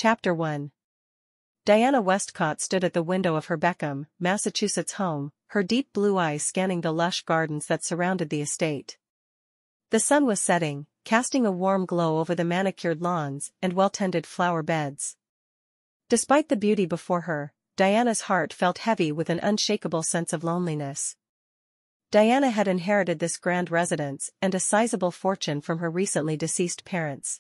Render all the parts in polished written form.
Chapter 1. Diana Westcott stood at the window of her Beckham, Massachusetts home, her deep blue eyes scanning the lush gardens that surrounded the estate. The sun was setting, casting a warm glow over the manicured lawns and well-tended flower beds. Despite the beauty before her, Diana's heart felt heavy with an unshakable sense of loneliness. Diana had inherited this grand residence and a sizable fortune from her recently deceased parents.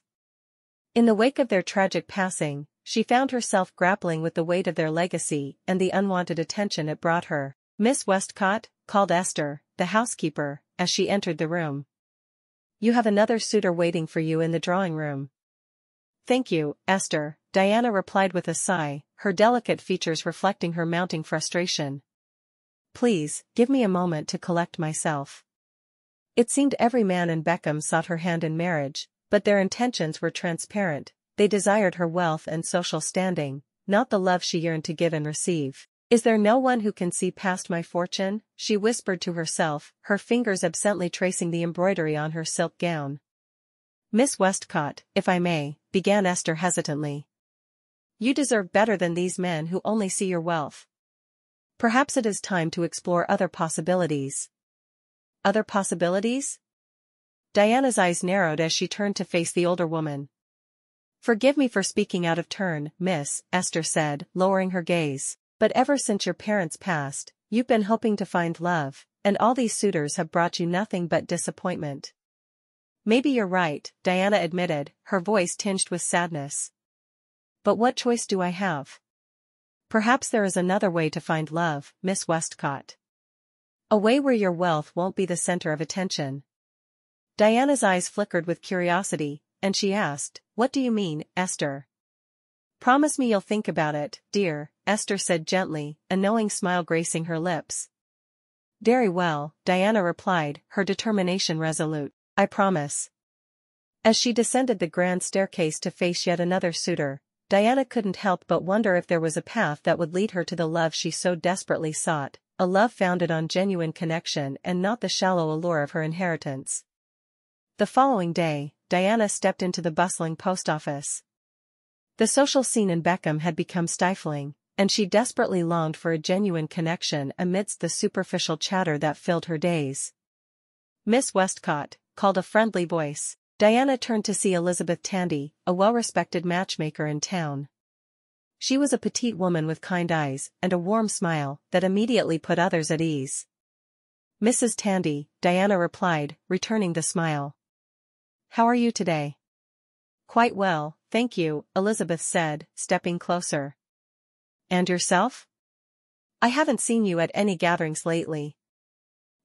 In the wake of their tragic passing, she found herself grappling with the weight of their legacy and the unwanted attention it brought her. "Miss Westcott," called Esther, the housekeeper, as she entered the room. "You have another suitor waiting for you in the drawing room." "Thank you, Esther," Diana replied with a sigh, her delicate features reflecting her mounting frustration. "Please, give me a moment to collect myself." It seemed every man in Beckham sought her hand in marriage, but their intentions were transparent. They desired her wealth and social standing, not the love she yearned to give and receive. "Is there no one who can see past my fortune?" she whispered to herself, her fingers absently tracing the embroidery on her silk gown. "Miss Westcott, if I may," began Esther hesitantly. "You deserve better than these men who only see your wealth. Perhaps it is time to explore other possibilities." "Other possibilities?" Diana's eyes narrowed as she turned to face the older woman. "Forgive me for speaking out of turn, miss," Esther said, lowering her gaze, "but ever since your parents passed, you've been hoping to find love, and all these suitors have brought you nothing but disappointment." "Maybe you're right," Diana admitted, her voice tinged with sadness. "But what choice do I have? Perhaps there is another way to find love, Miss Westcott. A way where your wealth won't be the center of attention." Diana's eyes flickered with curiosity, and she asked, "What do you mean, Esther?" "Promise me you'll think about it, dear," Esther said gently, a knowing smile gracing her lips. "Very well," Diana replied, her determination resolute. "I promise." As she descended the grand staircase to face yet another suitor, Diana couldn't help but wonder if there was a path that would lead her to the love she so desperately sought, a love founded on genuine connection and not the shallow allure of her inheritance. The following day, Diana stepped into the bustling post office. The social scene in Beckham had become stifling, and she desperately longed for a genuine connection amidst the superficial chatter that filled her days. "Miss Westcott," called a friendly voice. Diana turned to see Elizabeth Tandy, a well-respected matchmaker in town. She was a petite woman with kind eyes and a warm smile that immediately put others at ease. "Mrs. Tandy," Diana replied, returning the smile. "How are you today?" "Quite well, thank you," Elizabeth said, stepping closer. "And yourself? I haven't seen you at any gatherings lately."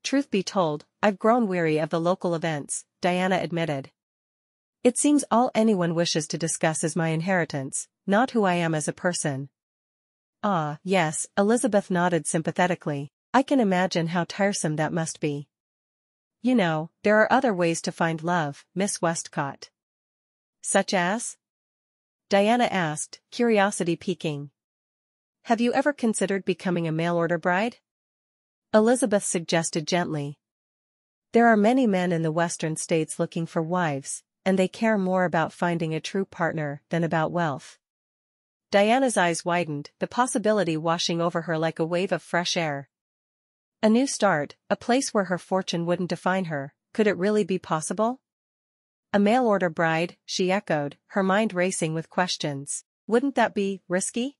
"Truth be told, I've grown weary of the local events," Diana admitted. "It seems all anyone wishes to discuss is my inheritance, not who I am as a person." "Ah, yes," Elizabeth nodded sympathetically. "I can imagine how tiresome that must be. You know, there are other ways to find love, Miss Westcott." "Such as?" Diana asked, curiosity piquing. "Have you ever considered becoming a mail-order bride?" Elizabeth suggested gently. "There are many men in the western states looking for wives, and they care more about finding a true partner than about wealth." Diana's eyes widened, the possibility washing over her like a wave of fresh air. A new start, a place where her fortune wouldn't define her, could it really be possible? "A mail-order bride," she echoed, her mind racing with questions. "Wouldn't that be risky?"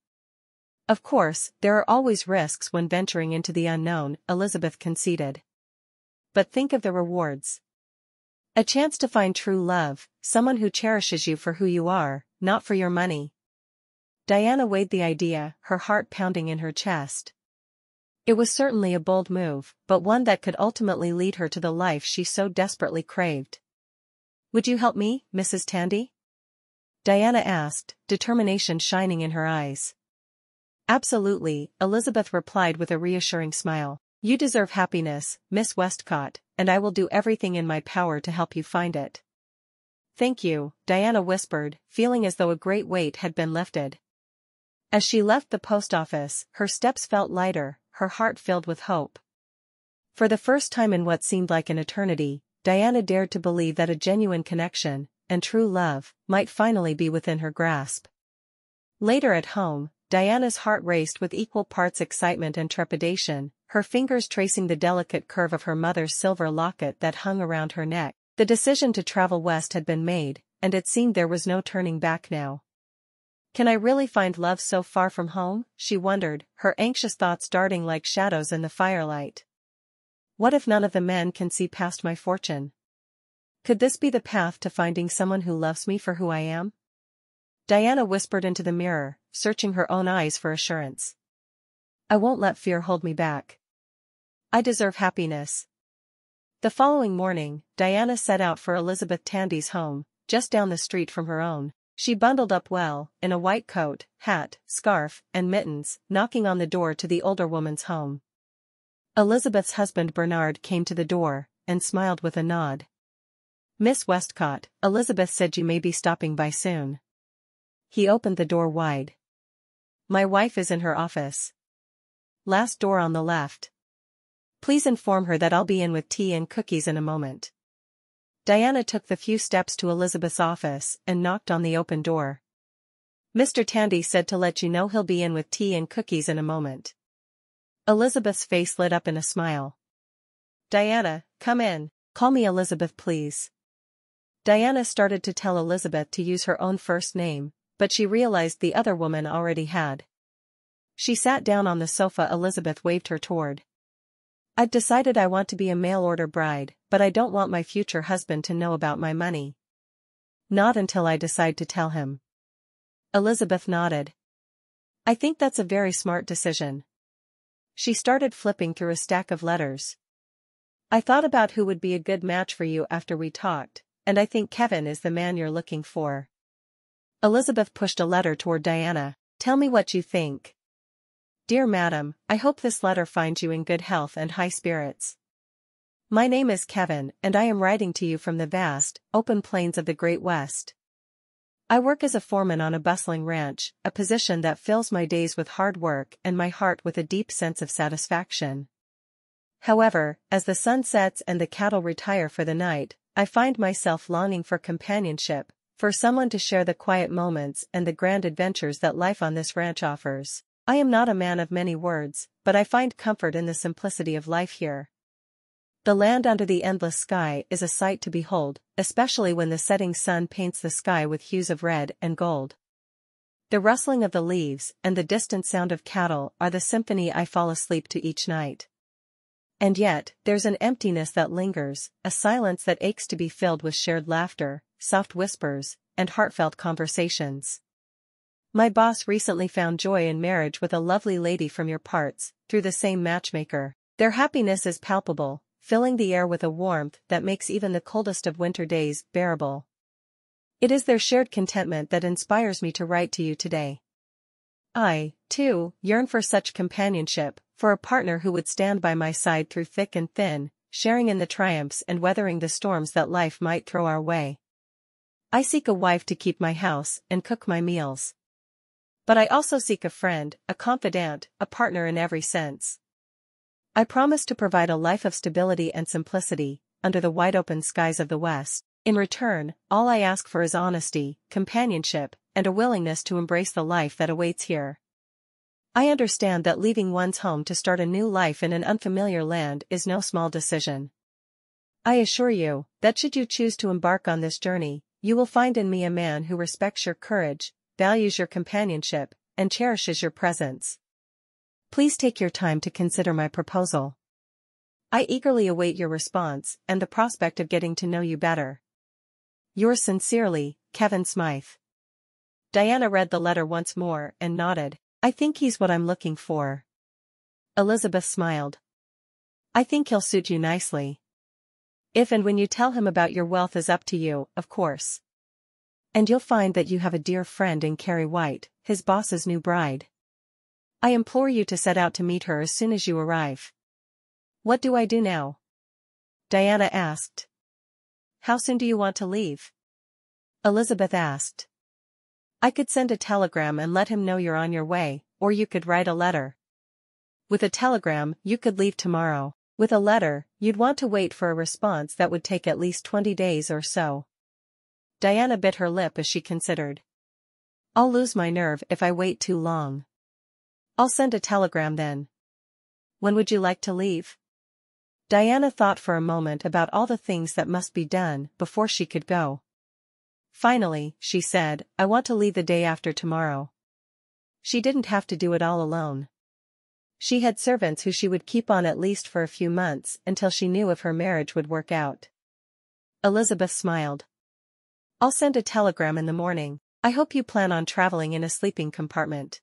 "Of course, there are always risks when venturing into the unknown," Elizabeth conceded. "But think of the rewards. A chance to find true love, someone who cherishes you for who you are, not for your money." Diana weighed the idea, her heart pounding in her chest. It was certainly a bold move, but one that could ultimately lead her to the life she so desperately craved. "Would you help me, Mrs. Tandy?" Diana asked, determination shining in her eyes. "Absolutely," Elizabeth replied with a reassuring smile. "You deserve happiness, Miss Westcott, and I will do everything in my power to help you find it." "Thank you," Diana whispered, feeling as though a great weight had been lifted. As she left the post office, her steps felt lighter, her heart filled with hope. For the first time in what seemed like an eternity, Diana dared to believe that a genuine connection, and true love, might finally be within her grasp. Later at home, Diana's heart raced with equal parts excitement and trepidation, her fingers tracing the delicate curve of her mother's silver locket that hung around her neck. The decision to travel west had been made, and it seemed there was no turning back now. Can I really find love so far from home? She wondered, her anxious thoughts darting like shadows in the firelight. What if none of the men can see past my fortune? Could this be the path to finding someone who loves me for who I am? Diana whispered into the mirror, searching her own eyes for assurance. I won't let fear hold me back. I deserve happiness. The following morning, Diana set out for Elizabeth Tandy's home, just down the street from her own. She bundled up well, in a white coat, hat, scarf, and mittens, knocking on the door to the older woman's home. Elizabeth's husband Bernard came to the door, and smiled with a nod. Miss Westcott, Elizabeth said you may be stopping by soon. He opened the door wide. My wife is in her office. Last door on the left. Please inform her that I'll be in with tea and cookies in a moment. Diana took the few steps to Elizabeth's office and knocked on the open door. Mr. Tandy said to let you know he'll be in with tea and cookies in a moment. Elizabeth's face lit up in a smile. Diana, come in. Call me Elizabeth, please. Diana started to tell Elizabeth to use her own first name, but she realized the other woman already had. She sat down on the sofa Elizabeth waved her toward. I've decided I want to be a mail-order bride, but I don't want my future husband to know about my money. Not until I decide to tell him. Elizabeth nodded. I think that's a very smart decision. She started flipping through a stack of letters. I thought about who would be a good match for you after we talked, and I think Kevin is the man you're looking for. Elizabeth pushed a letter toward Diana. Tell me what you think. Dear Madam, I hope this letter finds you in good health and high spirits. My name is Kevin, and I am writing to you from the vast, open plains of the Great West. I work as a foreman on a bustling ranch, a position that fills my days with hard work and my heart with a deep sense of satisfaction. However, as the sun sets and the cattle retire for the night, I find myself longing for companionship, for someone to share the quiet moments and the grand adventures that life on this ranch offers. I am not a man of many words, but I find comfort in the simplicity of life here. The land under the endless sky is a sight to behold, especially when the setting sun paints the sky with hues of red and gold. The rustling of the leaves and the distant sound of cattle are the symphony I fall asleep to each night. And yet, there's an emptiness that lingers, a silence that aches to be filled with shared laughter, soft whispers, and heartfelt conversations. My boss recently found joy in marriage with a lovely lady from your parts, through the same matchmaker. Their happiness is palpable, filling the air with a warmth that makes even the coldest of winter days bearable. It is their shared contentment that inspires me to write to you today. I, too, yearn for such companionship, for a partner who would stand by my side through thick and thin, sharing in the triumphs and weathering the storms that life might throw our way. I seek a wife to keep my house and cook my meals. But I also seek a friend, a confidant, a partner in every sense. I promise to provide a life of stability and simplicity, under the wide-open skies of the West. In return, all I ask for is honesty, companionship, and a willingness to embrace the life that awaits here. I understand that leaving one's home to start a new life in an unfamiliar land is no small decision. I assure you, that should you choose to embark on this journey, you will find in me a man who respects your courage, values your companionship, and cherishes your presence. Please take your time to consider my proposal. I eagerly await your response and the prospect of getting to know you better. Yours sincerely, Kevin Smythe. Diana read the letter once more and nodded. I think he's what I'm looking for. Elizabeth smiled. I think he'll suit you nicely. If and when you tell him about your wealth is up to you, of course. And you'll find that you have a dear friend in Carrie White, his boss's new bride. I implore you to set out to meet her as soon as you arrive. What do I do now? Diana asked. How soon do you want to leave? Elizabeth asked. I could send a telegram and let him know you're on your way, or you could write a letter. With a telegram, you could leave tomorrow. With a letter, you'd want to wait for a response that would take at least 20 days or so. Diana bit her lip as she considered. I'll lose my nerve if I wait too long. I'll send a telegram then. When would you like to leave? Diana thought for a moment about all the things that must be done before she could go. Finally, she said, I want to leave the day after tomorrow. She didn't have to do it all alone. She had servants who she would keep on at least for a few months until she knew if her marriage would work out. Elizabeth smiled. I'll send a telegram in the morning. I hope you plan on traveling in a sleeping compartment.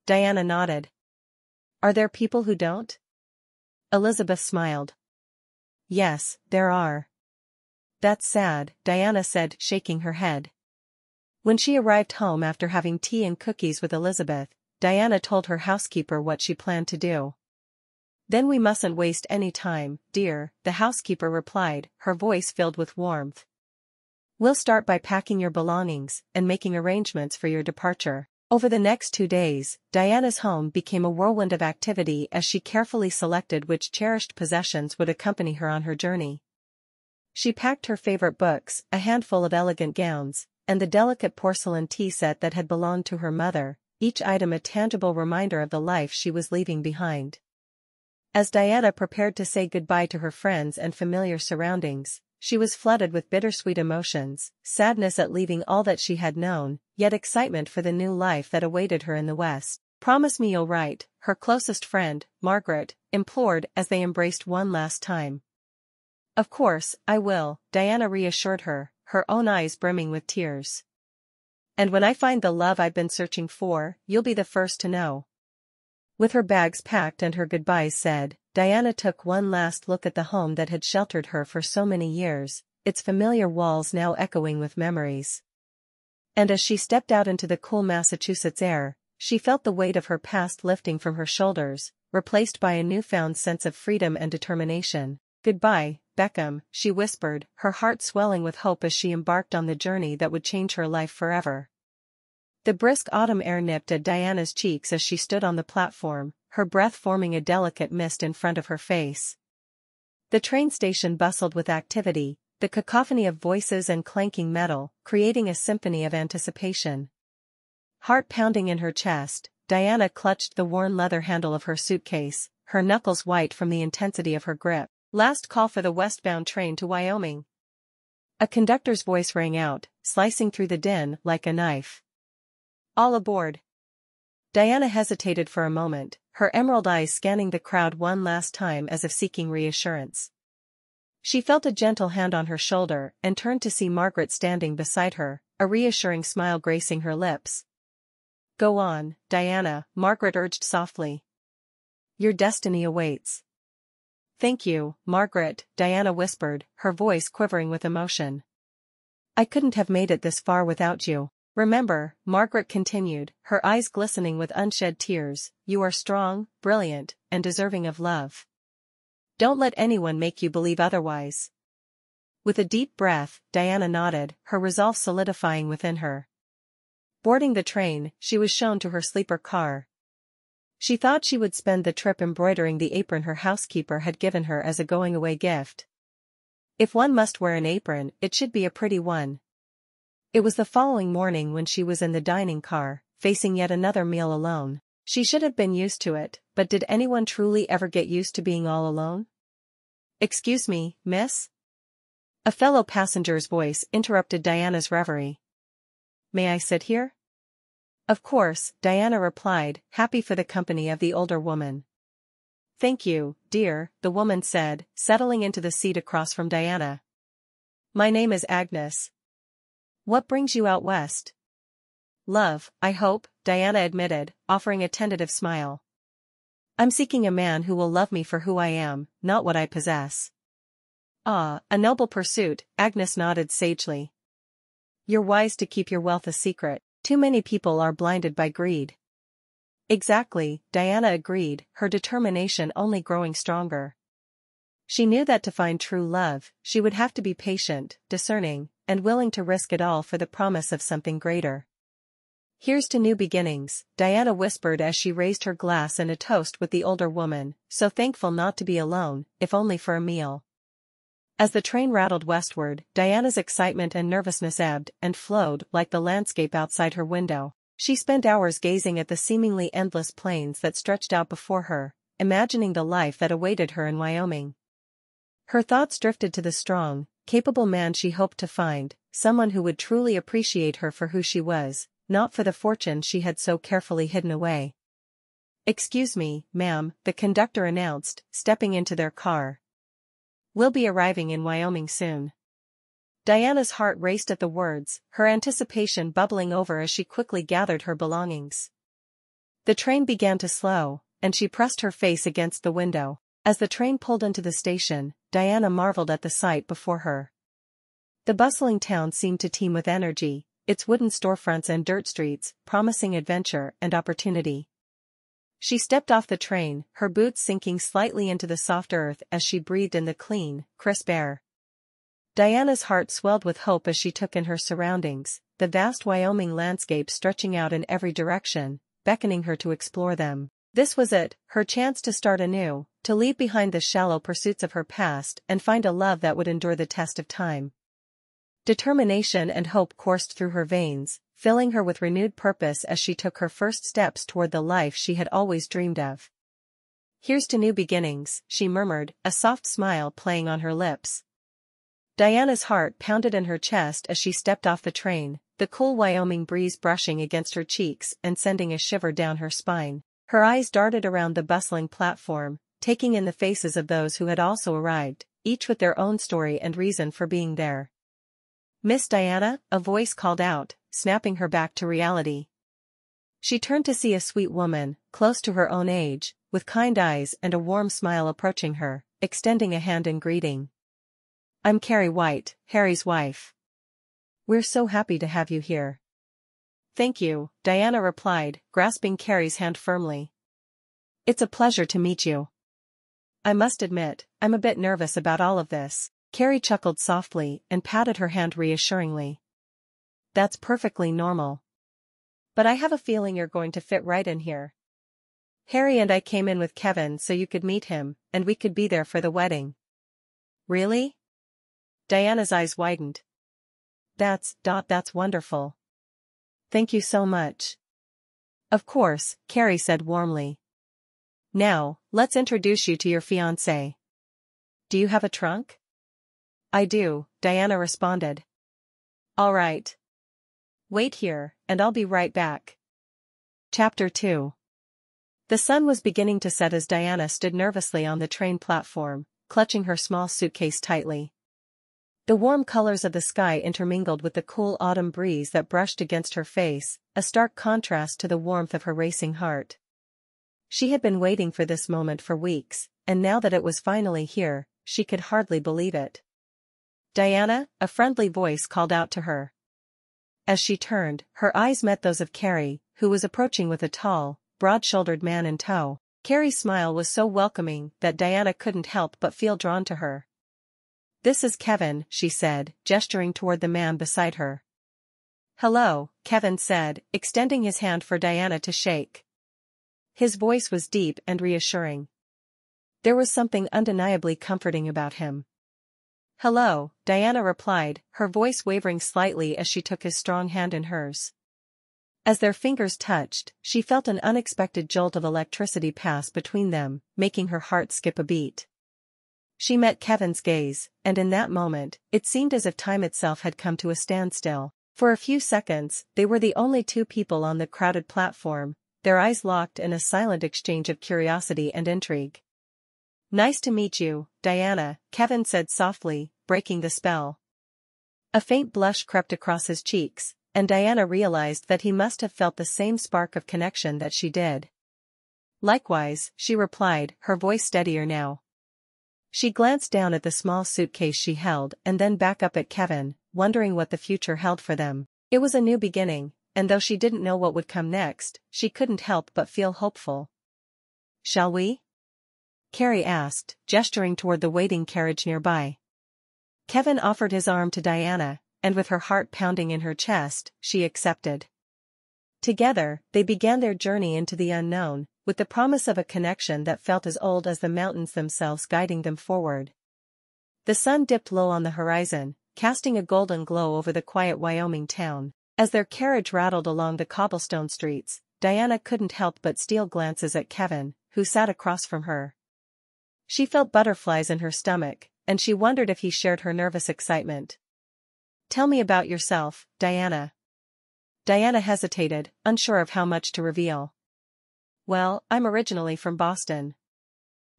Diana nodded. Are there people who don't? Elizabeth smiled. Yes, there are. That's sad, Diana said, shaking her head. When she arrived home after having tea and cookies with Elizabeth, Diana told her housekeeper what she planned to do. Then we mustn't waste any time, dear, the housekeeper replied, her voice filled with warmth. We'll start by packing your belongings and making arrangements for your departure. Over the next 2 days, Diana's home became a whirlwind of activity as she carefully selected which cherished possessions would accompany her on her journey. She packed her favorite books, a handful of elegant gowns, and the delicate porcelain tea set that had belonged to her mother, each item a tangible reminder of the life she was leaving behind. As Diana prepared to say goodbye to her friends and familiar surroundings, she was flooded with bittersweet emotions, sadness at leaving all that she had known, yet excitement for the new life that awaited her in the West. Promise me you'll write, her closest friend, Margaret, implored as they embraced one last time. Of course, I will, Diana reassured her, her own eyes brimming with tears. And when I find the love I've been searching for, you'll be the first to know. With her bags packed and her goodbyes said, Diana took one last look at the home that had sheltered her for so many years, its familiar walls now echoing with memories. And as she stepped out into the cool Massachusetts air, she felt the weight of her past lifting from her shoulders, replaced by a newfound sense of freedom and determination. Goodbye, Beckham, she whispered, her heart swelling with hope as she embarked on the journey that would change her life forever. The brisk autumn air nipped at Diana's cheeks as she stood on the platform, her breath forming a delicate mist in front of her face. The train station bustled with activity, the cacophony of voices and clanking metal, creating a symphony of anticipation. Heart pounding in her chest, Diana clutched the worn leather handle of her suitcase, her knuckles white from the intensity of her grip. Last call for the westbound train to Wyoming. A conductor's voice rang out, slicing through the din like a knife. All aboard. Diana hesitated for a moment, her emerald eyes scanning the crowd one last time as if seeking reassurance. She felt a gentle hand on her shoulder and turned to see Margaret standing beside her, a reassuring smile gracing her lips. Go on, Diana, Margaret urged softly. Your destiny awaits. Thank you, Margaret, Diana whispered, her voice quivering with emotion. I couldn't have made it this far without you. Remember, Margaret continued, her eyes glistening with unshed tears, you are strong, brilliant, and deserving of love. Don't let anyone make you believe otherwise. With a deep breath, Diana nodded, her resolve solidifying within her. Boarding the train, she was shown to her sleeper car. She thought she would spend the trip embroidering the apron her housekeeper had given her as a going-away gift. If one must wear an apron, it should be a pretty one. It was the following morning when she was in the dining car, facing yet another meal alone. She should have been used to it, but did anyone truly ever get used to being all alone? Excuse me, miss? A fellow passenger's voice interrupted Diana's reverie. May I sit here? Of course, Diana replied, happy for the company of the older woman. Thank you, dear, the woman said, settling into the seat across from Diana. My name is Agnes. What brings you out west? Love, I hope, Diana admitted, offering a tentative smile. I'm seeking a man who will love me for who I am, not what I possess. Ah, a noble pursuit, Agnes nodded sagely. You're wise to keep your wealth a secret. Too many people are blinded by greed. Exactly, Diana agreed, her determination only growing stronger. She knew that to find true love, she would have to be patient, discerning, and willing to risk it all for the promise of something greater. Here's to new beginnings, Diana whispered as she raised her glass in a toast with the older woman, so thankful not to be alone, if only for a meal. As the train rattled westward, Diana's excitement and nervousness ebbed and flowed like the landscape outside her window. She spent hours gazing at the seemingly endless plains that stretched out before her, imagining the life that awaited her in Wyoming. Her thoughts drifted to the strong, capable man she hoped to find, someone who would truly appreciate her for who she was, not for the fortune she had so carefully hidden away. "Excuse me, ma'am," the conductor announced, stepping into their car. "We'll be arriving in Wyoming soon." Diana's heart raced at the words, her anticipation bubbling over as she quickly gathered her belongings. The train began to slow, and she pressed her face against the window. As the train pulled into the station, Diana marveled at the sight before her. The bustling town seemed to teem with energy, its wooden storefronts and dirt streets promising adventure and opportunity. She stepped off the train, her boots sinking slightly into the soft earth as she breathed in the clean, crisp air. Diana's heart swelled with hope as she took in her surroundings, the vast Wyoming landscape stretching out in every direction, beckoning her to explore them. This was it, her chance to start anew, to leave behind the shallow pursuits of her past and find a love that would endure the test of time. Determination and hope coursed through her veins, filling her with renewed purpose as she took her first steps toward the life she had always dreamed of. "Here's to new beginnings," she murmured, a soft smile playing on her lips. Diana's heart pounded in her chest as she stepped off the train, the cool Wyoming breeze brushing against her cheeks and sending a shiver down her spine. Her eyes darted around the bustling platform, taking in the faces of those who had also arrived, each with their own story and reason for being there. "Miss Diana," a voice called out, snapping her back to reality. She turned to see a sweet woman, close to her own age, with kind eyes and a warm smile approaching her, extending a hand in greeting. "I'm Carrie White, Harry's wife. We're so happy to have you here." "Thank you," Diana replied, grasping Carrie's hand firmly. "It's a pleasure to meet you. I must admit, I'm a bit nervous about all of this." Carrie chuckled softly and patted her hand reassuringly. "That's perfectly normal. But I have a feeling you're going to fit right in here. Harry and I came in with Kevin so you could meet him, and we could be there for the wedding." "Really?" Diana's eyes widened. That's wonderful. Thank you so much." "Of course," Carrie said warmly. "Now, let's introduce you to your fiancé. Do you have a trunk?" "I do," Diana responded. "All right. Wait here, and I'll be right back." Chapter 2. The sun was beginning to set as Diana stood nervously on the train platform, clutching her small suitcase tightly. The warm colors of the sky intermingled with the cool autumn breeze that brushed against her face, a stark contrast to the warmth of her racing heart. She had been waiting for this moment for weeks, and now that it was finally here, she could hardly believe it. "Diana," a friendly voice called out to her. As she turned, her eyes met those of Carrie, who was approaching with a tall, broad-shouldered man in tow. Carrie's smile was so welcoming that Diana couldn't help but feel drawn to her. "This is Kevin," she said, gesturing toward the man beside her. "Hello," Kevin said, extending his hand for Diana to shake. His voice was deep and reassuring. There was something undeniably comforting about him. "Hello," Diana replied, her voice wavering slightly as she took his strong hand in hers. As their fingers touched, she felt an unexpected jolt of electricity pass between them, making her heart skip a beat. She met Kevin's gaze, and in that moment, it seemed as if time itself had come to a standstill. For a few seconds, they were the only two people on the crowded platform, their eyes locked in a silent exchange of curiosity and intrigue. "Nice to meet you, Diana," Kevin said softly, breaking the spell. A faint blush crept across his cheeks, and Diana realized that he must have felt the same spark of connection that she did. "Likewise," she replied, her voice steadier now. She glanced down at the small suitcase she held and then back up at Kevin, wondering what the future held for them. It was a new beginning, and though she didn't know what would come next, she couldn't help but feel hopeful. "Shall we?" Carrie asked, gesturing toward the waiting carriage nearby. Kevin offered his arm to Diana, and with her heart pounding in her chest, she accepted. Together, they began their journey into the unknown, with the promise of a connection that felt as old as the mountains themselves guiding them forward. The sun dipped low on the horizon, casting a golden glow over the quiet Wyoming town. As their carriage rattled along the cobblestone streets, Diana couldn't help but steal glances at Kevin, who sat across from her. She felt butterflies in her stomach, and she wondered if he shared her nervous excitement. "Tell me about yourself, Diana." Diana hesitated, unsure of how much to reveal. "Well, I'm originally from Boston.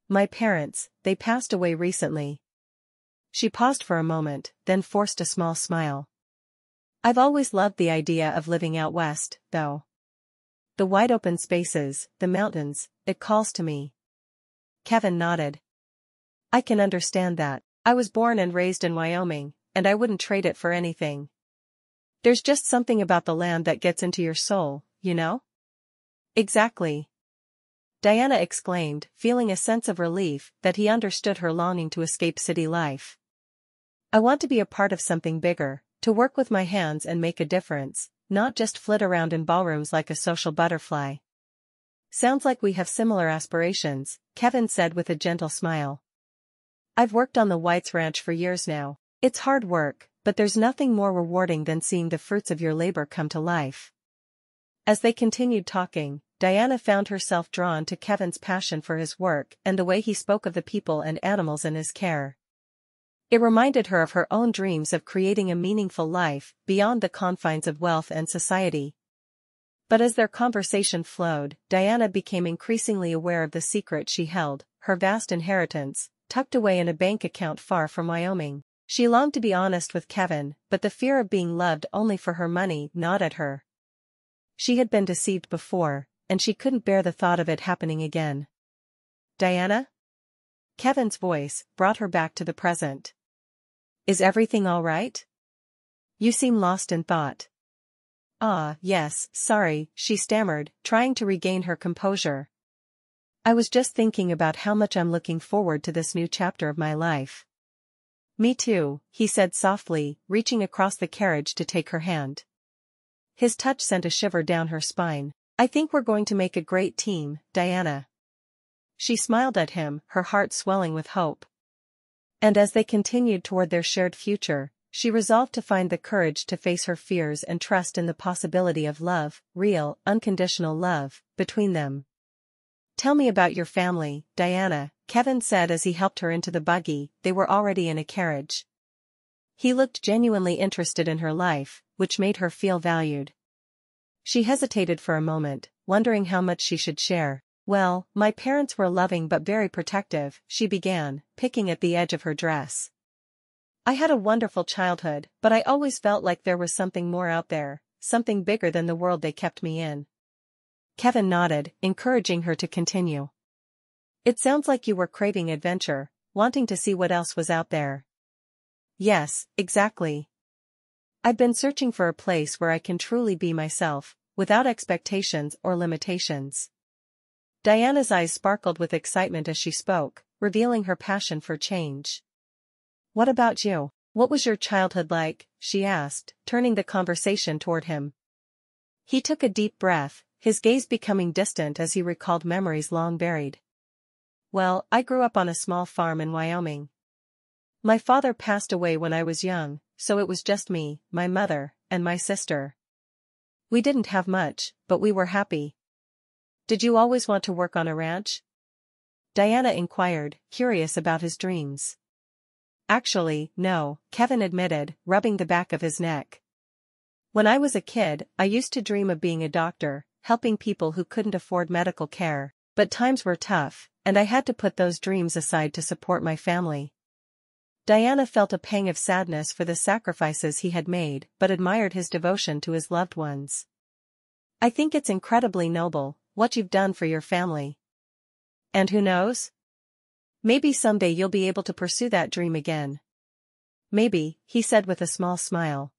My parents, they passed away recently." She paused for a moment, then forced a small smile. "I've always loved the idea of living out west, though. The wide open spaces, the mountains, it calls to me." Kevin nodded. "I can understand that. I was born and raised in Wyoming, and I wouldn't trade it for anything. There's just something about the land that gets into your soul, you know?" "Exactly," Diana exclaimed, feeling a sense of relief that he understood her longing to escape city life. "I want to be a part of something bigger, to work with my hands and make a difference, not just flit around in ballrooms like a social butterfly." "Sounds like we have similar aspirations," Kevin said with a gentle smile. "I've worked on the Whites Ranch for years now. It's hard work, but there's nothing more rewarding than seeing the fruits of your labor come to life." As they continued talking, Diana found herself drawn to Kevin's passion for his work and the way he spoke of the people and animals in his care. It reminded her of her own dreams of creating a meaningful life beyond the confines of wealth and society. But as their conversation flowed, Diana became increasingly aware of the secret she held, her vast inheritance, tucked away in a bank account far from Wyoming. She longed to be honest with Kevin, but the fear of being loved only for her money gnawed at her. She had been deceived before, and she couldn't bear the thought of it happening again. "Diana?" Kevin's voice brought her back to the present. "Is everything all right? You seem lost in thought." "Ah, yes, sorry," she stammered, trying to regain her composure. "I was just thinking about how much I'm looking forward to this new chapter of my life." "Me too," he said softly, reaching across the carriage to take her hand. His touch sent a shiver down her spine. "I think we're going to make a great team, Diana." She smiled at him, her heart swelling with hope. And as they continued toward their shared future, she resolved to find the courage to face her fears and trust in the possibility of love, real, unconditional love, between them. "Tell me about your family, Diana," Kevin said as he helped her into the buggy. They were already in a carriage. He looked genuinely interested in her life, which made her feel valued. She hesitated for a moment, wondering how much she should share. "Well, my parents were loving but very protective," she began, picking at the edge of her dress. "I had a wonderful childhood, but I always felt like there was something more out there, something bigger than the world they kept me in." Kevin nodded, encouraging her to continue. "It sounds like you were craving adventure, wanting to see what else was out there." "Yes, exactly. I've been searching for a place where I can truly be myself, without expectations or limitations." Diana's eyes sparkled with excitement as she spoke, revealing her passion for change. "What about you? What was your childhood like?" she asked, turning the conversation toward him. He took a deep breath, his gaze becoming distant as he recalled memories long buried. "Well, I grew up on a small farm in Wyoming. My father passed away when I was young, so it was just me, my mother, and my sister. We didn't have much, but we were happy." "Did you always want to work on a ranch?" Diana inquired, curious about his dreams. "Actually, no," Kevin admitted, rubbing the back of his neck. "When I was a kid, I used to dream of being a doctor, helping people who couldn't afford medical care, but times were tough, and I had to put those dreams aside to support my family." Diana felt a pang of sadness for the sacrifices he had made but admired his devotion to his loved ones. "I think it's incredibly noble, what you've done for your family. And who knows? Maybe someday you'll be able to pursue that dream again." "Maybe," he said with a small smile.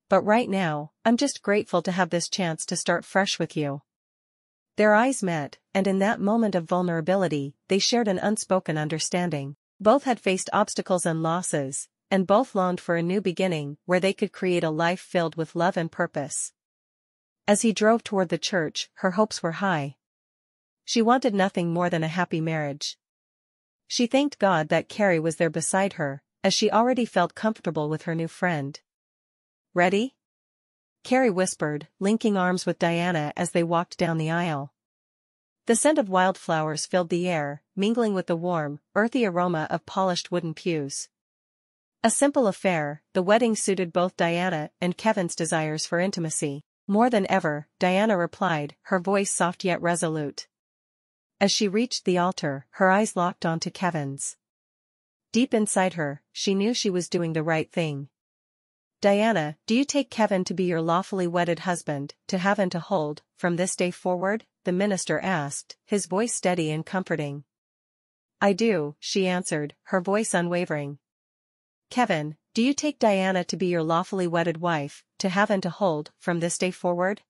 "But right now, I'm just grateful to have this chance to start fresh with you." Their eyes met, and in that moment of vulnerability, they shared an unspoken understanding. Both had faced obstacles and losses, and both longed for a new beginning where they could create a life filled with love and purpose. As he drove toward the church, her hopes were high. She wanted nothing more than a happy marriage. She thanked God that Carrie was there beside her, as she already felt comfortable with her new friend. "Ready?" Carrie whispered, linking arms with Diana as they walked down the aisle. The scent of wildflowers filled the air, mingling with the warm, earthy aroma of polished wooden pews. A simple affair, the wedding suited both Diana and Kevin's desires for intimacy. "More than ever," Diana replied, her voice soft yet resolute. As she reached the altar, her eyes locked onto Kevin's. Deep inside her, she knew she was doing the right thing. "Diana, do you take Kevin to be your lawfully wedded husband, to have and to hold, from this day forward?" the minister asked, his voice steady and comforting. "I do," she answered, her voice unwavering. "Kevin, do you take Diana to be your lawfully wedded wife, to have and to hold, from this day forward?"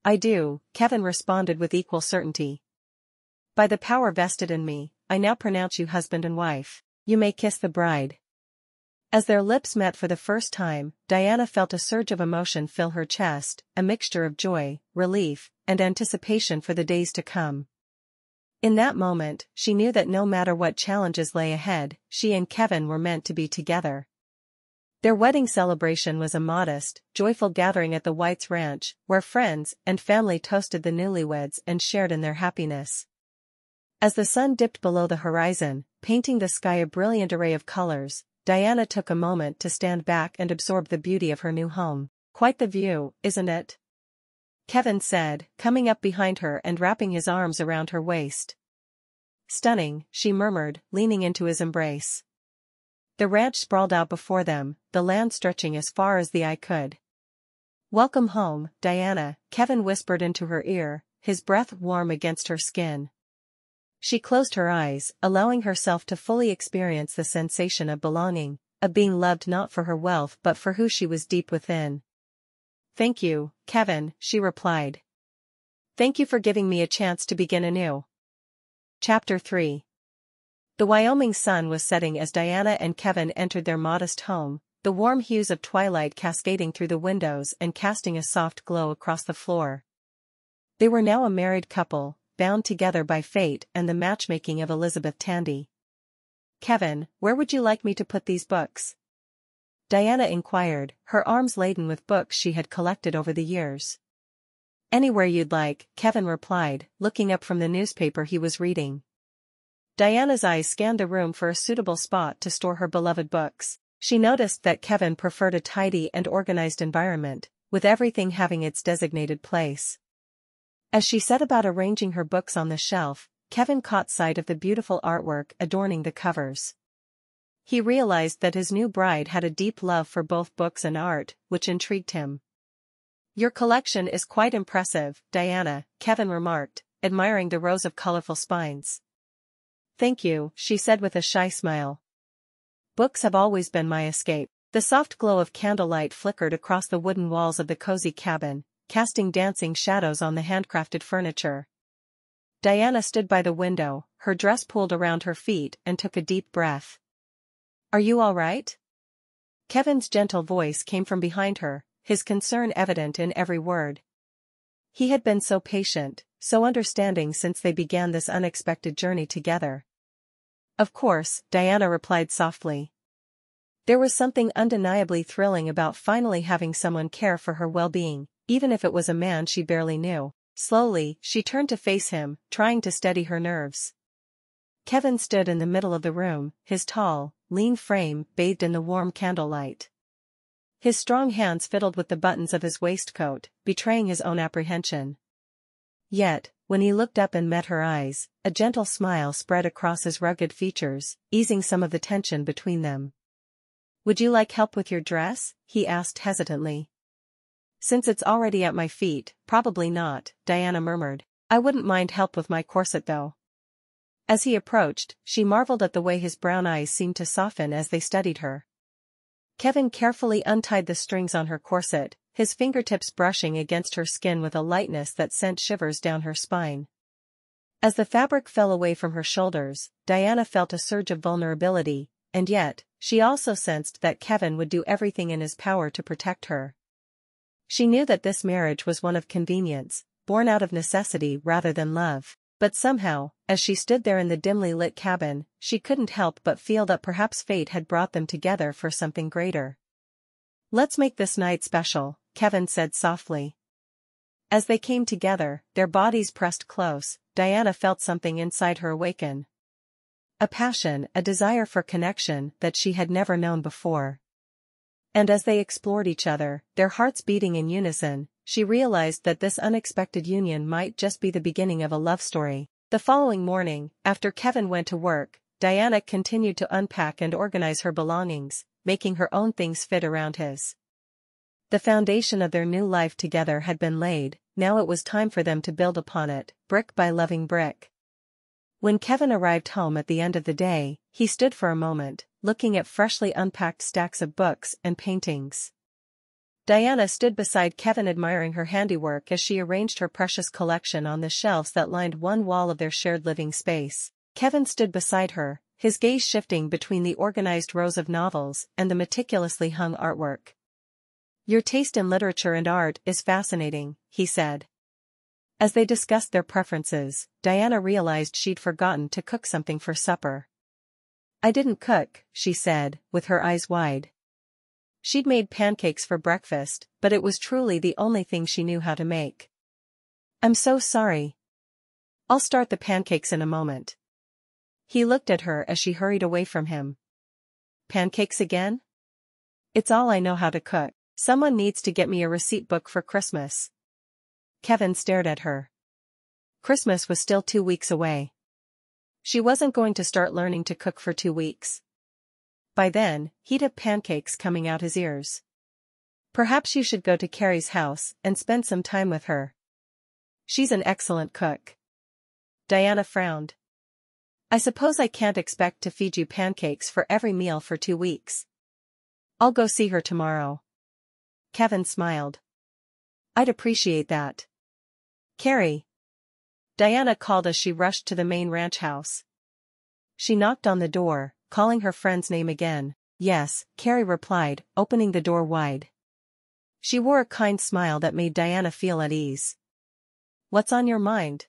"I do," Kevin responded with equal certainty. "By the power vested in me, I now pronounce you husband and wife. You may kiss the bride." As their lips met for the first time, Diana felt a surge of emotion fill her chest, a mixture of joy, relief, and anticipation for the days to come. In that moment, she knew that no matter what challenges lay ahead, she and Kevin were meant to be together. Their wedding celebration was a modest, joyful gathering at the Whites' ranch, where friends and family toasted the newlyweds and shared in their happiness. As the sun dipped below the horizon, painting the sky a brilliant array of colors, Diana took a moment to stand back and absorb the beauty of her new home. "Quite the view, isn't it?" Kevin said, coming up behind her and wrapping his arms around her waist. "Stunning," she murmured, leaning into his embrace. The ranch sprawled out before them, the land stretching as far as the eye could. "Welcome home, Diana," Kevin whispered into her ear, his breath warm against her skin. She closed her eyes, allowing herself to fully experience the sensation of belonging, of being loved not for her wealth but for who she was deep within. "Thank you, Kevin," she replied. "Thank you for giving me a chance to begin anew." Chapter 3. The Wyoming sun was setting as Diana and Kevin entered their modest home, the warm hues of twilight cascading through the windows and casting a soft glow across the floor. They were now a married couple, bound together by fate and the matchmaking of Elizabeth Tandy. "Kevin, where would you like me to put these books?" Diana inquired, her arms laden with books she had collected over the years. "Anywhere you'd like," Kevin replied, looking up from the newspaper he was reading. Diana's eyes scanned the room for a suitable spot to store her beloved books. She noticed that Kevin preferred a tidy and organized environment, with everything having its designated place. As she set about arranging her books on the shelf, Kevin caught sight of the beautiful artwork adorning the covers. He realized that his new bride had a deep love for both books and art, which intrigued him. "Your collection is quite impressive, Diana," Kevin remarked, admiring the rows of colorful spines. "Thank you," she said with a shy smile. "Books have always been my escape." The soft glow of candlelight flickered across the wooden walls of the cozy cabin, casting dancing shadows on the handcrafted furniture. Diana stood by the window, her dress pulled around her feet, and took a deep breath. "Are you all right?" Kevin's gentle voice came from behind her, his concern evident in every word. He had been so patient, so understanding since they began this unexpected journey together. "Of course," Diana replied softly. There was something undeniably thrilling about finally having someone care for her well-being, even if it was a man she barely knew. Slowly, she turned to face him, trying to steady her nerves. Kevin stood in the middle of the room, his tall, lean frame bathed in the warm candlelight. His strong hands fiddled with the buttons of his waistcoat, betraying his own apprehension. Yet, when he looked up and met her eyes, a gentle smile spread across his rugged features, easing some of the tension between them. "Would you like help with your dress?" he asked hesitantly. "Since it's already at my feet, probably not," Diana murmured. "I wouldn't mind help with my corset though." As he approached, she marveled at the way his brown eyes seemed to soften as they studied her. Kevin carefully untied the strings on her corset, his fingertips brushing against her skin with a lightness that sent shivers down her spine. As the fabric fell away from her shoulders, Diana felt a surge of vulnerability, and yet, she also sensed that Kevin would do everything in his power to protect her. She knew that this marriage was one of convenience, born out of necessity rather than love. But somehow, as she stood there in the dimly lit cabin, she couldn't help but feel that perhaps fate had brought them together for something greater. "Let's make this night special," Kevin said softly. As they came together, their bodies pressed close, Diana felt something inside her awaken. A passion, a desire for connection that she had never known before. And as they explored each other, their hearts beating in unison, she realized that this unexpected union might just be the beginning of a love story. The following morning, after Kevin went to work, Diana continued to unpack and organize her belongings, making her own things fit around his. The foundation of their new life together had been laid, now it was time for them to build upon it, brick by loving brick. When Kevin arrived home at the end of the day, he stood for a moment, looking at freshly unpacked stacks of books and paintings. Diana stood beside Kevin admiring her handiwork as she arranged her precious collection on the shelves that lined one wall of their shared living space. Kevin stood beside her, his gaze shifting between the organized rows of novels and the meticulously hung artwork. "Your taste in literature and art is fascinating," he said. As they discussed their preferences, Diana realized she'd forgotten to cook something for supper. "I didn't cook," she said, with her eyes wide. She'd made pancakes for breakfast, but it was truly the only thing she knew how to make. "I'm so sorry. I'll start the pancakes in a moment." He looked at her as she hurried away from him. "Pancakes again? It's all I know how to cook. Someone needs to get me a receipt book for Christmas." Kevin stared at her. Christmas was still 2 weeks away. She wasn't going to start learning to cook for 2 weeks. By then, he'd have pancakes coming out his ears. "Perhaps you should go to Carrie's house and spend some time with her. She's an excellent cook." Diana frowned. "I suppose I can't expect to feed you pancakes for every meal for 2 weeks. I'll go see her tomorrow." Kevin smiled. "I'd appreciate that." "Carrie." Diana called as she rushed to the main ranch house. She knocked on the door, calling her friend's name again. "Yes," Carrie replied, opening the door wide. She wore a kind smile that made Diana feel at ease. "What's on your mind?"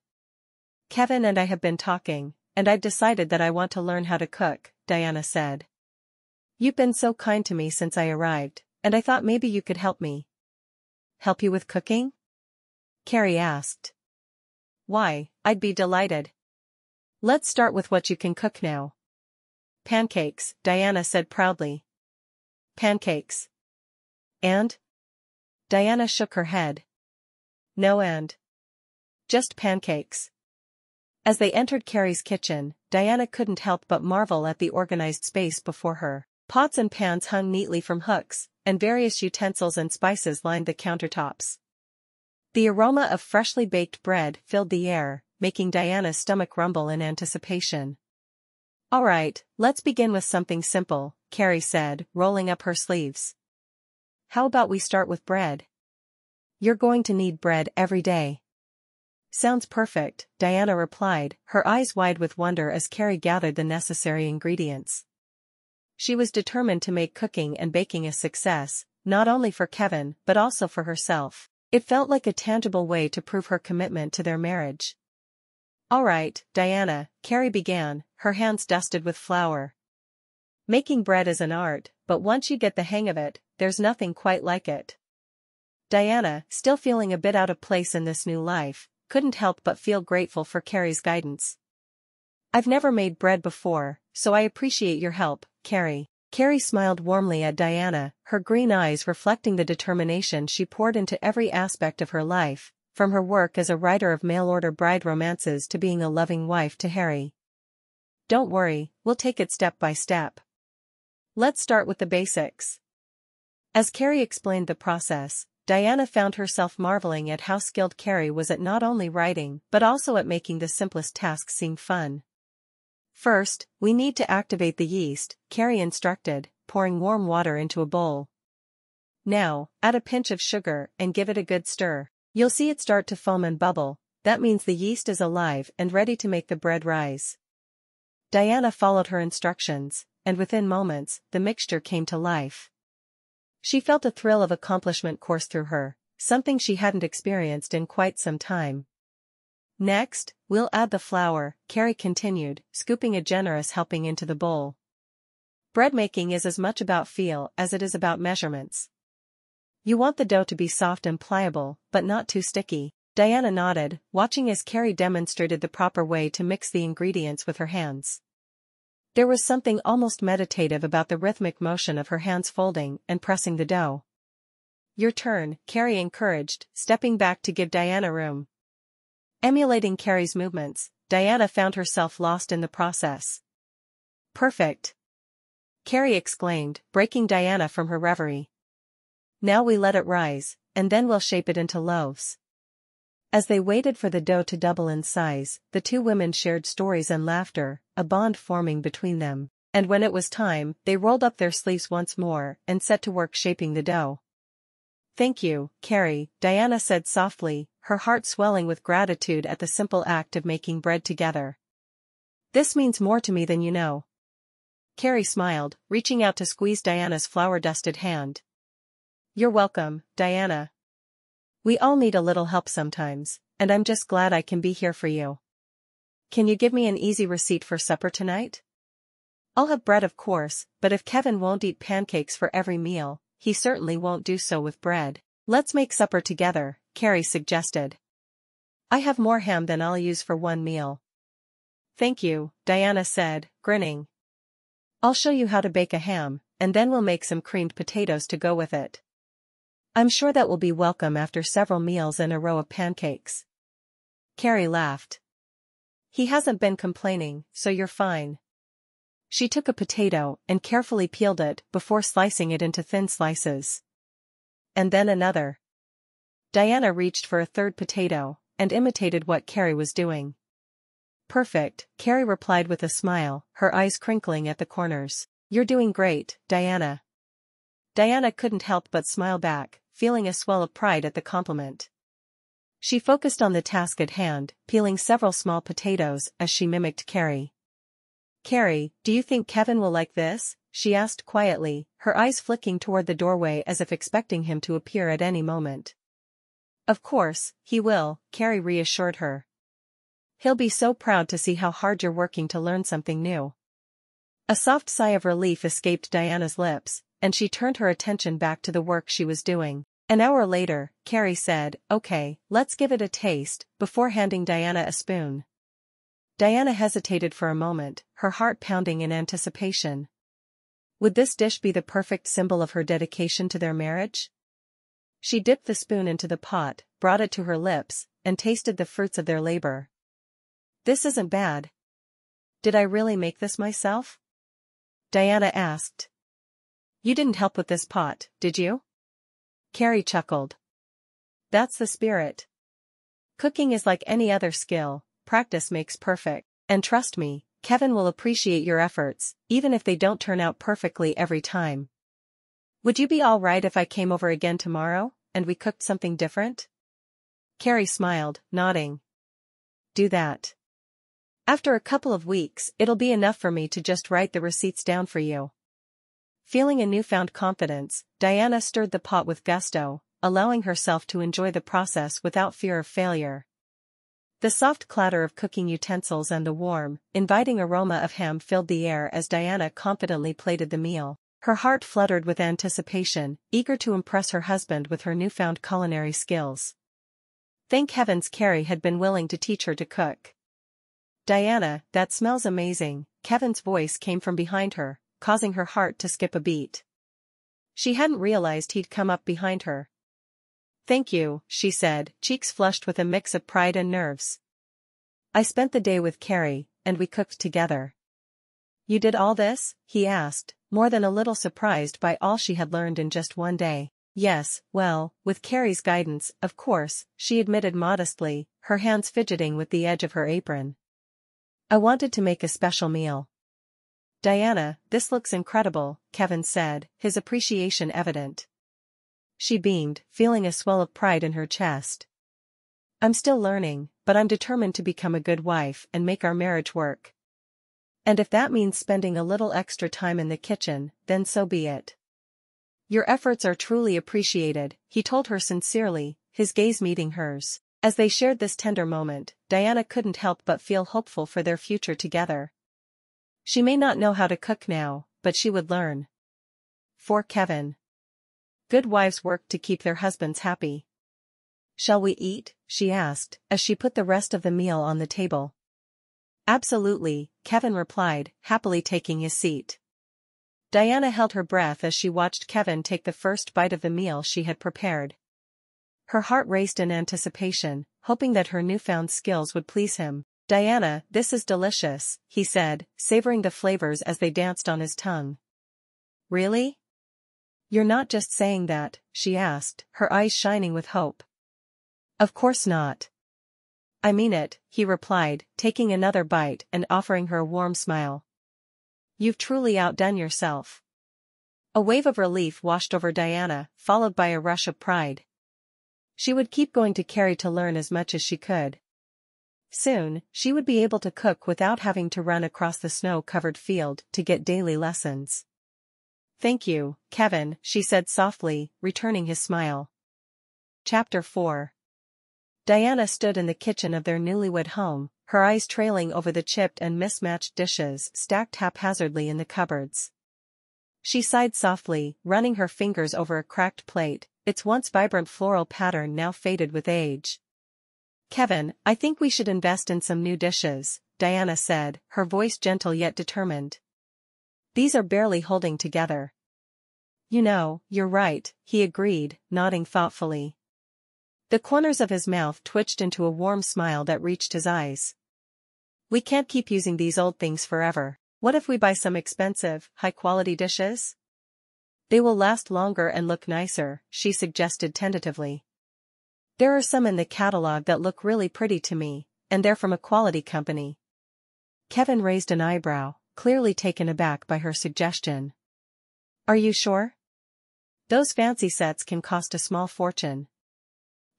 "Kevin and I have been talking, and I've decided that I want to learn how to cook," Diana said. "You've been so kind to me since I arrived, and I thought maybe you could help me." "Help you with cooking?" Carrie asked. "Why, I'd be delighted. Let's start with what you can cook now." "Pancakes," Diana said proudly. "Pancakes. And?" Diana shook her head. "No and. Just pancakes." As they entered Carrie's kitchen, Diana couldn't help but marvel at the organized space before her. Pots and pans hung neatly from hooks, and various utensils and spices lined the countertops. The aroma of freshly baked bread filled the air, making Diana's stomach rumble in anticipation. "All right, let's begin with something simple," Carrie said, rolling up her sleeves. "How about we start with bread? You're going to need bread every day." "Sounds perfect," Diana replied, her eyes wide with wonder as Carrie gathered the necessary ingredients. She was determined to make cooking and baking a success, not only for Kevin but also for herself. It felt like a tangible way to prove her commitment to their marriage. "All right, Diana," Carrie began, her hands dusted with flour. "Making bread is an art, but once you get the hang of it, there's nothing quite like it." Diana, still feeling a bit out of place in this new life, couldn't help but feel grateful for Carrie's guidance. "I've never made bread before, so I appreciate your help, Carrie." Carrie smiled warmly at Diana, her green eyes reflecting the determination she poured into every aspect of her life, from her work as a writer of mail-order bride romances to being a loving wife to Harry. "Don't worry, we'll take it step by step. Let's start with the basics." As Carrie explained the process, Diana found herself marveling at how skilled Carrie was at not only writing but also at making the simplest tasks seem fun. "First, we need to activate the yeast," Carrie instructed, pouring warm water into a bowl. "Now, add a pinch of sugar and give it a good stir. You'll see it start to foam and bubble, that means the yeast is alive and ready to make the bread rise." Diana followed her instructions, and within moments, the mixture came to life. She felt a thrill of accomplishment course through her, something she hadn't experienced in quite some time. Next, we'll add the flour, Carrie continued, scooping a generous helping into the bowl. Bread making is as much about feel as it is about measurements. You want the dough to be soft and pliable, but not too sticky. Diana nodded, watching as Carrie demonstrated the proper way to mix the ingredients with her hands. There was something almost meditative about the rhythmic motion of her hands folding and pressing the dough. Your turn, Carrie encouraged, stepping back to give Diana room. Emulating Carrie's movements, Diana found herself lost in the process. Perfect! Carrie exclaimed, breaking Diana from her reverie. Now we let it rise, and then we'll shape it into loaves. As they waited for the dough to double in size, the two women shared stories and laughter, a bond forming between them. And when it was time, they rolled up their sleeves once more and set to work shaping the dough. Thank you, Carrie, Diana said softly, her heart swelling with gratitude at the simple act of making bread together. This means more to me than you know. Carrie smiled, reaching out to squeeze Diana's flour-dusted hand. You're welcome, Diana. We all need a little help sometimes, and I'm just glad I can be here for you. Can you give me an easy receipt for supper tonight? I'll have bread of course, but if Kevin won't eat pancakes for every meal, he certainly won't do so with bread. Let's make supper together, Carrie suggested. I have more ham than I'll use for one meal. Thank you, Diana said, grinning. I'll show you how to bake a ham, and then we'll make some creamed potatoes to go with it. I'm sure that will be welcome after several meals and a row of pancakes. Carrie laughed. He hasn't been complaining, so you're fine. She took a potato and carefully peeled it before slicing it into thin slices. And then another. Diana reached for a third potato and imitated what Carrie was doing. Perfect, Carrie replied with a smile, her eyes crinkling at the corners. You're doing great, Diana. Diana couldn't help but smile back, feeling a swell of pride at the compliment. She focused on the task at hand, peeling several small potatoes as she mimicked Carrie. Carrie, do you think Kevin will like this? She asked quietly, her eyes flicking toward the doorway as if expecting him to appear at any moment. Of course, he will, Carrie reassured her. He'll be so proud to see how hard you're working to learn something new. A soft sigh of relief escaped Diana's lips, and she turned her attention back to the work she was doing. An hour later, Carrie said, Okay, let's give it a taste, before handing Diana a spoon. Diana hesitated for a moment, her heart pounding in anticipation. Would this dish be the perfect symbol of her dedication to their marriage? She dipped the spoon into the pot, brought it to her lips, and tasted the fruits of their labor. This isn't bad. Did I really make this myself? Diana asked. You didn't help with this pot, did you? Carrie chuckled. That's the spirit. Cooking is like any other skill, practice makes perfect, and trust me, Kevin will appreciate your efforts, even if they don't turn out perfectly every time. Would you be all right if I came over again tomorrow, and we cooked something different? Carrie smiled, nodding. Do that. After a couple of weeks, it'll be enough for me to just write the receipts down for you. Feeling a newfound confidence, Diana stirred the pot with gusto, allowing herself to enjoy the process without fear of failure. The soft clatter of cooking utensils and the warm, inviting aroma of ham filled the air as Diana confidently plated the meal. Her heart fluttered with anticipation, eager to impress her husband with her newfound culinary skills. Thank heavens Carrie had been willing to teach her to cook. Diana, that smells amazing, Kevin's voice came from behind her, causing her heart to skip a beat. She hadn't realized he'd come up behind her. Thank you, she said, cheeks flushed with a mix of pride and nerves. I spent the day with Carrie, and we cooked together. You did all this? He asked, more than a little surprised by all she had learned in just one day. Yes, well, with Carrie's guidance, of course, she admitted modestly, her hands fidgeting with the edge of her apron. I wanted to make a special meal. Diana, this looks incredible, Kevin said, his appreciation evident. She beamed, feeling a swell of pride in her chest. I'm still learning, but I'm determined to become a good wife and make our marriage work. And if that means spending a little extra time in the kitchen, then so be it. Your efforts are truly appreciated, he told her sincerely, his gaze meeting hers. As they shared this tender moment, Diana couldn't help but feel hopeful for their future together. She may not know how to cook now, but she would learn. For Kevin. Good wives work to keep their husbands happy. "Shall we eat?" she asked, as she put the rest of the meal on the table. "Absolutely," Kevin replied, happily taking his seat. Diana held her breath as she watched Kevin take the first bite of the meal she had prepared. Her heart raced in anticipation, hoping that her newfound skills would please him. "Diana, this is delicious," he said, savoring the flavors as they danced on his tongue. "Really? You're not just saying that?" she asked, her eyes shining with hope. "Of course not. I mean it," he replied, taking another bite and offering her a warm smile. "You've truly outdone yourself." A wave of relief washed over Diana, followed by a rush of pride. She would keep going to Carrie to learn as much as she could. Soon, she would be able to cook without having to run across the snow-covered field to get daily lessons. "Thank you, Kevin," she said softly, returning his smile. Chapter 4. Diana stood in the kitchen of their newlywed home, her eyes trailing over the chipped and mismatched dishes stacked haphazardly in the cupboards. She sighed softly, running her fingers over a cracked plate, its once vibrant floral pattern now faded with age. "Kevin, I think we should invest in some new dishes," Diana said, her voice gentle yet determined. "These are barely holding together." "You know, you're right," he agreed, nodding thoughtfully. The corners of his mouth twitched into a warm smile that reached his eyes. "We can't keep using these old things forever. What if we buy some expensive, high-quality dishes? They will last longer and look nicer," she suggested tentatively. "There are some in the catalog that look really pretty to me, and they're from a quality company." Kevin raised an eyebrow, clearly taken aback by her suggestion. "Are you sure? Those fancy sets can cost a small fortune."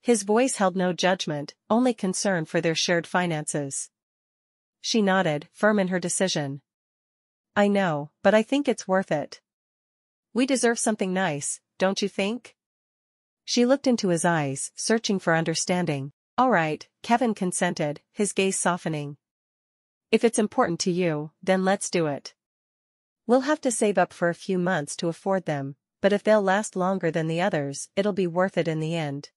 His voice held no judgment, only concern for their shared finances. She nodded, firm in her decision. "I know, but I think it's worth it. We deserve something nice, don't you think?" She looked into his eyes, searching for understanding. "All right," Kevin consented, his gaze softening. "If it's important to you, then let's do it. We'll have to save up for a few months to afford them, but if they'll last longer than the others, it'll be worth it in the end."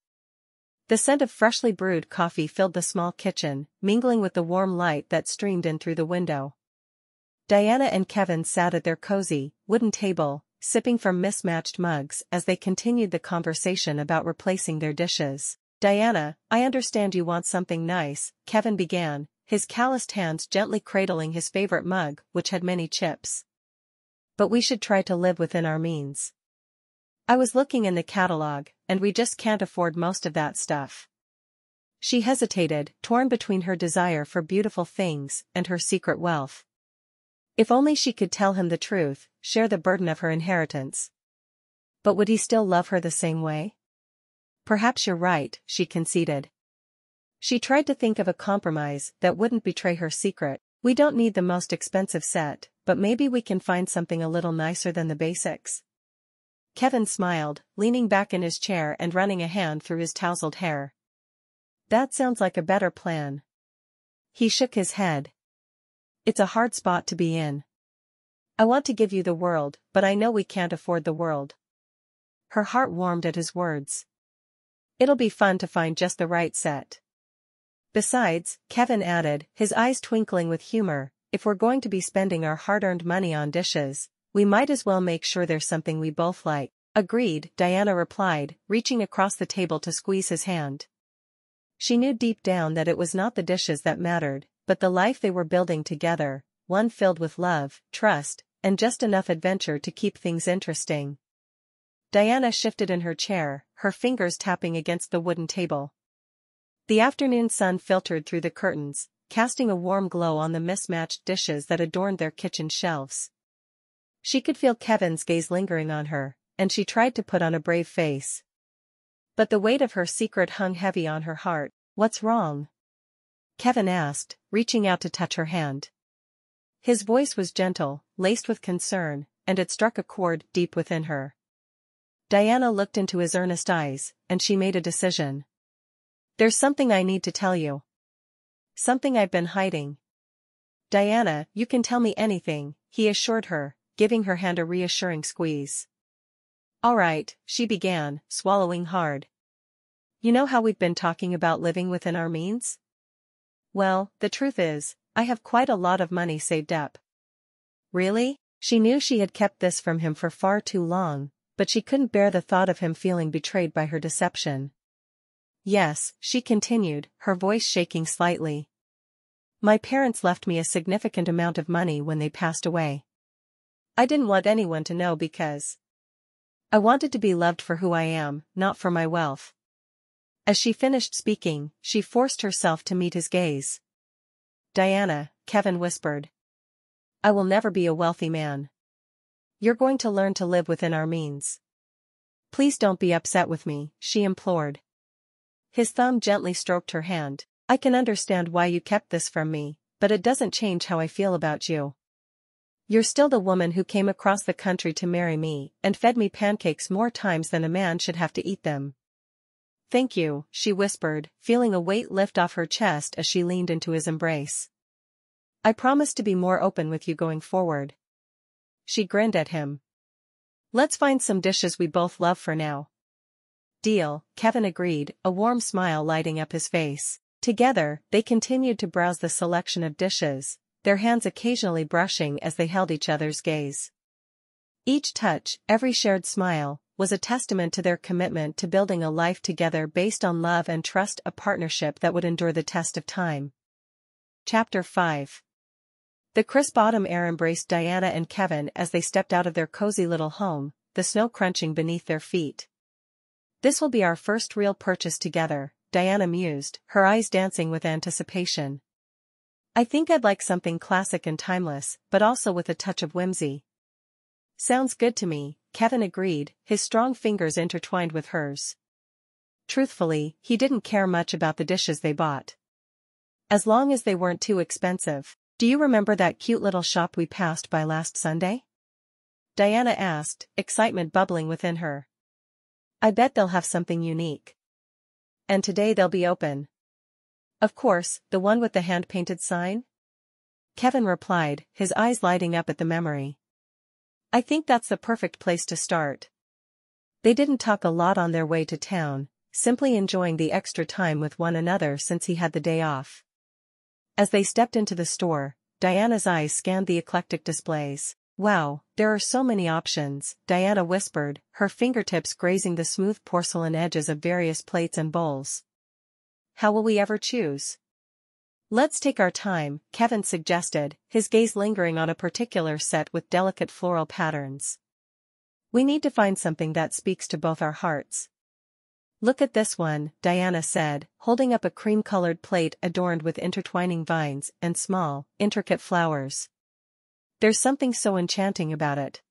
The scent of freshly brewed coffee filled the small kitchen, mingling with the warm light that streamed in through the window. Diana and Kevin sat at their cozy, wooden table, sipping from mismatched mugs as they continued the conversation about replacing their dishes. "Diana, I understand you want something nice," Kevin began, his calloused hands gently cradling his favorite mug, which had many chips. "But we should try to live within our means. I was looking in the catalog, and we just can't afford most of that stuff." She hesitated, torn between her desire for beautiful things and her secret wealth. If only she could tell him the truth, share the burden of her inheritance. But would he still love her the same way? "Perhaps you're right," she conceded. She tried to think of a compromise that wouldn't betray her secret. "We don't need the most expensive set, but maybe we can find something a little nicer than the basics." Kevin smiled, leaning back in his chair and running a hand through his tousled hair. "That sounds like a better plan." He shook his head. "It's a hard spot to be in. I want to give you the world, but I know we can't afford the world." Her heart warmed at his words. "It'll be fun to find just the right set. Besides," Kevin added, his eyes twinkling with humor, "if we're going to be spending our hard-earned money on dishes, we might as well make sure there's something we both like." "Agreed," Diana replied, reaching across the table to squeeze his hand. She knew deep down that it was not the dishes that mattered, but the life they were building together, one filled with love, trust, and just enough adventure to keep things interesting. Diana shifted in her chair, her fingers tapping against the wooden table. The afternoon sun filtered through the curtains, casting a warm glow on the mismatched dishes that adorned their kitchen shelves. She could feel Kevin's gaze lingering on her, and she tried to put on a brave face. But the weight of her secret hung heavy on her heart. "What's wrong?" Kevin asked, reaching out to touch her hand. His voice was gentle, laced with concern, and it struck a chord deep within her. Diana looked into his earnest eyes, and she made a decision. There's something I need to tell you. Something I've been hiding. Diana, you can tell me anything, he assured her, giving her hand a reassuring squeeze. All right, she began, swallowing hard. You know how we've been talking about living within our means? Well, the truth is, I have quite a lot of money saved up. Really? She knew she had kept this from him for far too long, but she couldn't bear the thought of him feeling betrayed by her deception. Yes, she continued, her voice shaking slightly. My parents left me a significant amount of money when they passed away. I didn't want anyone to know because I wanted to be loved for who I am, not for my wealth. As she finished speaking, she forced herself to meet his gaze. Diana, Kevin whispered. I will never be a wealthy man. You're going to learn to live within our means. Please don't be upset with me, she implored. His thumb gently stroked her hand. I can understand why you kept this from me, but it doesn't change how I feel about you. You're still the woman who came across the country to marry me and fed me pancakes more times than a man should have to eat them. Thank you, she whispered, feeling a weight lift off her chest as she leaned into his embrace. I promise to be more open with you going forward. She grinned at him. Let's find some dishes we both love for now. Deal, Kevin agreed, a warm smile lighting up his face. Together, they continued to browse the selection of dishes, their hands occasionally brushing as they held each other's gaze. Each touch, every shared smile, was a testament to their commitment to building a life together based on love and trust, a partnership that would endure the test of time. Chapter 5. The crisp autumn air embraced Diana and Kevin as they stepped out of their cozy little home, the snow crunching beneath their feet. This will be our first real purchase together, Diana mused, her eyes dancing with anticipation. I think I'd like something classic and timeless, but also with a touch of whimsy. Sounds good to me, Kevin agreed, his strong fingers intertwined with hers. Truthfully, he didn't care much about the dishes they bought. As long as they weren't too expensive. Do you remember that cute little shop we passed by last Sunday? Diana asked, excitement bubbling within her. I bet they'll have something unique. And today they'll be open. Of course, the one with the hand-painted sign? Kevin replied, his eyes lighting up at the memory. I think that's the perfect place to start. They didn't talk a lot on their way to town, simply enjoying the extra time with one another since he had the day off. As they stepped into the store, Diana's eyes scanned the eclectic displays. Wow, there are so many options, Diana whispered, her fingertips grazing the smooth porcelain edges of various plates and bowls. How will we ever choose? Let's take our time, Kevin suggested, his gaze lingering on a particular set with delicate floral patterns. We need to find something that speaks to both our hearts. Look at this one, Diana said, holding up a cream-colored plate adorned with intertwining vines and small, intricate flowers. There's something so enchanting about it.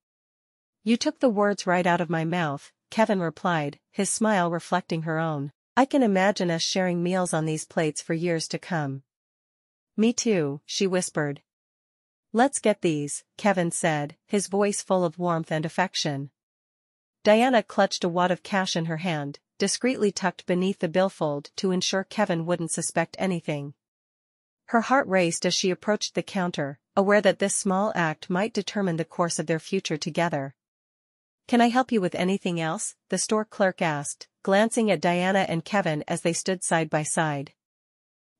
You took the words right out of my mouth, Kevin replied, his smile reflecting her own. I can imagine us sharing meals on these plates for years to come. Me too, she whispered. Let's get these, Kevin said, his voice full of warmth and affection. Diana clutched a wad of cash in her hand, discreetly tucked beneath the billfold to ensure Kevin wouldn't suspect anything. Her heart raced as she approached the counter, aware that this small act might determine the course of their future together. Can I help you with anything else? The store clerk asked, glancing at Diana and Kevin as they stood side by side.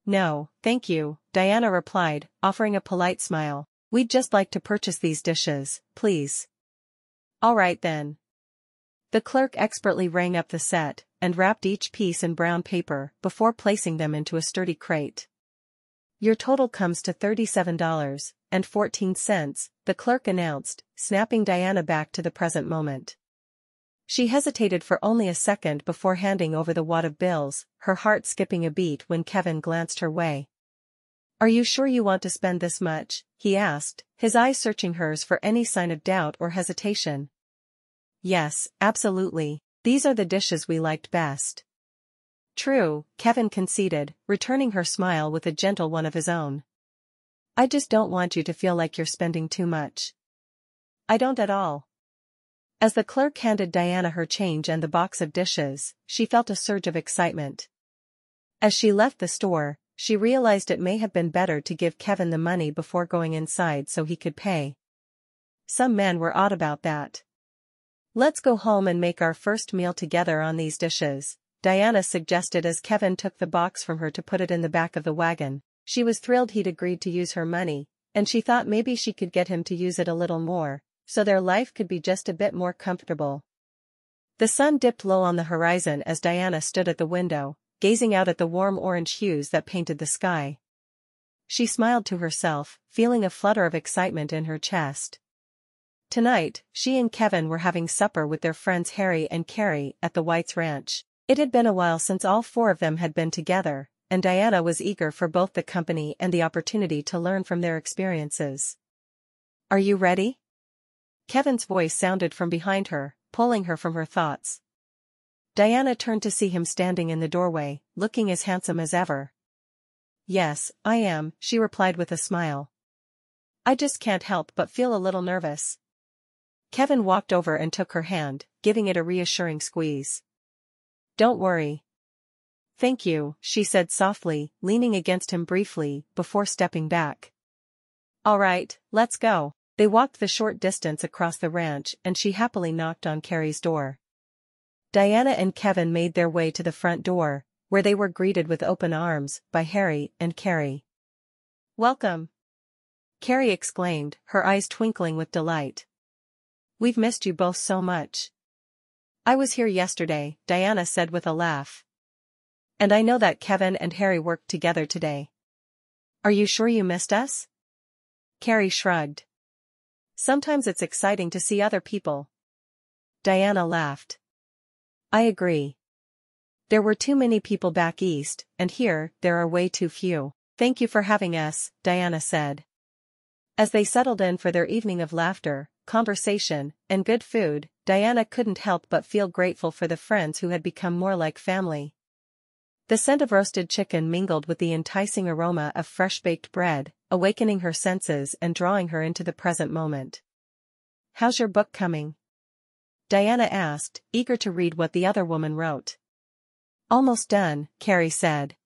No, thank you, Diana replied, offering a polite smile. We'd just like to purchase these dishes, please. All right then. The clerk expertly rang up the set and wrapped each piece in brown paper before placing them into a sturdy crate. Your total comes to $37.14, the clerk announced, snapping Diana back to the present moment. She hesitated for only a second before handing over the wad of bills, her heart skipping a beat when Kevin glanced her way. Are you sure you want to spend this much? He asked, his eyes searching hers for any sign of doubt or hesitation. Yes, absolutely, these are the dishes we liked best. True, Kevin conceded, returning her smile with a gentle one of his own. I just don't want you to feel like you're spending too much. I don't at all. As the clerk handed Diana her change and the box of dishes, she felt a surge of excitement. As she left the store, she realized it may have been better to give Kevin the money before going inside so he could pay. Some men were odd about that. "Let's go home and make our first meal together on these dishes," Diana suggested as Kevin took the box from her to put it in the back of the wagon. She was thrilled he'd agreed to use her money, and she thought maybe she could get him to use it a little more, so their life could be just a bit more comfortable. The sun dipped low on the horizon as Diana stood at the window, gazing out at the warm orange hues that painted the sky. She smiled to herself, feeling a flutter of excitement in her chest. Tonight, she and Kevin were having supper with their friends Harry and Carrie at the Whites' ranch. It had been a while since all four of them had been together, and Diana was eager for both the company and the opportunity to learn from their experiences. "Are you ready?" Kevin's voice sounded from behind her, pulling her from her thoughts. Diana turned to see him standing in the doorway, looking as handsome as ever. "Yes, I am," she replied with a smile. "I just can't help but feel a little nervous." Kevin walked over and took her hand, giving it a reassuring squeeze. "Don't worry." "Thank you," she said softly, leaning against him briefly, before stepping back. "All right, let's go." They walked the short distance across the ranch and she happily knocked on Carrie's door. Diana and Kevin made their way to the front door, where they were greeted with open arms by Harry and Carrie. "Welcome!" Carrie exclaimed, her eyes twinkling with delight. "We've missed you both so much." "I was here yesterday," Diana said with a laugh. "And I know that Kevin and Harry worked together today." "Are you sure you missed us?" Carrie shrugged. "Sometimes it's exciting to see other people." Diana laughed. "I agree. There were too many people back east, and here, there are way too few." "Thank you for having us," Diana said. As they settled in for their evening of laughter, conversation, and good food, Diana couldn't help but feel grateful for the friends who had become more like family. The scent of roasted chicken mingled with the enticing aroma of fresh-baked bread, awakening her senses and drawing her into the present moment. "How's your book coming?" Diana asked, eager to read what the other woman wrote. "Almost done," Carrie said.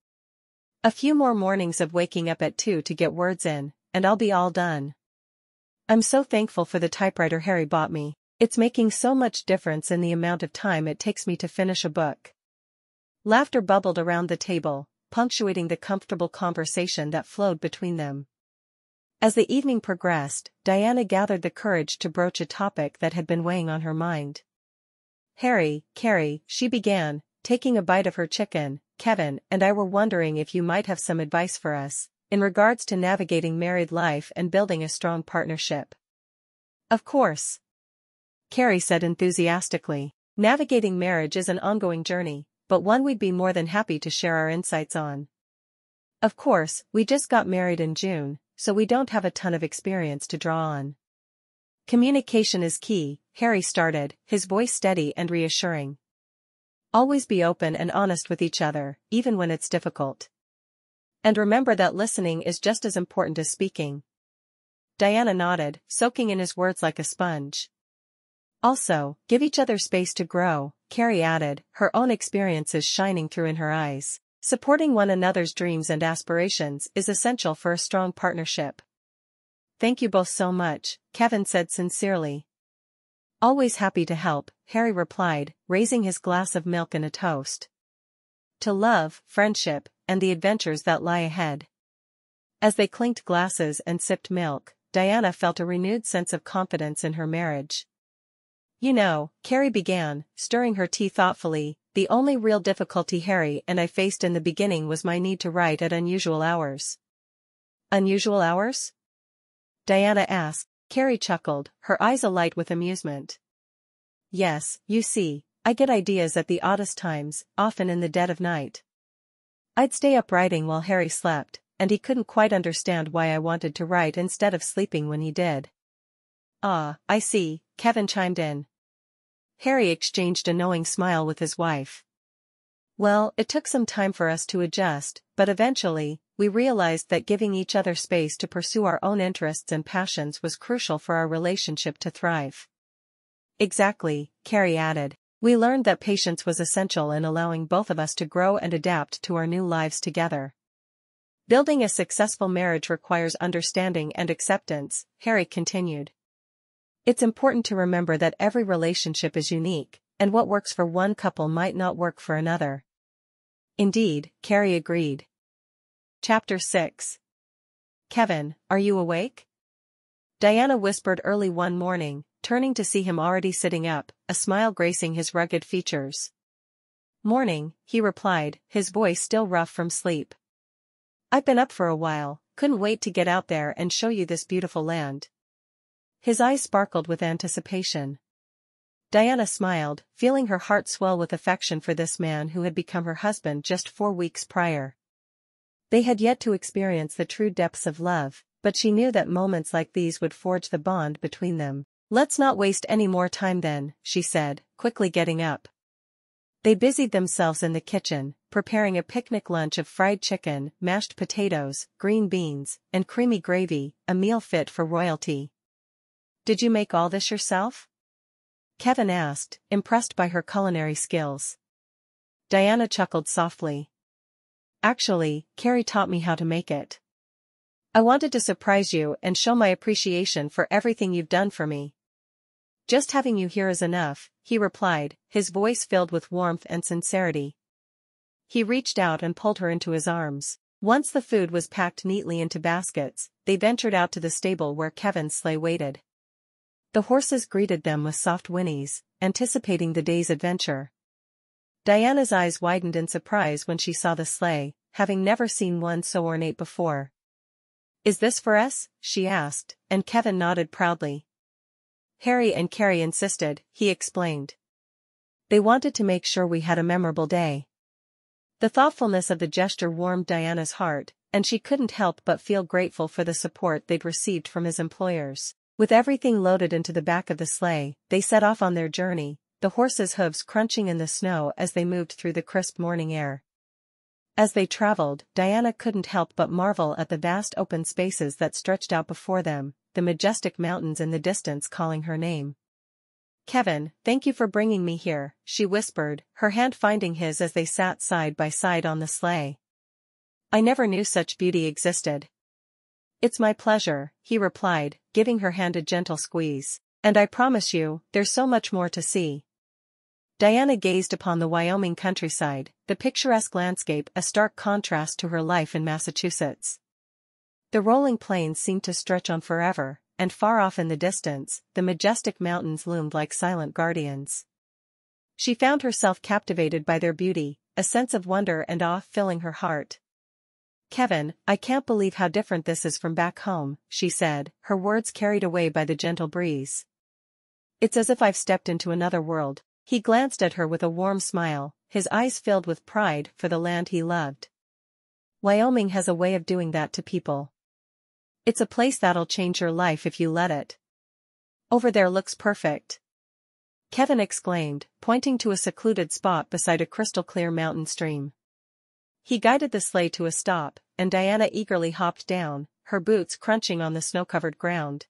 "A few more mornings of waking up at 2 to get words in, and I'll be all done. I'm so thankful for the typewriter Harry bought me. It's making so much difference in the amount of time it takes me to finish a book." Laughter bubbled around the table, punctuating the comfortable conversation that flowed between them. As the evening progressed, Diana gathered the courage to broach a topic that had been weighing on her mind. "Harry, Carrie," she began, taking a bite of her chicken, "Kevin and I were wondering if you might have some advice for us, in regards to navigating married life and building a strong partnership." "Of course," Carrie said enthusiastically. "Navigating marriage is an ongoing journey, but one we'd be more than happy to share our insights on. Of course, we just got married in June, so we don't have a ton of experience to draw on." "Communication is key," Harry started, his voice steady and reassuring. "Always be open and honest with each other, even when it's difficult. And remember that listening is just as important as speaking." Diana nodded, soaking in his words like a sponge. "Also, give each other space to grow," Carrie added, her own experiences shining through in her eyes. "Supporting one another's dreams and aspirations is essential for a strong partnership." "Thank you both so much," Kevin said sincerely. "Always happy to help," Harry replied, raising his glass of milk in a toast. "To love, friendship, and the adventures that lie ahead." As they clinked glasses and sipped milk, Diana felt a renewed sense of confidence in her marriage. "You know," Carrie began, stirring her tea thoughtfully, "the only real difficulty Harry and I faced in the beginning was my need to write at unusual hours." "Unusual hours?" Diana asked. Carrie chuckled, her eyes alight with amusement. "Yes, you see, I get ideas at the oddest times, often in the dead of night. I'd stay up writing while Harry slept, and he couldn't quite understand why I wanted to write instead of sleeping when he did." "Ah, I see," Kevin chimed in. Harry exchanged a knowing smile with his wife. "Well, it took some time for us to adjust, but eventually, we realized that giving each other space to pursue our own interests and passions was crucial for our relationship to thrive." "Exactly," Carrie added. We learned that patience was essential in allowing both of us to grow and adapt to our new lives together. Building a successful marriage requires understanding and acceptance, Harry continued. It's important to remember that every relationship is unique, and what works for one couple might not work for another. Indeed, Carrie agreed. Chapter 6. Kevin, are you awake? Diana whispered early one morning, turning to see him already sitting up, a smile gracing his rugged features. Morning, he replied, his voice still rough from sleep. I've been up for a while, couldn't wait to get out there and show you this beautiful land. His eyes sparkled with anticipation. Diana smiled, feeling her heart swell with affection for this man who had become her husband just 4 weeks prior. They had yet to experience the true depths of love, but she knew that moments like these would forge the bond between them. Let's not waste any more time then, she said, quickly getting up. They busied themselves in the kitchen, preparing a picnic lunch of fried chicken, mashed potatoes, green beans, and creamy gravy, a meal fit for royalty. Did you make all this yourself? Kevin asked, impressed by her culinary skills. Diana chuckled softly. Actually, Carrie taught me how to make it. I wanted to surprise you and show my appreciation for everything you've done for me. Just having you here is enough, he replied, his voice filled with warmth and sincerity. He reached out and pulled her into his arms. Once the food was packed neatly into baskets, they ventured out to the stable where Kevin's sleigh waited. The horses greeted them with soft whinnies, anticipating the day's adventure. Diana's eyes widened in surprise when she saw the sleigh, having never seen one so ornate before. Is this for us? She asked, and Kevin nodded proudly. Harry and Carrie insisted, he explained. They wanted to make sure we had a memorable day. The thoughtfulness of the gesture warmed Diana's heart, and she couldn't help but feel grateful for the support they'd received from his employers. With everything loaded into the back of the sleigh, they set off on their journey, the horses' hooves crunching in the snow as they moved through the crisp morning air. As they traveled, Diana couldn't help but marvel at the vast open spaces that stretched out before them, the majestic mountains in the distance calling her name. Kevin, thank you for bringing me here, she whispered, her hand finding his as they sat side by side on the sleigh. I never knew such beauty existed. It's my pleasure, he replied, giving her hand a gentle squeeze. And I promise you, there's so much more to see. Diana gazed upon the Wyoming countryside, the picturesque landscape a stark contrast to her life in Massachusetts. The rolling plains seemed to stretch on forever, and far off in the distance, the majestic mountains loomed like silent guardians. She found herself captivated by their beauty, a sense of wonder and awe filling her heart. Kevin, I can't believe how different this is from back home, she said, her words carried away by the gentle breeze. It's as if I've stepped into another world. He glanced at her with a warm smile, his eyes filled with pride for the land he loved. Wyoming has a way of doing that to people. It's a place that'll change your life if you let it. Over there looks perfect. Kevin exclaimed, pointing to a secluded spot beside a crystal-clear mountain stream. He guided the sleigh to a stop, and Diana eagerly hopped down, her boots crunching on the snow-covered ground.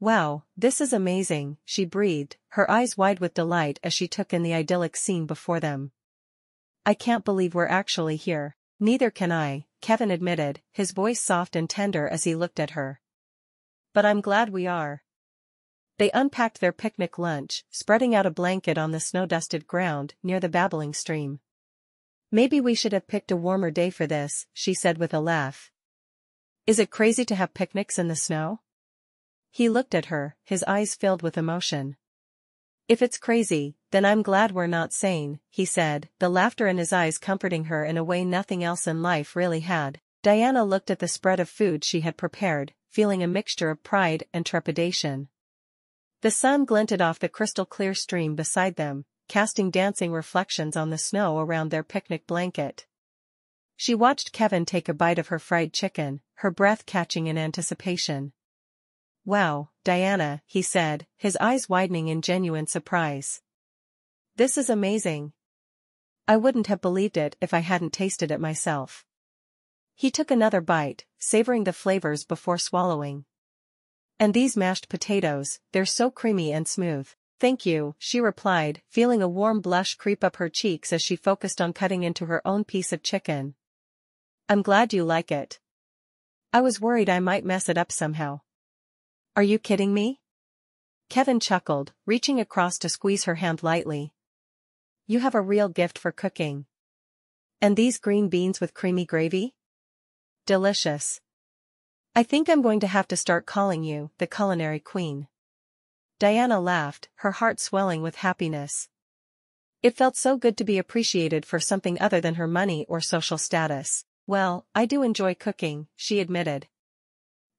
Wow, this is amazing, she breathed, her eyes wide with delight as she took in the idyllic scene before them. I can't believe we're actually here. Neither can I, Kevin admitted, his voice soft and tender as he looked at her. But I'm glad we are. They unpacked their picnic lunch, spreading out a blanket on the snow-dusted ground near the babbling stream. Maybe we should have picked a warmer day for this, she said with a laugh. Is it crazy to have picnics in the snow? He looked at her, his eyes filled with emotion. If it's crazy, then I'm glad we're not sane, he said, the laughter in his eyes comforting her in a way nothing else in life really had. Diana looked at the spread of food she had prepared, feeling a mixture of pride and trepidation. The sun glinted off the crystal-clear stream beside them, casting dancing reflections on the snow around their picnic blanket. She watched Kevin take a bite of her fried chicken, her breath catching in anticipation. Wow, Diana, he said, his eyes widening in genuine surprise. This is amazing. I wouldn't have believed it if I hadn't tasted it myself. He took another bite, savoring the flavors before swallowing. And these mashed potatoes, they're so creamy and smooth. Thank you, she replied, feeling a warm blush creep up her cheeks as she focused on cutting into her own piece of chicken. I'm glad you like it. I was worried I might mess it up somehow. Are you kidding me? Kevin chuckled, reaching across to squeeze her hand lightly. You have a real gift for cooking. And these green beans with creamy gravy? Delicious. I think I'm going to have to start calling you the culinary queen. Diana laughed, her heart swelling with happiness. It felt so good to be appreciated for something other than her money or social status. Well, I do enjoy cooking, she admitted.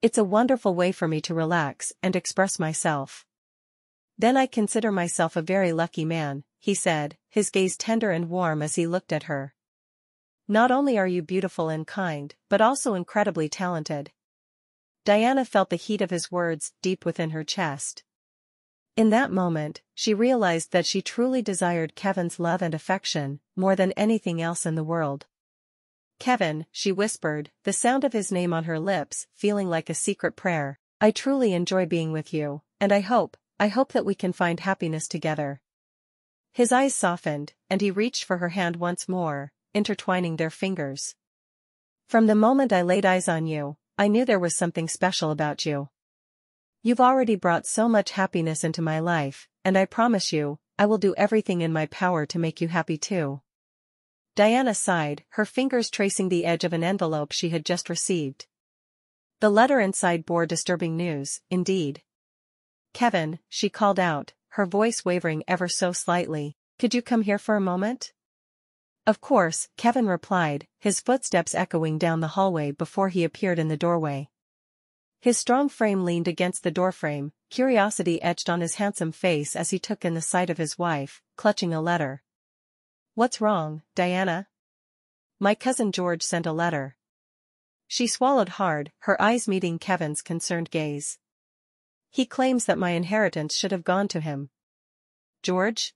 It's a wonderful way for me to relax and express myself. Then I consider myself a very lucky man, he said, his gaze tender and warm as he looked at her. Not only are you beautiful and kind, but also incredibly talented. Diana felt the heat of his words deep within her chest. In that moment, she realized that she truly desired Kevin's love and affection, more than anything else in the world. Kevin, she whispered, the sound of his name on her lips feeling like a secret prayer. I truly enjoy being with you, and I hope that we can find happiness together. His eyes softened, and he reached for her hand once more, intertwining their fingers. From the moment I laid eyes on you, I knew there was something special about you. You've already brought so much happiness into my life, and I promise you, I will do everything in my power to make you happy too. Diana sighed, her fingers tracing the edge of an envelope she had just received. The letter inside bore disturbing news, indeed. Kevin, she called out, her voice wavering ever so slightly, could you come here for a moment? Of course, Kevin replied, his footsteps echoing down the hallway before he appeared in the doorway. His strong frame leaned against the doorframe, curiosity etched on his handsome face as he took in the sight of his wife, clutching a letter. What's wrong, Diana? My cousin George sent a letter. She swallowed hard, her eyes meeting Kevin's concerned gaze. He claims that my inheritance should have gone to him. George?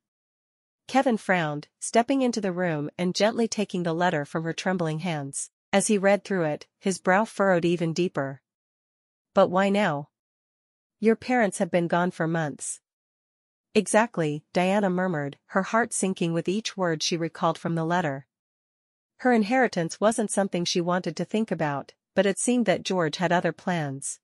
Kevin frowned, stepping into the room and gently taking the letter from her trembling hands. As he read through it, his brow furrowed even deeper. But why now? Your parents have been gone for months. Exactly, Diana murmured, her heart sinking with each word she recalled from the letter. Her inheritance wasn't something she wanted to think about, but it seemed that George had other plans.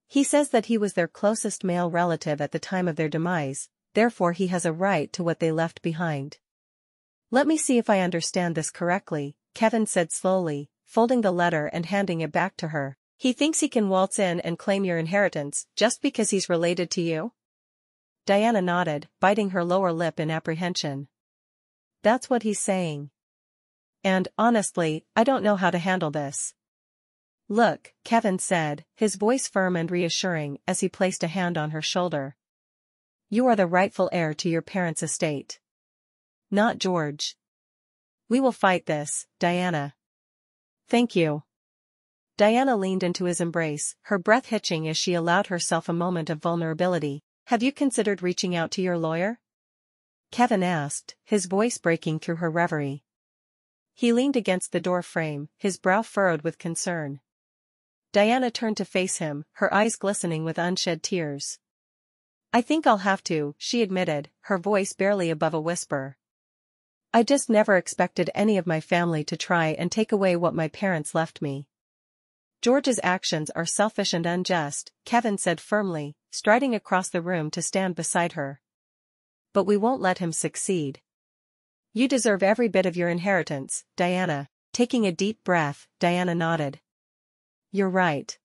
He says that he was their closest male relative at the time of their demise, therefore he has a right to what they left behind. Let me see if I understand this correctly, Kevin said slowly, folding the letter and handing it back to her. He thinks he can waltz in and claim your inheritance just because he's related to you? Diana nodded, biting her lower lip in apprehension. That's what he's saying. And, honestly, I don't know how to handle this. Look, Kevin said, his voice firm and reassuring as he placed a hand on her shoulder. You are the rightful heir to your parents' estate. Not George. We will fight this, Diana. Thank you. Diana leaned into his embrace, her breath hitching as she allowed herself a moment of vulnerability. Have you considered reaching out to your lawyer? Kevin asked, his voice breaking through her reverie. He leaned against the door frame, his brow furrowed with concern. Diana turned to face him, her eyes glistening with unshed tears. I think I'll have to, she admitted, her voice barely above a whisper. I just never expected any of my family to try and take away what my parents left me. George's actions are selfish and unjust, Kevin said firmly, striding across the room to stand beside her. But we won't let him succeed. You deserve every bit of your inheritance, Diana. Taking a deep breath, Diana nodded. You're right.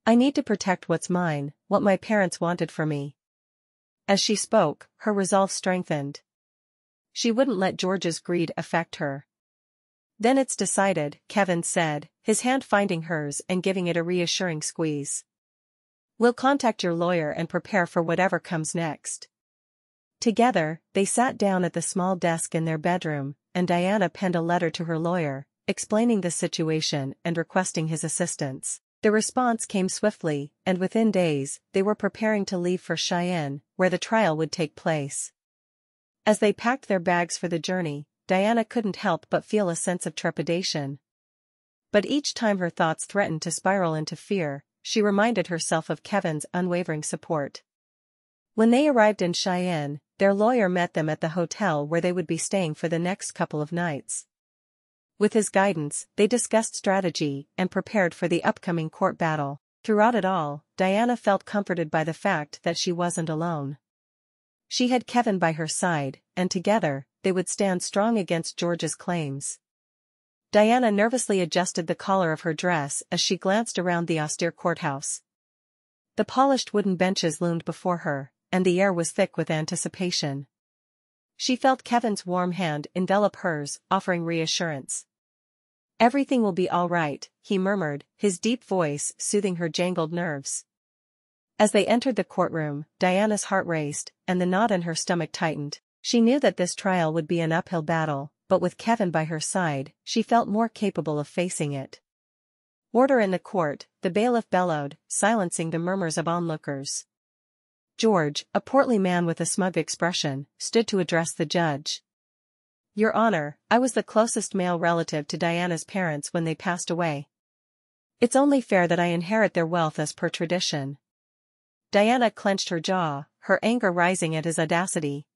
I need to protect what's mine, what my parents wanted for me. As she spoke, her resolve strengthened. She wouldn't let George's greed affect her. Then it's decided, Kevin said, his hand finding hers and giving it a reassuring squeeze. We'll contact your lawyer and prepare for whatever comes next. Together, they sat down at the small desk in their bedroom, and Diana penned a letter to her lawyer, explaining the situation and requesting his assistance. The response came swiftly, and within days, they were preparing to leave for Cheyenne, where the trial would take place. As they packed their bags for the journey, Diana couldn't help but feel a sense of trepidation. But each time her thoughts threatened to spiral into fear, she reminded herself of Kevin's unwavering support. When they arrived in Cheyenne, their lawyer met them at the hotel where they would be staying for the next couple of nights. With his guidance, they discussed strategy and prepared for the upcoming court battle. Throughout it all, Diana felt comforted by the fact that she wasn't alone. She had Kevin by her side, and together, they would stand strong against George's claims. Diana nervously adjusted the collar of her dress as she glanced around the austere courthouse. The polished wooden benches loomed before her, and the air was thick with anticipation. She felt Kevin's warm hand envelop hers, offering reassurance. "Everything will be all right," he murmured, his deep voice soothing her jangled nerves. As they entered the courtroom, Diana's heart raced, and the knot in her stomach tightened. She knew that this trial would be an uphill battle, but with Kevin by her side, she felt more capable of facing it. "Order in the court," the bailiff bellowed, silencing the murmurs of onlookers. George, a portly man with a smug expression, stood to address the judge. "Your Honor, I was the closest male relative to Diana's parents when they passed away. It's only fair that I inherit their wealth as per tradition." Diana clenched her jaw, her anger rising at his audacity.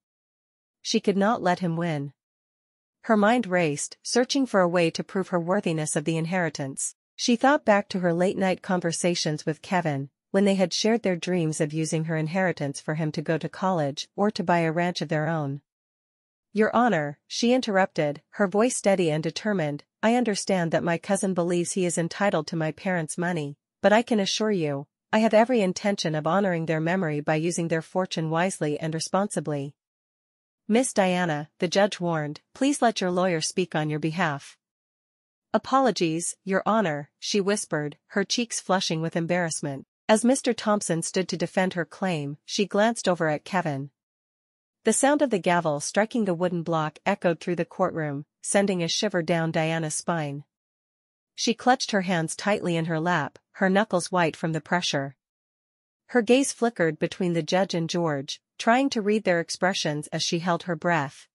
She could not let him win. Her mind raced, searching for a way to prove her worthiness of the inheritance. She thought back to her late-night conversations with Kevin, when they had shared their dreams of using her inheritance for him to go to college or to buy a ranch of their own. "Your Honor," she interrupted, her voice steady and determined, "I understand that my cousin believes he is entitled to my parents' money, but I can assure you, I have every intention of honoring their memory by using their fortune wisely and responsibly." "Miss Diana," the judge warned, "please let your lawyer speak on your behalf." "Apologies, Your Honor," she whispered, her cheeks flushing with embarrassment. As Mr. Thompson stood to defend her claim, she glanced over at Kevin. The sound of the gavel striking the wooden block echoed through the courtroom, sending a shiver down Diana's spine. She clutched her hands tightly in her lap, her knuckles white from the pressure. Her gaze flickered between the judge and George, trying to read their expressions as she held her breath.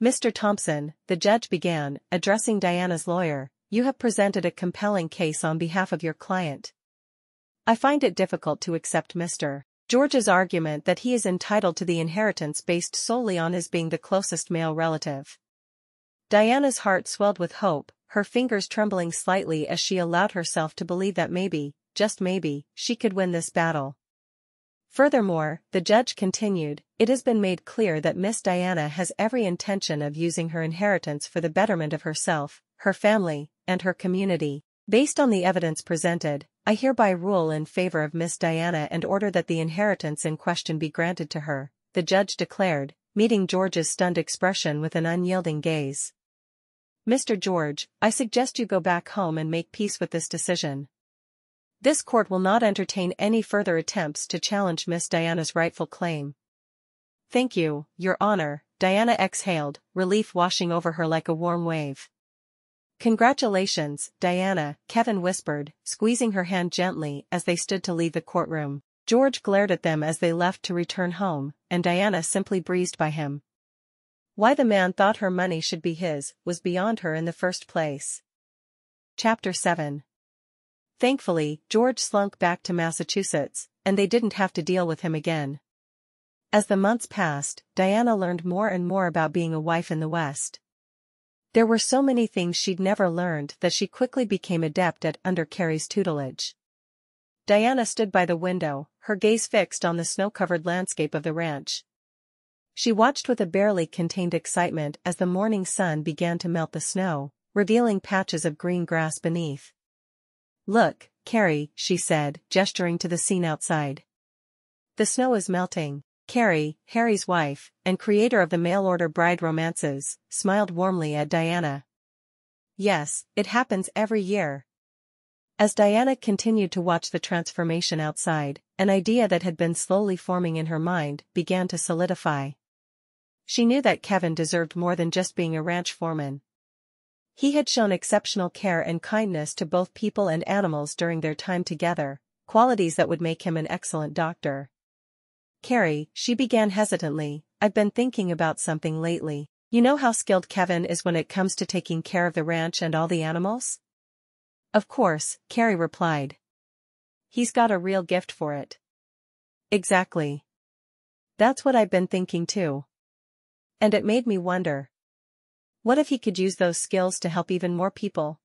"Mr. Thompson," the judge began, addressing Diana's lawyer, "you have presented a compelling case on behalf of your client. I find it difficult to accept Mr. George's argument that he is entitled to the inheritance based solely on his being the closest male relative." Diana's heart swelled with hope, her fingers trembling slightly as she allowed herself to believe that maybe, just maybe, she could win this battle. Furthermore, the judge continued, "It has been made clear that Miss Diana has every intention of using her inheritance for the betterment of herself, her family, and her community. Based on the evidence presented, I hereby rule in favor of Miss Diana and order that the inheritance in question be granted to her," the judge declared, meeting George's stunned expression with an unyielding gaze. "Mr. George, I suggest you go back home and make peace with this decision. This court will not entertain any further attempts to challenge Miss Diana's rightful claim." "Thank you, Your Honor," Diana exhaled, relief washing over her like a warm wave. "Congratulations, Diana," Kevin whispered, squeezing her hand gently as they stood to leave the courtroom. George glared at them as they left to return home, and Diana simply breezed by him. Why the man thought her money should be his was beyond her in the first place. Chapter 7. Thankfully, George slunk back to Massachusetts, and they didn't have to deal with him again. As the months passed, Diana learned more and more about being a wife in the West. There were so many things she'd never learned that she quickly became adept at under Carrie's tutelage. Diana stood by the window, her gaze fixed on the snow-covered landscape of the ranch. She watched with a barely contained excitement as the morning sun began to melt the snow, revealing patches of green grass beneath. "Look, Carrie," she said, gesturing to the scene outside. "The snow is melting." Carrie, Harry's wife, and creator of the mail-order bride romances, smiled warmly at Diana. "Yes, it happens every year." As Diana continued to watch the transformation outside, an idea that had been slowly forming in her mind began to solidify. She knew that Kevin deserved more than just being a ranch foreman. He had shown exceptional care and kindness to both people and animals during their time together, qualities that would make him an excellent doctor. "Carrie," she began hesitantly, "I've been thinking about something lately. You know how skilled Kevin is when it comes to taking care of the ranch and all the animals?" "Of course," Carrie replied. "He's got a real gift for it." "Exactly. That's what I've been thinking too. And it made me wonder. What if he could use those skills to help even more people?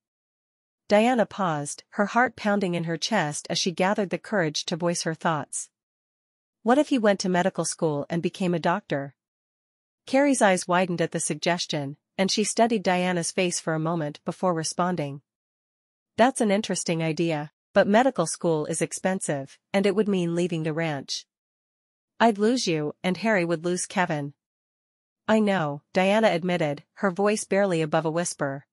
Diana paused, her heart pounding in her chest as she gathered the courage to voice her thoughts. What if he went to medical school and became a doctor? Carrie's eyes widened at the suggestion, and she studied Diana's face for a moment before responding. That's an interesting idea, but medical school is expensive, and it would mean leaving the ranch. I'd lose you, and Harry would lose Kevin. I know, Diana admitted, her voice barely above a whisper.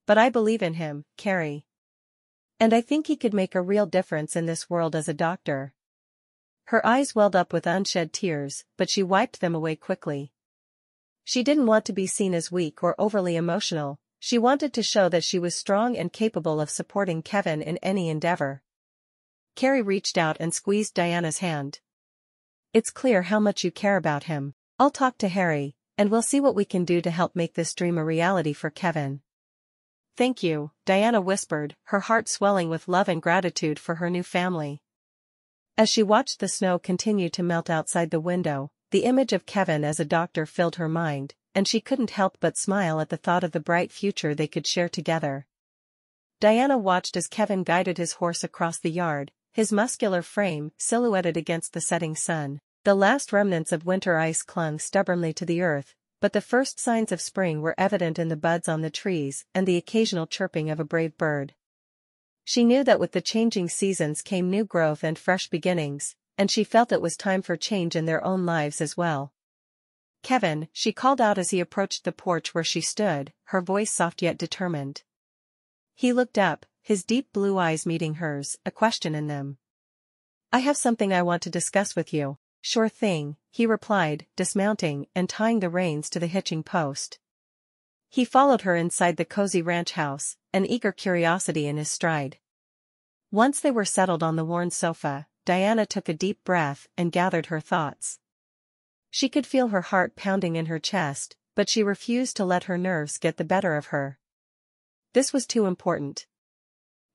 But I believe in him, Carrie. And I think he could make a real difference in this world as a doctor. Her eyes welled up with unshed tears, but she wiped them away quickly. She didn't want to be seen as weak or overly emotional, she wanted to show that she was strong and capable of supporting Kevin in any endeavor. Carrie reached out and squeezed Diana's hand. It's clear how much you care about him. I'll talk to Harry, and we'll see what we can do to help make this dream a reality for Kevin. Thank you, Diana whispered, her heart swelling with love and gratitude for her new family. As she watched the snow continue to melt outside the window, the image of Kevin as a doctor filled her mind, and she couldn't help but smile at the thought of the bright future they could share together. Diana watched as Kevin guided his horse across the yard, his muscular frame silhouetted against the setting sun. The last remnants of winter ice clung stubbornly to the earth, but the first signs of spring were evident in the buds on the trees and the occasional chirping of a brave bird. She knew that with the changing seasons came new growth and fresh beginnings, and she felt it was time for change in their own lives as well. Kevin, she called out as he approached the porch where she stood, her voice soft yet determined. He looked up, his deep blue eyes meeting hers, a question in them. I have something I want to discuss with you. Sure thing, he replied, dismounting and tying the reins to the hitching post. He followed her inside the cozy ranch house, an eager curiosity in his stride. Once they were settled on the worn sofa, Diana took a deep breath and gathered her thoughts. She could feel her heart pounding in her chest, but she refused to let her nerves get the better of her. This was too important.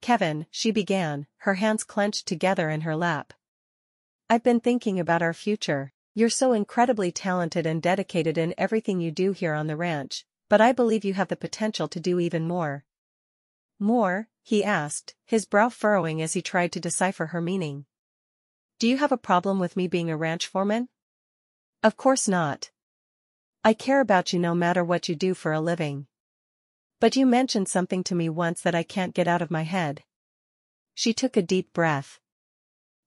Kevin, she began, her hands clenched together in her lap. I've been thinking about our future. You're so incredibly talented and dedicated in everything you do here on the ranch, but I believe you have the potential to do even more. More? He asked, his brow furrowing as he tried to decipher her meaning. Do you have a problem with me being a ranch foreman? Of course not. I care about you no matter what you do for a living. But you mentioned something to me once that I can't get out of my head. She took a deep breath.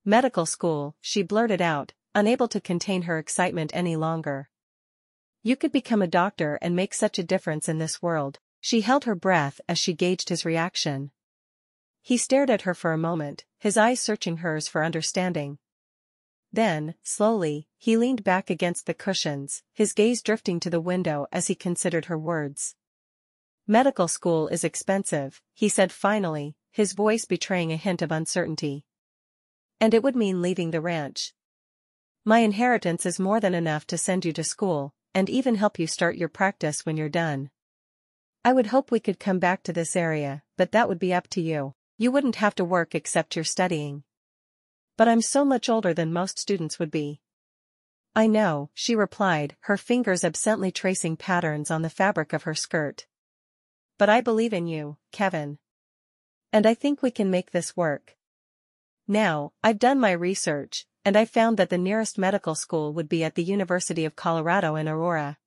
Medical school, she blurted out, unable to contain her excitement any longer. You could become a doctor and make such a difference in this world. She held her breath as she gauged his reaction. He stared at her for a moment, his eyes searching hers for understanding. Then, slowly, he leaned back against the cushions, his gaze drifting to the window as he considered her words. Medical school is expensive, he said finally, his voice betraying a hint of uncertainty. And it would mean leaving the ranch. My inheritance is more than enough to send you to school, and even help you start your practice when you're done. I would hope we could come back to this area, but that would be up to you. You wouldn't have to work except you're studying. But I'm so much older than most students would be. I know, she replied, her fingers absently tracing patterns on the fabric of her skirt. But I believe in you, Kevin. And I think we can make this work. Now, I've done my research, and I found that the nearest medical school would be at the University of Colorado in Aurora.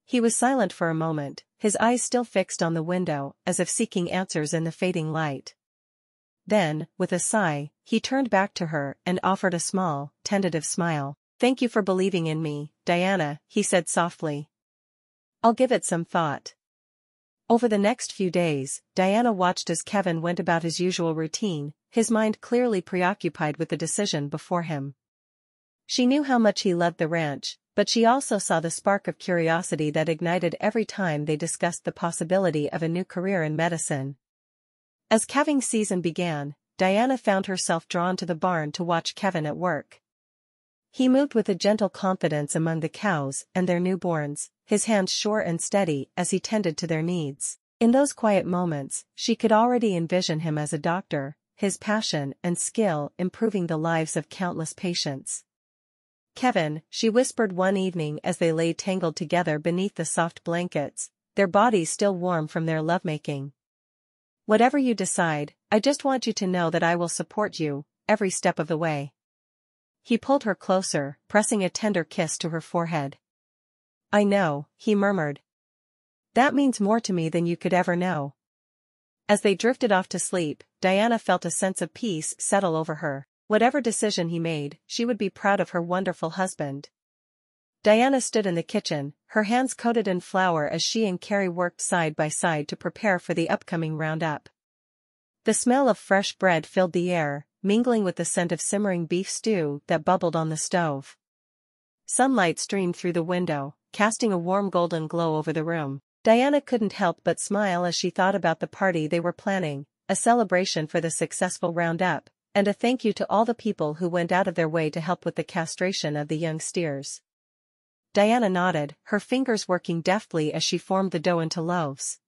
He was silent for a moment, his eyes still fixed on the window, as if seeking answers in the fading light. Then, with a sigh, he turned back to her and offered a small, tentative smile. Thank you for believing in me, Diana, he said softly. I'll give it some thought. Over the next few days, Diana watched as Kevin went about his usual routine, his mind clearly preoccupied with the decision before him. She knew how much he loved the ranch, but she also saw the spark of curiosity that ignited every time they discussed the possibility of a new career in medicine. As calving season began, Diana found herself drawn to the barn to watch Kevin at work. He moved with a gentle confidence among the cows and their newborns, his hands sure and steady as he tended to their needs. In those quiet moments, she could already envision him as a doctor, his passion and skill improving the lives of countless patients. Kevin, she whispered one evening as they lay tangled together beneath the soft blankets, their bodies still warm from their lovemaking. Whatever you decide, I just want you to know that I will support you, every step of the way. He pulled her closer, pressing a tender kiss to her forehead. I know, he murmured. That means more to me than you could ever know. As they drifted off to sleep, Diana felt a sense of peace settle over her. Whatever decision he made, she would be proud of her wonderful husband. Diana stood in the kitchen, her hands coated in flour as she and Carrie worked side by side to prepare for the upcoming roundup. The smell of fresh bread filled the air, mingling with the scent of simmering beef stew that bubbled on the stove. Sunlight streamed through the window, casting a warm golden glow over the room. Diana couldn't help but smile as she thought about the party they were planning, a celebration for the successful roundup, and a thank you to all the people who went out of their way to help with the castration of the young steers. Diana nodded, her fingers working deftly as she formed the dough into loaves.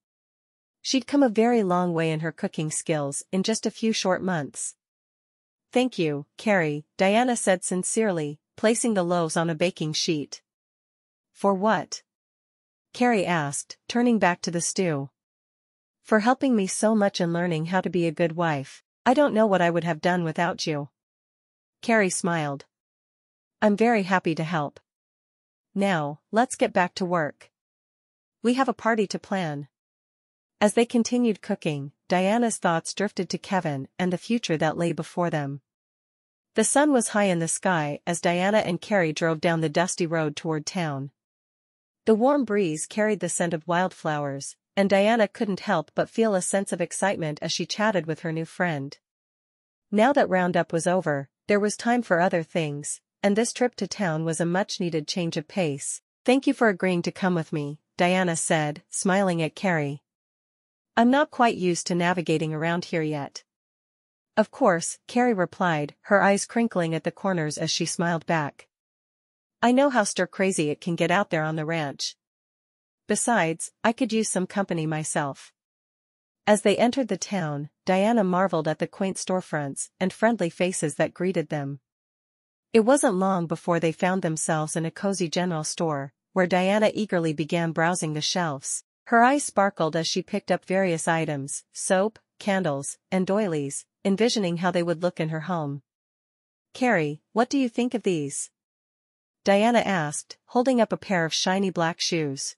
She'd come a very long way in her cooking skills in just a few short months. Thank you, Carrie, Diana said sincerely, placing the loaves on a baking sheet. For what? Carrie asked, turning back to the stew. For helping me so much in learning how to be a good wife. I don't know what I would have done without you. Carrie smiled. I'm very happy to help. Now, let's get back to work. We have a party to plan. As they continued cooking, Diana's thoughts drifted to Kevin and the future that lay before them. The sun was high in the sky as Diana and Carrie drove down the dusty road toward town. The warm breeze carried the scent of wildflowers, and Diana couldn't help but feel a sense of excitement as she chatted with her new friend. Now that roundup was over, there was time for other things, and this trip to town was a much-needed change of pace. Thank you for agreeing to come with me, Diana said, smiling at Carrie. I'm not quite used to navigating around here yet. Of course, Carrie replied, her eyes crinkling at the corners as she smiled back. I know how stir-crazy it can get out there on the ranch. Besides, I could use some company myself. As they entered the town, Diana marveled at the quaint storefronts and friendly faces that greeted them. It wasn't long before they found themselves in a cozy general store, where Diana eagerly began browsing the shelves. Her eyes sparkled as she picked up various items, soap, candles, and doilies, envisioning how they would look in her home. Carrie, what do you think of these? Diana asked, holding up a pair of shiny black shoes.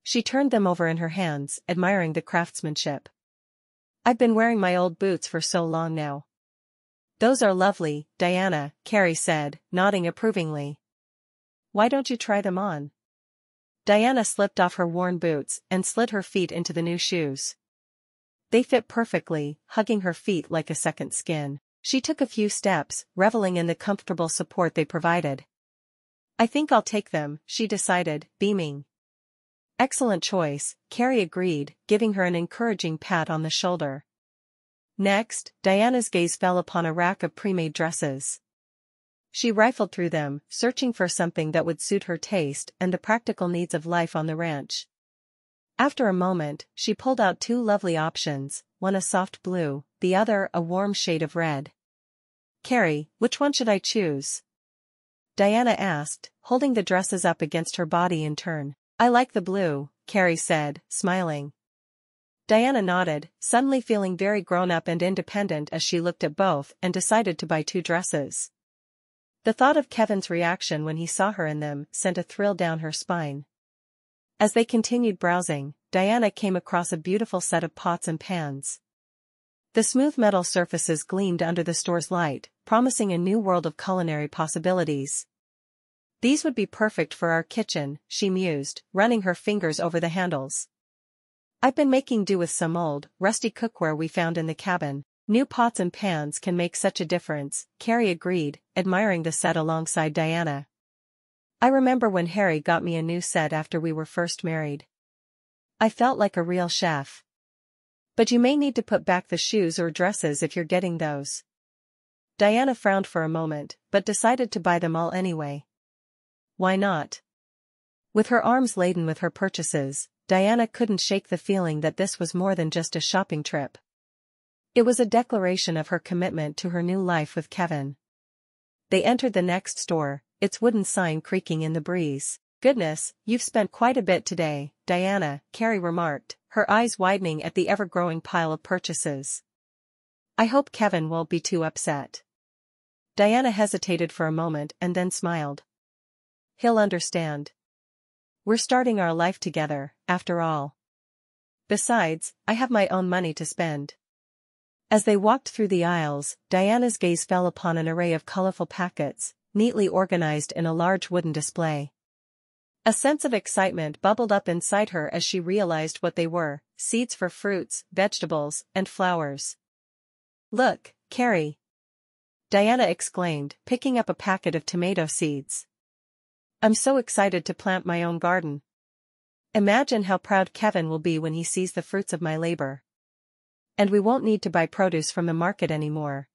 She turned them over in her hands, admiring the craftsmanship. I've been wearing my old boots for so long now. Those are lovely, Diana, Carrie said, nodding approvingly. Why don't you try them on? Diana slipped off her worn boots and slid her feet into the new shoes. They fit perfectly, hugging her feet like a second skin. She took a few steps, reveling in the comfortable support they provided. I think I'll take them, she decided, beaming. Excellent choice, Carrie agreed, giving her an encouraging pat on the shoulder. Next, Diana's gaze fell upon a rack of pre-made dresses. She rifled through them, searching for something that would suit her taste and the practical needs of life on the ranch. After a moment, she pulled out two lovely options, one a soft blue, the other a warm shade of red. Carrie, which one should I choose? Diana asked, holding the dresses up against her body in turn. I like the blue, Carrie said, smiling. Diana nodded, suddenly feeling very grown-up and independent as she looked at both and decided to buy two dresses. The thought of Kevin's reaction when he saw her in them sent a thrill down her spine. As they continued browsing, Diana came across a beautiful set of pots and pans. The smooth metal surfaces gleamed under the store's light, promising a new world of culinary possibilities. These would be perfect for our kitchen, she mused, running her fingers over the handles. I've been making do with some old, rusty cookware we found in the cabin. New pots and pans can make such a difference, Carrie agreed, admiring the set alongside Diana. I remember when Harry got me a new set after we were first married. I felt like a real chef. But you may need to put back the shoes or dresses if you're getting those. Diana frowned for a moment, but decided to buy them all anyway. Why not? With her arms laden with her purchases, Diana couldn't shake the feeling that this was more than just a shopping trip. It was a declaration of her commitment to her new life with Kevin. They entered the next store, its wooden sign creaking in the breeze. "Goodness, you've spent quite a bit today, Diana," Carrie remarked, her eyes widening at the ever-growing pile of purchases. "I hope Kevin won't be too upset." Diana hesitated for a moment and then smiled. "He'll understand. We're starting our life together, after all. Besides, I have my own money to spend." As they walked through the aisles, Diana's gaze fell upon an array of colorful packets, neatly organized in a large wooden display. A sense of excitement bubbled up inside her as she realized what they were: seeds for fruits, vegetables, and flowers. "Look, Carrie!" Diana exclaimed, picking up a packet of tomato seeds. "I'm so excited to plant my own garden. Imagine how proud Kevin will be when he sees the fruits of my labor. And we won't need to buy produce from the market anymore."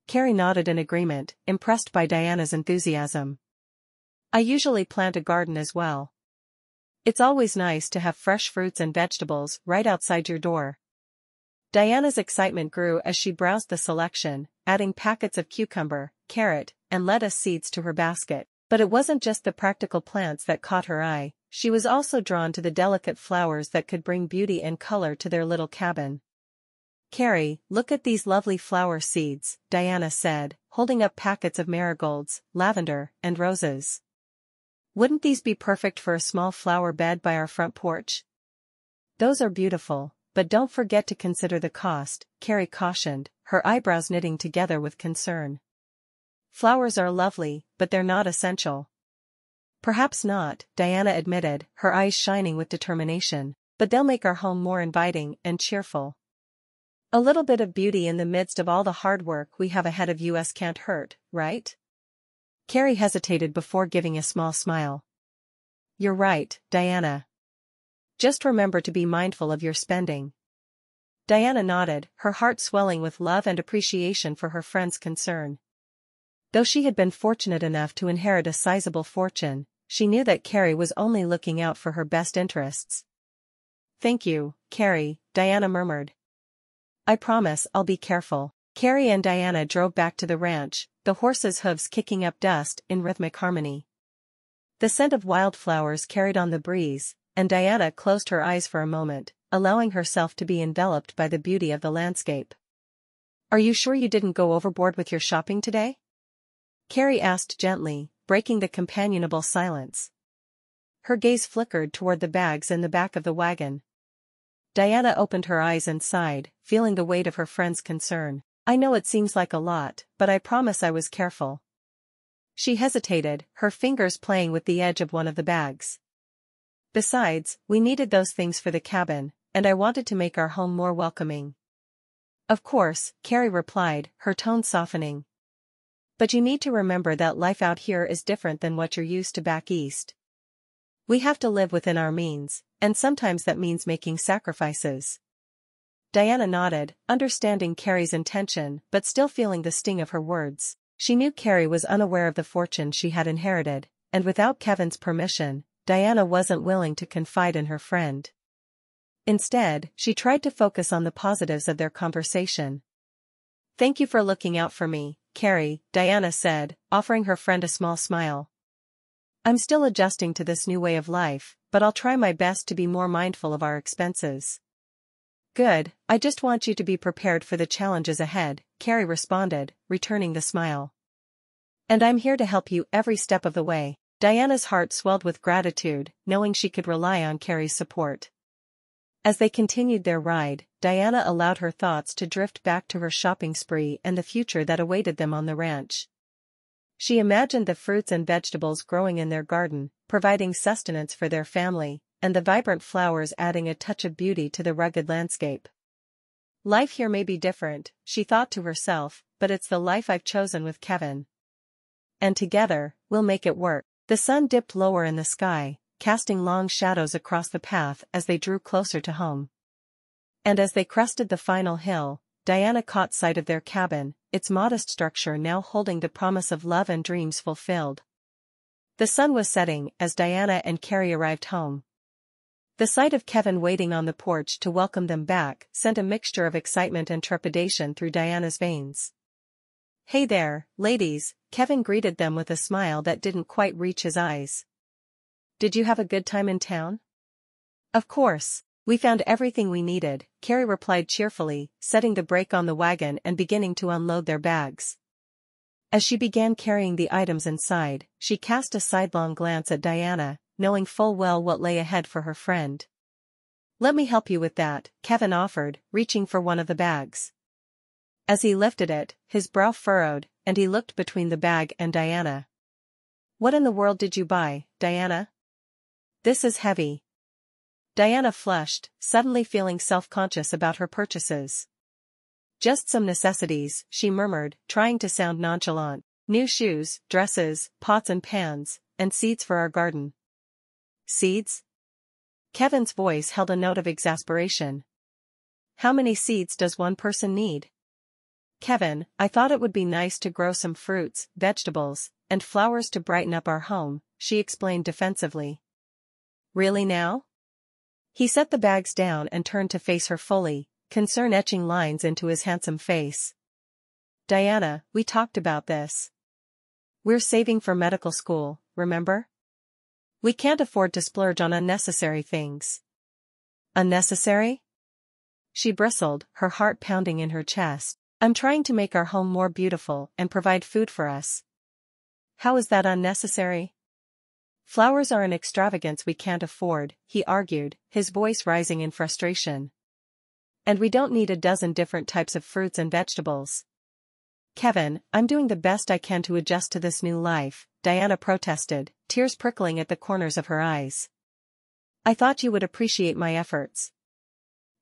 Carrie nodded in agreement, impressed by Diana's enthusiasm. "I usually plant a garden as well. It's always nice to have fresh fruits and vegetables right outside your door." Diana's excitement grew as she browsed the selection, adding packets of cucumber, carrot, and lettuce seeds to her basket. But it wasn't just the practical plants that caught her eye, she was also drawn to the delicate flowers that could bring beauty and color to their little cabin. "Carrie, look at these lovely flower seeds," Diana said, holding up packets of marigolds, lavender, and roses. "Wouldn't these be perfect for a small flower bed by our front porch?" "Those are beautiful, but don't forget to consider the cost," Carrie cautioned, her eyebrows knitting together with concern. "Flowers are lovely, but they're not essential." "Perhaps not," Diana admitted, her eyes shining with determination, "but they'll make our home more inviting and cheerful. A little bit of beauty in the midst of all the hard work we have ahead of us can't hurt, right?" Carrie hesitated before giving a small smile. "You're right, Diana. Just remember to be mindful of your spending." Diana nodded, her heart swelling with love and appreciation for her friend's concern. Though she had been fortunate enough to inherit a sizable fortune, she knew that Carrie was only looking out for her best interests. "Thank you, Carrie," Diana murmured. "I promise I'll be careful." Carrie and Diana drove back to the ranch, the horses' hooves kicking up dust in rhythmic harmony. The scent of wildflowers carried on the breeze, and Diana closed her eyes for a moment, allowing herself to be enveloped by the beauty of the landscape. "Are you sure you didn't go overboard with your shopping today?" Carrie asked gently, breaking the companionable silence. Her gaze flickered toward the bags in the back of the wagon. Diana opened her eyes and sighed, feeling the weight of her friend's concern. "I know it seems like a lot, but I promise I was careful." She hesitated, her fingers playing with the edge of one of the bags. "Besides, we needed those things for the cabin, and I wanted to make our home more welcoming." "Of course," Carrie replied, her tone softening. "But you need to remember that life out here is different than what you're used to back east. We have to live within our means, and sometimes that means making sacrifices." Diana nodded, understanding Carrie's intention but still feeling the sting of her words. She knew Carrie was unaware of the fortune she had inherited, and without Kevin's permission, Diana wasn't willing to confide in her friend. Instead, she tried to focus on the positives of their conversation. "Thank you for looking out for me, Carrie," Diana said, offering her friend a small smile. "I'm still adjusting to this new way of life, but I'll try my best to be more mindful of our expenses." "Good, I just want you to be prepared for the challenges ahead," Carrie responded, returning the smile. "And I'm here to help you every step of the way." Diana's heart swelled with gratitude, knowing she could rely on Carrie's support. As they continued their ride, Diana allowed her thoughts to drift back to her shopping spree and the future that awaited them on the ranch. She imagined the fruits and vegetables growing in their garden, providing sustenance for their family, and the vibrant flowers adding a touch of beauty to the rugged landscape. "Life here may be different," she thought to herself, "but it's the life I've chosen with Kevin. And together, we'll make it work." The sun dipped lower in the sky, casting long shadows across the path as they drew closer to home. And as they crested the final hill, Diana caught sight of their cabin, its modest structure now holding the promise of love and dreams fulfilled. The sun was setting as Diana and Carrie arrived home. The sight of Kevin waiting on the porch to welcome them back sent a mixture of excitement and trepidation through Diana's veins. "Hey there, ladies," Kevin greeted them with a smile that didn't quite reach his eyes. "Did you have a good time in town?" "Of course. We found everything we needed," Carrie replied cheerfully, setting the brake on the wagon and beginning to unload their bags. As she began carrying the items inside, she cast a sidelong glance at Diana, knowing full well what lay ahead for her friend. "Let me help you with that," Kevin offered, reaching for one of the bags. As he lifted it, his brow furrowed, and he looked between the bag and Diana. "What in the world did you buy, Diana? This is heavy." Diana flushed, suddenly feeling self-conscious about her purchases. "Just some necessities," she murmured, trying to sound nonchalant. "New shoes, dresses, pots and pans, and seeds for our garden." "Seeds?" Kevin's voice held a note of exasperation. "How many seeds does one person need?" "Kevin, I thought it would be nice to grow some fruits, vegetables, and flowers to brighten up our home," she explained defensively. "Really now?" He set the bags down and turned to face her fully, concern etching lines into his handsome face. "Diana, we talked about this. We're saving for medical school, remember? We can't afford to splurge on unnecessary things." "Unnecessary?" She bristled, her heart pounding in her chest. "I'm trying to make our home more beautiful and provide food for us. How is that unnecessary?" "Flowers are an extravagance we can't afford," he argued, his voice rising in frustration. "And we don't need a dozen different types of fruits and vegetables." "Kevin, I'm doing the best I can to adjust to this new life," Diana protested, tears prickling at the corners of her eyes. "I thought you would appreciate my efforts."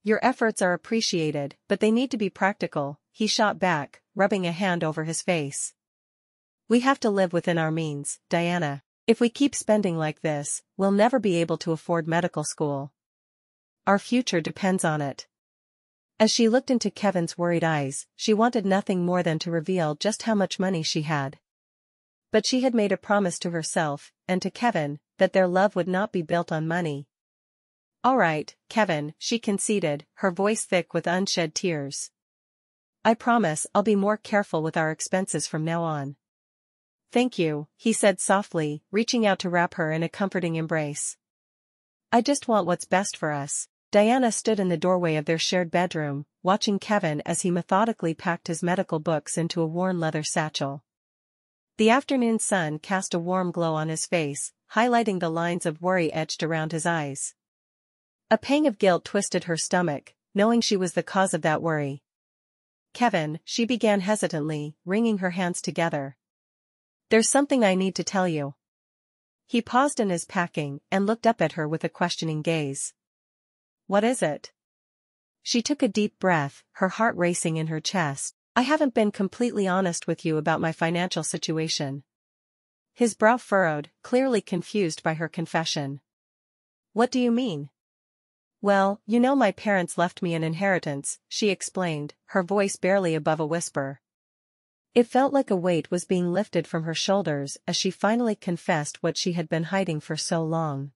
"Your efforts are appreciated, but they need to be practical," he shot back, rubbing a hand over his face. "We have to live within our means, Diana. If we keep spending like this, we'll never be able to afford medical school. Our future depends on it." As she looked into Kevin's worried eyes, she wanted nothing more than to reveal just how much money she had. But she had made a promise to herself, and to Kevin, that their love would not be built on money. "All right, Kevin," she conceded, her voice thick with unshed tears. "I promise I'll be more careful with our expenses from now on." "Thank you," he said softly, reaching out to wrap her in a comforting embrace. "I just want what's best for us." Diana stood in the doorway of their shared bedroom, watching Kevin as he methodically packed his medical books into a worn leather satchel. The afternoon sun cast a warm glow on his face, highlighting the lines of worry etched around his eyes. A pang of guilt twisted her stomach, knowing she was the cause of that worry. "Kevin," she began hesitantly, wringing her hands together. "There's something I need to tell you." He paused in his packing and looked up at her with a questioning gaze. "What is it?" She took a deep breath, her heart racing in her chest. "I haven't been completely honest with you about my financial situation." His brow furrowed, clearly confused by her confession. "What do you mean?" "Well, you know my parents left me an inheritance," she explained, her voice barely above a whisper. It felt like a weight was being lifted from her shoulders as she finally confessed what she had been hiding for so long.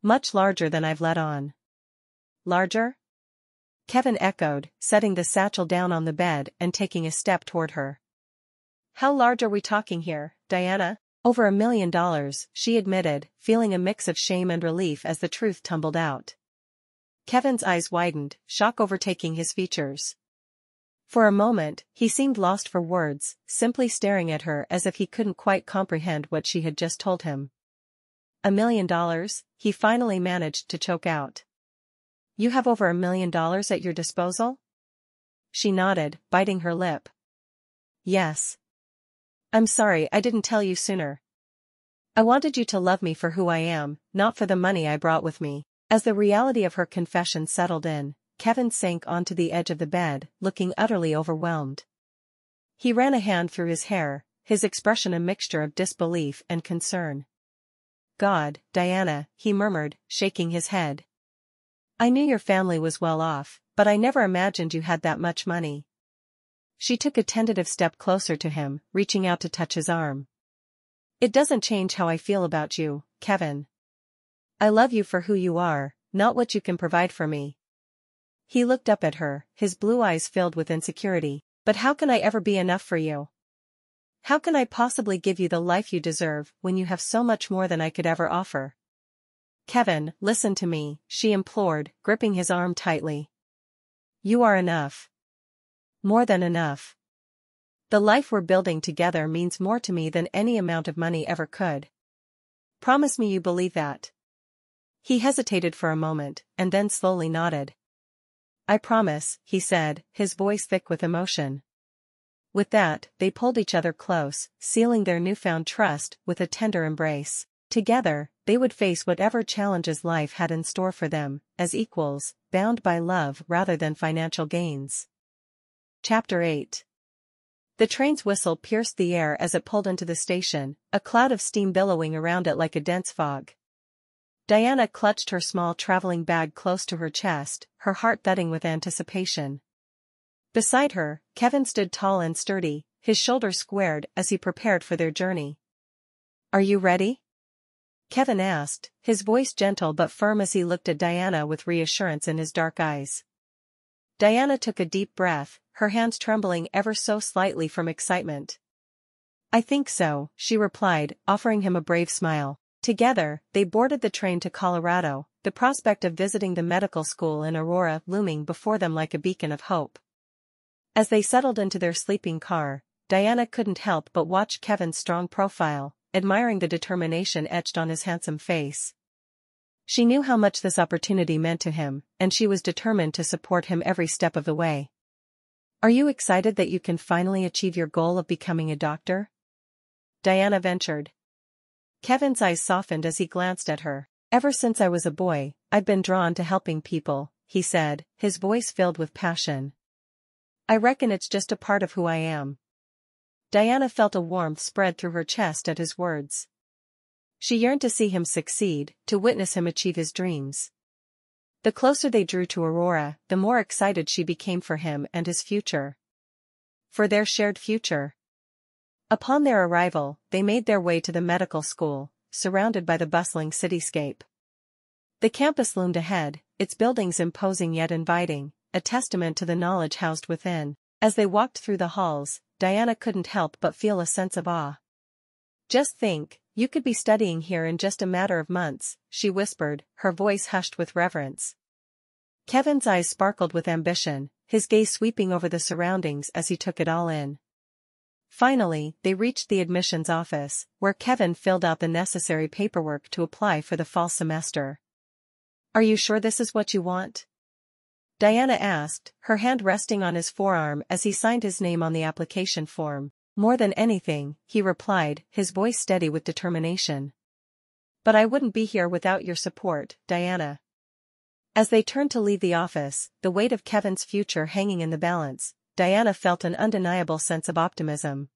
"Much larger than I've let on." "Larger?" Kevin echoed, setting the satchel down on the bed and taking a step toward her. "How large are we talking here, Diana?" "Over $1 million, she admitted, feeling a mix of shame and relief as the truth tumbled out. Kevin's eyes widened, shock overtaking his features. For a moment, he seemed lost for words, simply staring at her as if he couldn't quite comprehend what she had just told him. $1 million, he finally managed to choke out. "You have over $1 million at your disposal?" She nodded, biting her lip. "Yes. I'm sorry I didn't tell you sooner. I wanted you to love me for who I am, not for the money I brought with me." As the reality of her confession settled in, Kevin sank onto the edge of the bed, looking utterly overwhelmed. He ran a hand through his hair, his expression a mixture of disbelief and concern. "God, Diana," he murmured, shaking his head. "I knew your family was well off, but I never imagined you had that much money." She took a tentative step closer to him, reaching out to touch his arm. "It doesn't change how I feel about you, Kevin. I love you for who you are, not what you can provide for me." He looked up at her, his blue eyes filled with insecurity. "But how can I ever be enough for you?" How can I possibly give you the life you deserve when you have so much more than I could ever offer? Kevin, listen to me, she implored, gripping his arm tightly. You are enough. More than enough. The life we're building together means more to me than any amount of money ever could. Promise me you believe that. He hesitated for a moment, and then slowly nodded. I promise, he said, his voice thick with emotion. With that, they pulled each other close, sealing their newfound trust with a tender embrace. Together, they would face whatever challenges life had in store for them, as equals, bound by love rather than financial gains. Chapter 8. The train's whistle pierced the air as it pulled into the station, a cloud of steam billowing around it like a dense fog. Diana clutched her small traveling bag close to her chest, her heart thudding with anticipation. Beside her, Kevin stood tall and sturdy, his shoulders squared as he prepared for their journey. Are you ready? Kevin asked, his voice gentle but firm as he looked at Diana with reassurance in his dark eyes. Diana took a deep breath, her hands trembling ever so slightly from excitement. I think so, she replied, offering him a brave smile. Together, they boarded the train to Colorado, the prospect of visiting the medical school in Aurora looming before them like a beacon of hope. As they settled into their sleeping car, Diana couldn't help but watch Kevin's strong profile, admiring the determination etched on his handsome face. She knew how much this opportunity meant to him, and she was determined to support him every step of the way. Are you excited that you can finally achieve your goal of becoming a doctor? Diana ventured. Kevin's eyes softened as he glanced at her. Ever since I was a boy, I've been drawn to helping people, he said, his voice filled with passion. I reckon it's just a part of who I am. Diana felt a warmth spread through her chest at his words. She yearned to see him succeed, to witness him achieve his dreams. The closer they drew to Aurora, the more excited she became for him and his future. For their shared future. Upon their arrival, they made their way to the medical school, surrounded by the bustling cityscape. The campus loomed ahead, its buildings imposing yet inviting, a testament to the knowledge housed within. As they walked through the halls, Diana couldn't help but feel a sense of awe. Just think, you could be studying here in just a matter of months, she whispered, her voice hushed with reverence. Kevin's eyes sparkled with ambition, his gaze sweeping over the surroundings as he took it all in. Finally, they reached the admissions office, where Kevin filled out the necessary paperwork to apply for the fall semester. Are you sure this is what you want? Diana asked, her hand resting on his forearm as he signed his name on the application form. More than anything, he replied, his voice steady with determination. But I wouldn't be here without your support, Diana. As they turned to leave the office, the weight of Kevin's future hanging in the balance, Diana felt an undeniable sense of optimism.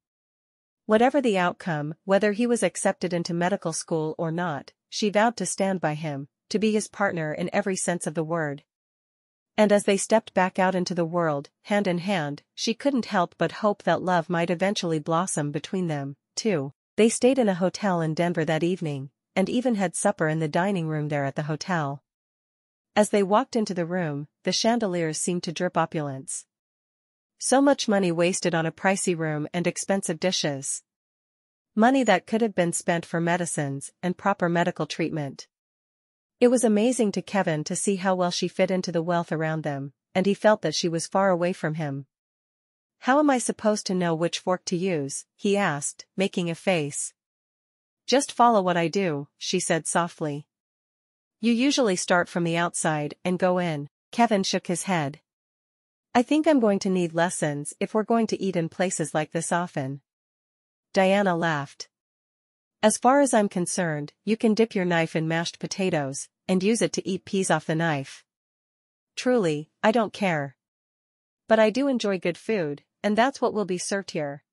Whatever the outcome, whether he was accepted into medical school or not, she vowed to stand by him, to be his partner in every sense of the word. And as they stepped back out into the world, hand in hand, she couldn't help but hope that love might eventually blossom between them, too. They stayed in a hotel in Denver that evening, and even had supper in the dining room there at the hotel. As they walked into the room, the chandeliers seemed to drip opulence. So much money wasted on a pricey room and expensive dishes. Money that could have been spent for medicines and proper medical treatment. It was amazing to Kevin to see how well she fit into the wealth around them, and he felt that she was far away from him. How am I supposed to know which fork to use? He asked, making a face. Just follow what I do, she said softly. You usually start from the outside and go in. Kevin shook his head. I think I'm going to need lessons if we're going to eat in places like this often. Diana laughed. As far as I'm concerned, you can dip your knife in mashed potatoes, and use it to eat peas off the knife. Truly, I don't care. But I do enjoy good food, and that's what will be served here.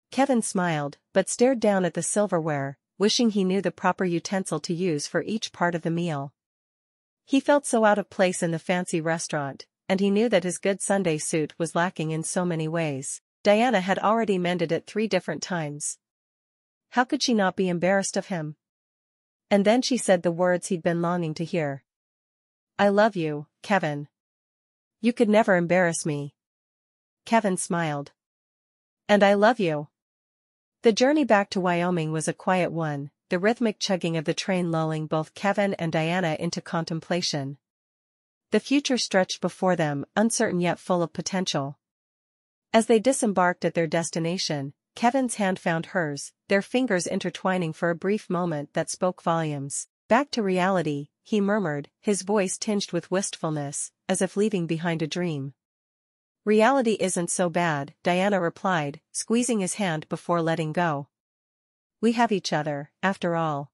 Kevin smiled, but stared down at the silverware, wishing he knew the proper utensil to use for each part of the meal. He felt so out of place in the fancy restaurant, and he knew that his good Sunday suit was lacking in so many ways. Diana had already mended it 3 different times. How could she not be embarrassed of him? And then she said the words he'd been longing to hear. I love you, Kevin. You could never embarrass me. Kevin smiled. And I love you. The journey back to Wyoming was a quiet one, the rhythmic chugging of the train lulling both Kevin and Diana into contemplation. The future stretched before them, uncertain yet full of potential. As they disembarked at their destination, Kevin's hand found hers, their fingers intertwining for a brief moment that spoke volumes. "Back to reality," he murmured, his voice tinged with wistfulness, as if leaving behind a dream. "Reality isn't so bad," Diana replied, squeezing his hand before letting go. "We have each other, after all."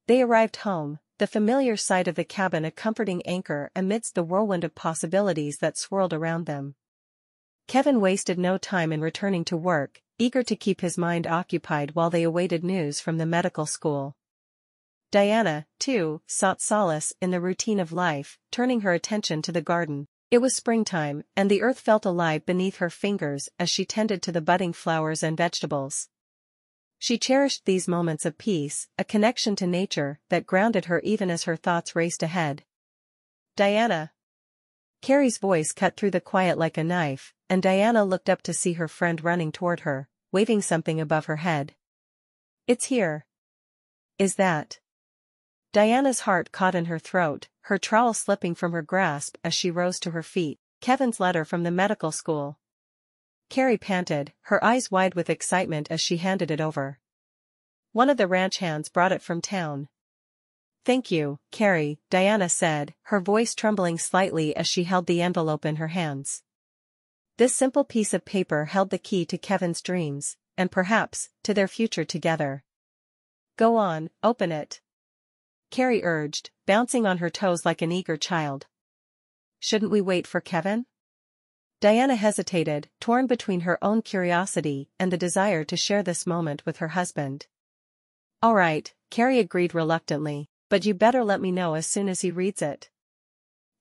They arrived home, the familiar sight of the cabin a comforting anchor amidst the whirlwind of possibilities that swirled around them. Kevin wasted no time in returning to work, eager to keep his mind occupied while they awaited news from the medical school. Diana, too, sought solace in the routine of life, turning her attention to the garden. It was springtime, and the earth felt alive beneath her fingers as she tended to the budding flowers and vegetables. She cherished these moments of peace, a connection to nature that grounded her even as her thoughts raced ahead. "Diana." Carrie's voice cut through the quiet like a knife, and Diana looked up to see her friend running toward her, waving something above her head. "It's here." "Is that?" Diana's heart caught in her throat, her trowel slipping from her grasp as she rose to her feet. "Kevin's letter from the medical school." Carrie panted, her eyes wide with excitement as she handed it over. "One of the ranch hands brought it from town." "Thank you, Carrie," Diana said, her voice trembling slightly as she held the envelope in her hands. This simple piece of paper held the key to Kevin's dreams, and perhaps, to their future together. "Go on, open it," Carrie urged, bouncing on her toes like an eager child. "Shouldn't we wait for Kevin?" Diana hesitated, torn between her own curiosity and the desire to share this moment with her husband. "All right," Carrie agreed reluctantly, "but you better let me know as soon as he reads it."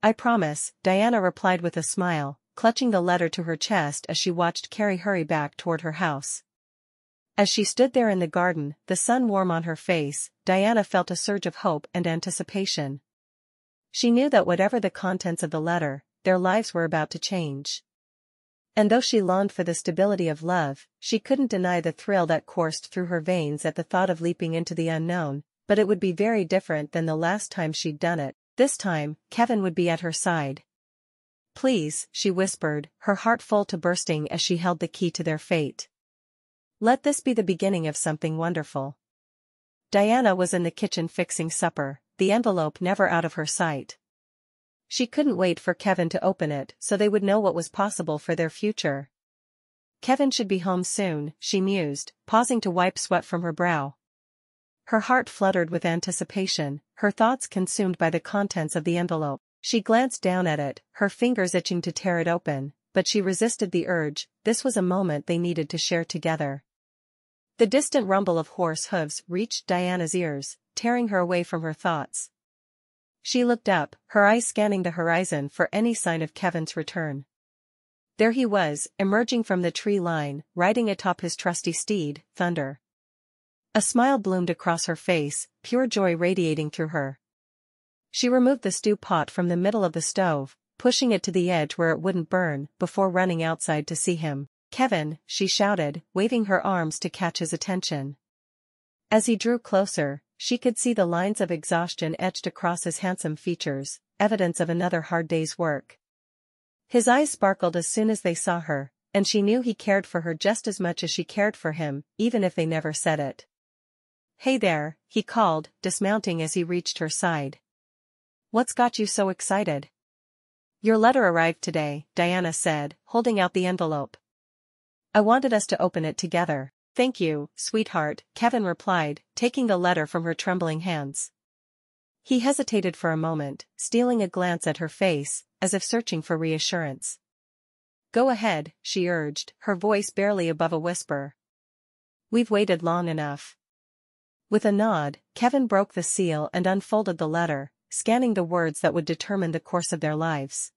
"I promise," Diana replied with a smile, clutching the letter to her chest as she watched Carrie hurry back toward her house. As she stood there in the garden, the sun warm on her face, Diana felt a surge of hope and anticipation. She knew that whatever the contents of the letter, their lives were about to change. And though she longed for the stability of love, she couldn't deny the thrill that coursed through her veins at the thought of leaping into the unknown, but it would be very different than the last time she'd done it. This time, Kevin would be at her side. "Please," she whispered, her heart full to bursting as she held the key to their fate. "Let this be the beginning of something wonderful." Diana was in the kitchen fixing supper, the envelope never out of her sight. She couldn't wait for Kevin to open it so they would know what was possible for their future. Kevin should be home soon, she mused, pausing to wipe sweat from her brow. Her heart fluttered with anticipation, her thoughts consumed by the contents of the envelope. She glanced down at it, her fingers itching to tear it open, but she resisted the urge. This was a moment they needed to share together. The distant rumble of horse hooves reached Diana's ears, tearing her away from her thoughts. She looked up, her eyes scanning the horizon for any sign of Kevin's return. There he was, emerging from the tree line, riding atop his trusty steed, Thunder. A smile bloomed across her face, pure joy radiating through her. She removed the stew pot from the middle of the stove, pushing it to the edge where it wouldn't burn, before running outside to see him. "Kevin," she shouted, waving her arms to catch his attention. As he drew closer, she could see the lines of exhaustion etched across his handsome features, evidence of another hard day's work. His eyes sparkled as soon as they saw her, and she knew he cared for her just as much as she cared for him, even if they never said it. "Hey there," he called, dismounting as he reached her side. "What's got you so excited?" "Your letter arrived today," Diana said, holding out the envelope. "I wanted us to open it together." "Thank you, sweetheart," Kevin replied, taking the letter from her trembling hands. He hesitated for a moment, stealing a glance at her face, as if searching for reassurance. "Go ahead," she urged, her voice barely above a whisper. "We've waited long enough." With a nod, Kevin broke the seal and unfolded the letter, scanning the words that would determine the course of their lives.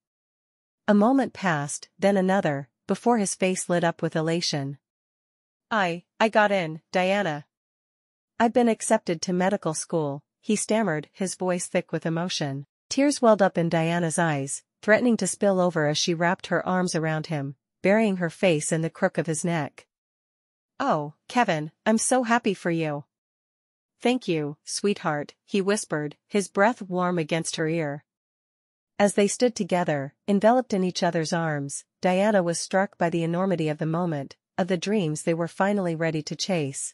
A moment passed, then another, before his face lit up with elation. I got in, Diana. I've been accepted to medical school," he stammered, his voice thick with emotion. Tears welled up in Diana's eyes, threatening to spill over as she wrapped her arms around him, burying her face in the crook of his neck. Oh, Kevin, I'm so happy for you. Thank you, sweetheart, he whispered, his breath warm against her ear. As they stood together, enveloped in each other's arms, Diana was struck by the enormity of the moment, of the dreams they were finally ready to chase.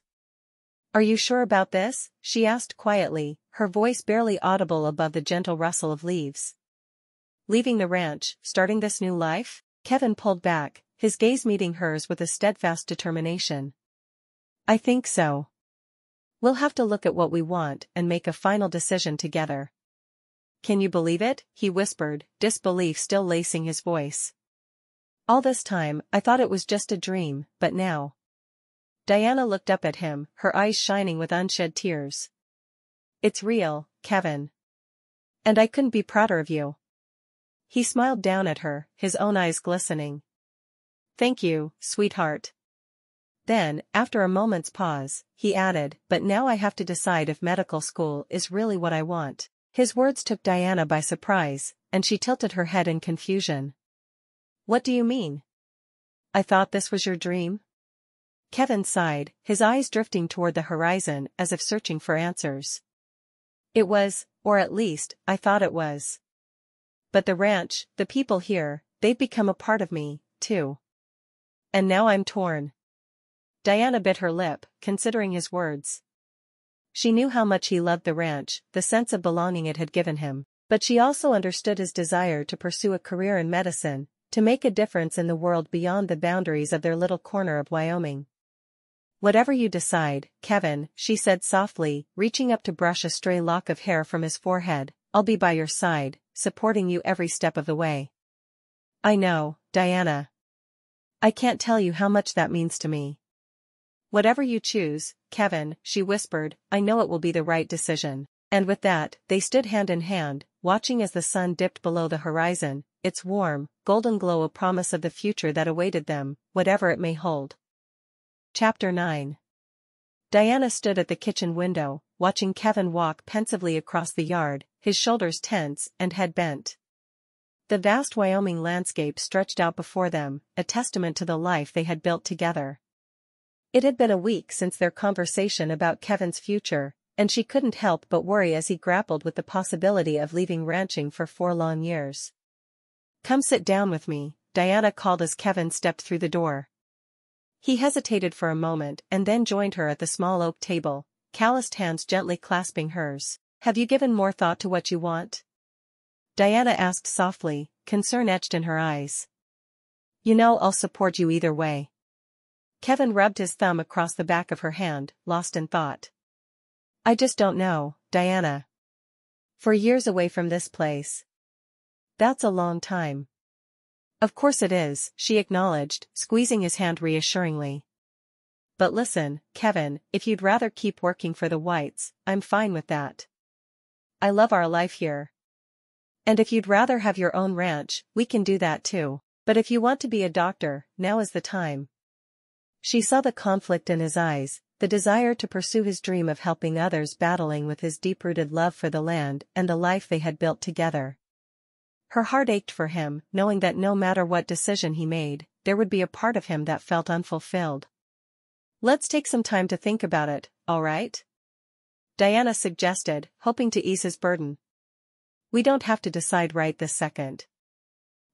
Are you sure about this? She asked quietly, her voice barely audible above the gentle rustle of leaves. Leaving the ranch, starting this new life? Kevin pulled back, his gaze meeting hers with a steadfast determination. I think so. We'll have to look at what we want and make a final decision together. Can you believe it? He whispered, disbelief still lacing his voice. All this time, I thought it was just a dream, but now. Diana looked up at him, her eyes shining with unshed tears. It's real, Kevin. And I couldn't be prouder of you. He smiled down at her, his own eyes glistening. Thank you, sweetheart. Then, after a moment's pause, he added, but now I have to decide if medical school is really what I want. His words took Diana by surprise, and she tilted her head in confusion. What do you mean? I thought this was your dream? Kevin sighed, his eyes drifting toward the horizon as if searching for answers. It was, or at least, I thought it was. But the ranch, the people here, they've become a part of me, too. And now I'm torn. Diana bit her lip, considering his words. She knew how much he loved the ranch, the sense of belonging it had given him, but she also understood his desire to pursue a career in medicine, to make a difference in the world beyond the boundaries of their little corner of Wyoming. Whatever you decide, Kevin, she said softly, reaching up to brush a stray lock of hair from his forehead, I'll be by your side, supporting you every step of the way. I know, Diana. I can't tell you how much that means to me. Whatever you choose, Kevin, she whispered, I know it will be the right decision. And with that, they stood hand in hand, watching as the sun dipped below the horizon, its warm, golden glow a promise of the future that awaited them, whatever it may hold. Chapter 9. Diana stood at the kitchen window, watching Kevin walk pensively across the yard, his shoulders tense and head bent. The vast Wyoming landscape stretched out before them, a testament to the life they had built together. It had been a week since their conversation about Kevin's future, and she couldn't help but worry as he grappled with the possibility of leaving ranching for 4 long years. Come sit down with me, Diana called as Kevin stepped through the door. He hesitated for a moment and then joined her at the small oak table, calloused hands gently clasping hers. Have you given more thought to what you want? Diana asked softly, concern etched in her eyes. You know I'll support you either way. Kevin rubbed his thumb across the back of her hand, lost in thought. I just don't know, Diana. 4 years away from this place. That's a long time. Of course it is, she acknowledged, squeezing his hand reassuringly. But listen, Kevin, if you'd rather keep working for the Whites, I'm fine with that. I love our life here. And if you'd rather have your own ranch, we can do that too. But if you want to be a doctor, now is the time. She saw the conflict in his eyes, the desire to pursue his dream of helping others battling with his deep-rooted love for the land and the life they had built together. Her heart ached for him, knowing that no matter what decision he made, there would be a part of him that felt unfulfilled. Let's take some time to think about it, all right? Diana suggested, hoping to ease his burden. We don't have to decide right this second.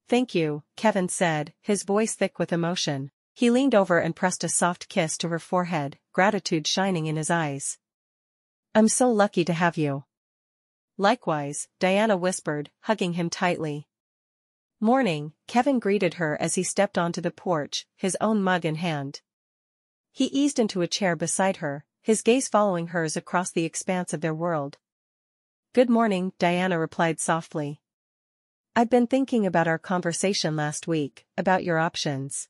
Thank you, Kevin said, his voice thick with emotion. He leaned over and pressed a soft kiss to her forehead, gratitude shining in his eyes. I'm so lucky to have you. Likewise, Diana whispered, hugging him tightly. Morning, Kevin greeted her as he stepped onto the porch, his own mug in hand. He eased into a chair beside her, his gaze following hers across the expanse of their world. Good morning, Diana replied softly. I've been thinking about our conversation last week, about your options.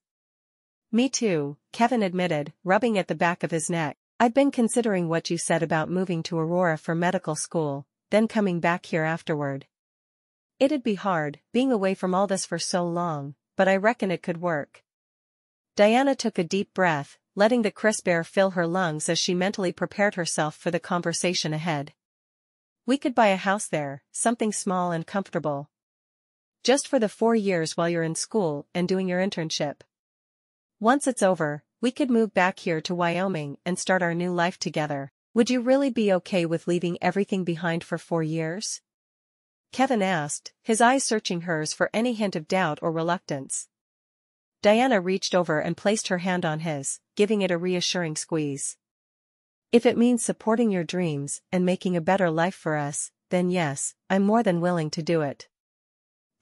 Me too, Kevin admitted, rubbing at the back of his neck. I've been considering what you said about moving to Aurora for medical school, then coming back here afterward. It'd be hard, being away from all this for so long, but I reckon it could work. Diana took a deep breath, letting the crisp air fill her lungs as she mentally prepared herself for the conversation ahead. We could buy a house there, something small and comfortable. Just for the 4 years while you're in school and doing your internship. Once it's over, we could move back here to Wyoming and start our new life together. Would you really be okay with leaving everything behind for 4 years? Kevin asked, his eyes searching hers for any hint of doubt or reluctance. Diana reached over and placed her hand on his, giving it a reassuring squeeze. If it means supporting your dreams and making a better life for us, then yes, I'm more than willing to do it.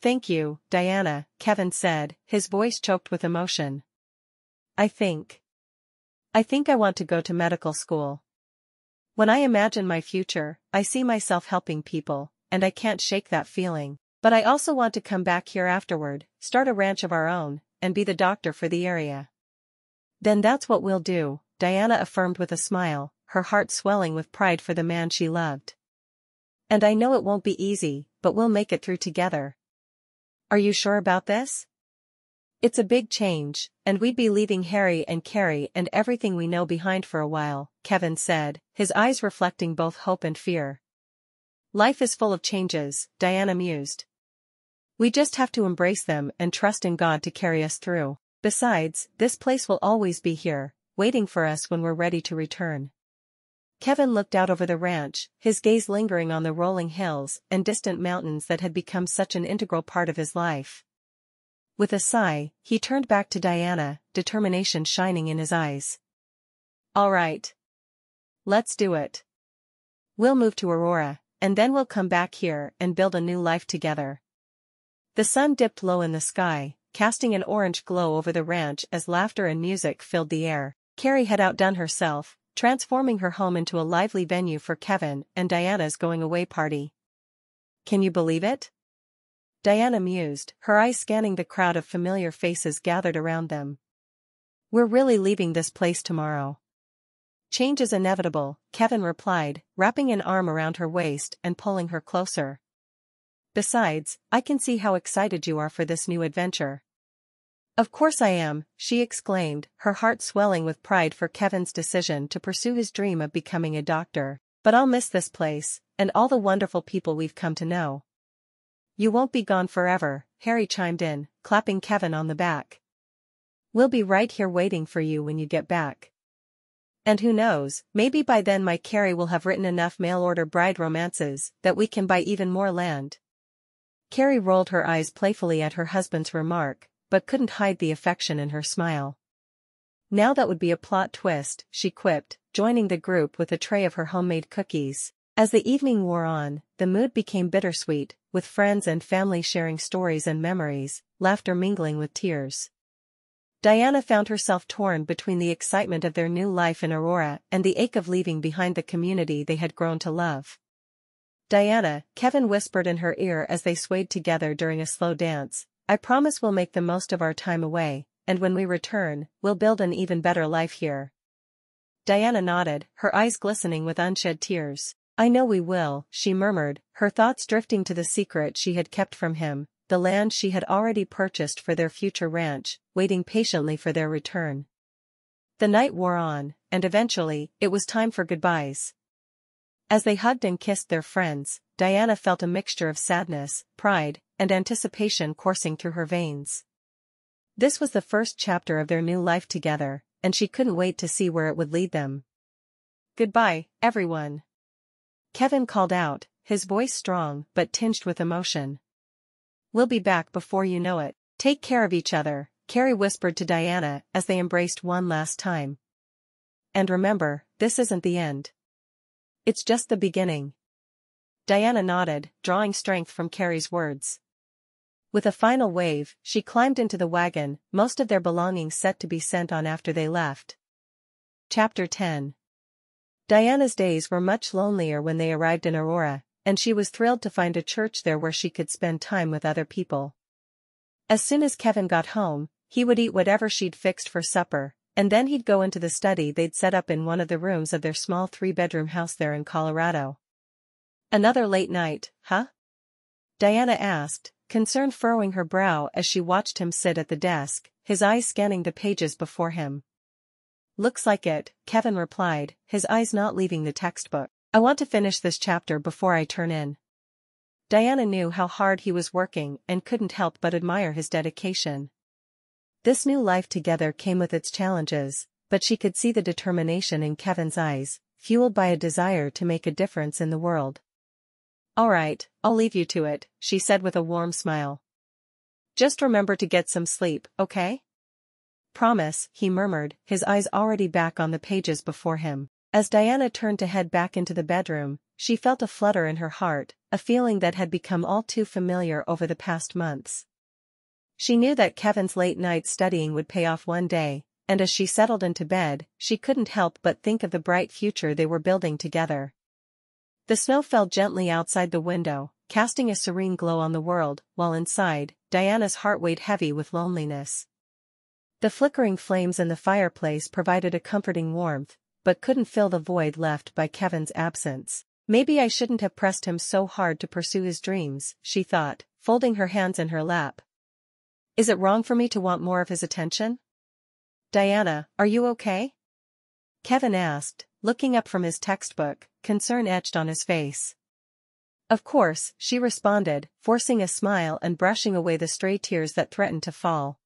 Thank you, Diana, Kevin said, his voice choked with emotion. I think I want to go to medical school. When I imagine my future, I see myself helping people, and I can't shake that feeling. But I also want to come back here afterward, start a ranch of our own, and be the doctor for the area. Then that's what we'll do, Diana affirmed with a smile, her heart swelling with pride for the man she loved. And I know it won't be easy, but we'll make it through together. Are you sure about this? It's a big change, and we'd be leaving Harry and Carrie and everything we know behind for a while, Kevin said, his eyes reflecting both hope and fear. Life is full of changes, Diana mused. We just have to embrace them and trust in God to carry us through. Besides, this place will always be here, waiting for us when we're ready to return. Kevin looked out over the ranch, his gaze lingering on the rolling hills and distant mountains that had become such an integral part of his life. With a sigh, he turned back to Diana, determination shining in his eyes. All right. Let's do it. We'll move to Aurora, and then we'll come back here and build a new life together. The sun dipped low in the sky, casting an orange glow over the ranch as laughter and music filled the air. Carrie had outdone herself, transforming her home into a lively venue for Kevin and Diana's going-away party. Can you believe it? Diana mused, her eyes scanning the crowd of familiar faces gathered around them. We're really leaving this place tomorrow. Change is inevitable, Kevin replied, wrapping an arm around her waist and pulling her closer. Besides, I can see how excited you are for this new adventure. Of course I am, she exclaimed, her heart swelling with pride for Kevin's decision to pursue his dream of becoming a doctor. But I'll miss this place, and all the wonderful people we've come to know. You won't be gone forever, Harry chimed in, clapping Kevin on the back. We'll be right here waiting for you when you get back. And who knows, maybe by then my Carrie will have written enough mail-order bride romances that we can buy even more land. Carrie rolled her eyes playfully at her husband's remark, but couldn't hide the affection in her smile. Now that would be a plot twist, she quipped, joining the group with a tray of her homemade cookies. As the evening wore on, the mood became bittersweet, with friends and family sharing stories and memories, laughter mingling with tears. Diana found herself torn between the excitement of their new life in Aurora and the ache of leaving behind the community they had grown to love. Diana, Kevin whispered in her ear as they swayed together during a slow dance, I promise we'll make the most of our time away, and when we return, we'll build an even better life here. Diana nodded, her eyes glistening with unshed tears. I know we will, she murmured, her thoughts drifting to the secret she had kept from him, the land she had already purchased for their future ranch, waiting patiently for their return. The night wore on, and eventually, it was time for goodbyes. As they hugged and kissed their friends, Diana felt a mixture of sadness, pride, and anticipation coursing through her veins. This was the first chapter of their new life together, and she couldn't wait to see where it would lead them. Goodbye, everyone. Kevin called out, his voice strong but tinged with emotion. We'll be back before you know it. Take care of each other, Carrie whispered to Diana as they embraced one last time. And remember, this isn't the end. It's just the beginning. Diana nodded, drawing strength from Carrie's words. With a final wave, she climbed into the wagon, most of their belongings set to be sent on after they left. Chapter 10. Diana's days were much lonelier when they arrived in Aurora, and she was thrilled to find a church there where she could spend time with other people. As soon as Kevin got home, he would eat whatever she'd fixed for supper, and then he'd go into the study they'd set up in one of the rooms of their small 3-bedroom house there in Colorado. Another late night, huh? Diana asked, concern furrowing her brow as she watched him sit at the desk, his eyes scanning the pages before him. Looks like it, Kevin replied, his eyes not leaving the textbook. I want to finish this chapter before I turn in. Diana knew how hard he was working and couldn't help but admire his dedication. This new life together came with its challenges, but she could see the determination in Kevin's eyes, fueled by a desire to make a difference in the world. "All right, I'll leave you to it," she said with a warm smile. "Just remember to get some sleep, okay?" "Promise," he murmured, his eyes already back on the pages before him. As Diana turned to head back into the bedroom, she felt a flutter in her heart, a feeling that had become all too familiar over the past months. She knew that Kevin's late night studying would pay off one day, and as she settled into bed, she couldn't help but think of the bright future they were building together. The snow fell gently outside the window, casting a serene glow on the world, while inside, Diana's heart weighed heavy with loneliness. The flickering flames in the fireplace provided a comforting warmth, but couldn't fill the void left by Kevin's absence. Maybe I shouldn't have pressed him so hard to pursue his dreams, she thought, folding her hands in her lap. Is it wrong for me to want more of his attention? "Diana, are you okay?" Kevin asked, looking up from his textbook, concern etched on his face. "Of course," she responded, forcing a smile and brushing away the stray tears that threatened to fall.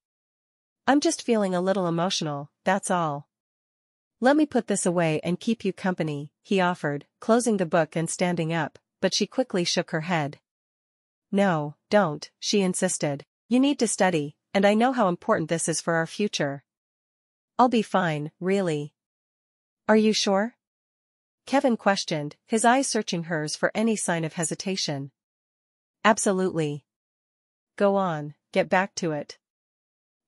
"I'm just feeling a little emotional, that's all." "Let me put this away and keep you company," he offered, closing the book and standing up, but she quickly shook her head. "No, don't," she insisted. "You need to study, and I know how important this is for our future." "I'll be fine, really." "Are you sure?" Kevin questioned, his eyes searching hers for any sign of hesitation. "Absolutely." "Go on, get back to it."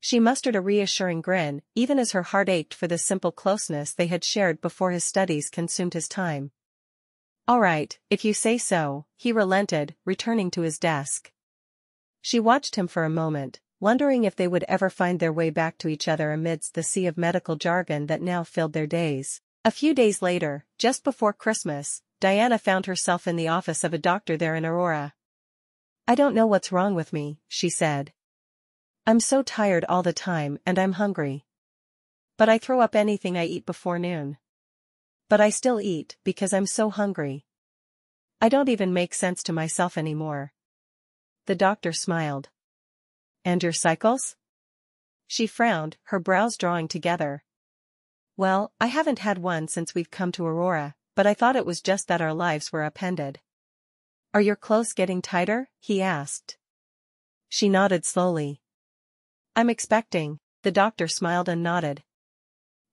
She mustered a reassuring grin, even as her heart ached for the simple closeness they had shared before his studies consumed his time. "All right, if you say so," he relented, returning to his desk. She watched him for a moment, wondering if they would ever find their way back to each other amidst the sea of medical jargon that now filled their days. A few days later, just before Christmas, Diana found herself in the office of a doctor there in Aurora. "I don't know what's wrong with me," she said. "I'm so tired all the time and I'm hungry. But I throw up anything I eat before noon. But I still eat because I'm so hungry. I don't even make sense to myself anymore." The doctor smiled. "And your cycles?" She frowned, her brows drawing together. "Well, I haven't had one since we've come to Aurora, but I thought it was just that our lives were upended." "Are your clothes getting tighter?" he asked. She nodded slowly. "I'm expecting." The doctor smiled and nodded.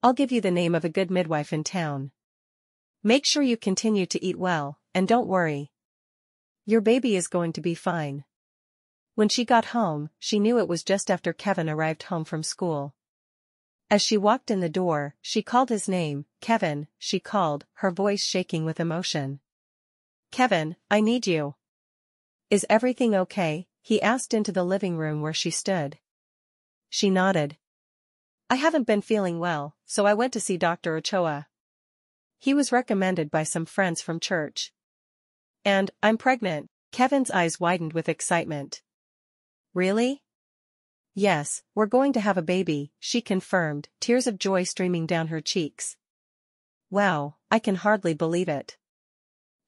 "I'll give you the name of a good midwife in town. Make sure you continue to eat well, and don't worry. Your baby is going to be fine." When she got home, she knew it was just after Kevin arrived home from school. As she walked in the door, she called his name. "Kevin," she called, her voice shaking with emotion. "Kevin, I need you." "Is everything okay?" he asked into the living room where she stood. She nodded. "I haven't been feeling well, so I went to see Dr. Ochoa. He was recommended by some friends from church. And, I'm pregnant." Kevin's eyes widened with excitement. "Really?" "Yes, we're going to have a baby," she confirmed, tears of joy streaming down her cheeks. "Wow, I can hardly believe it."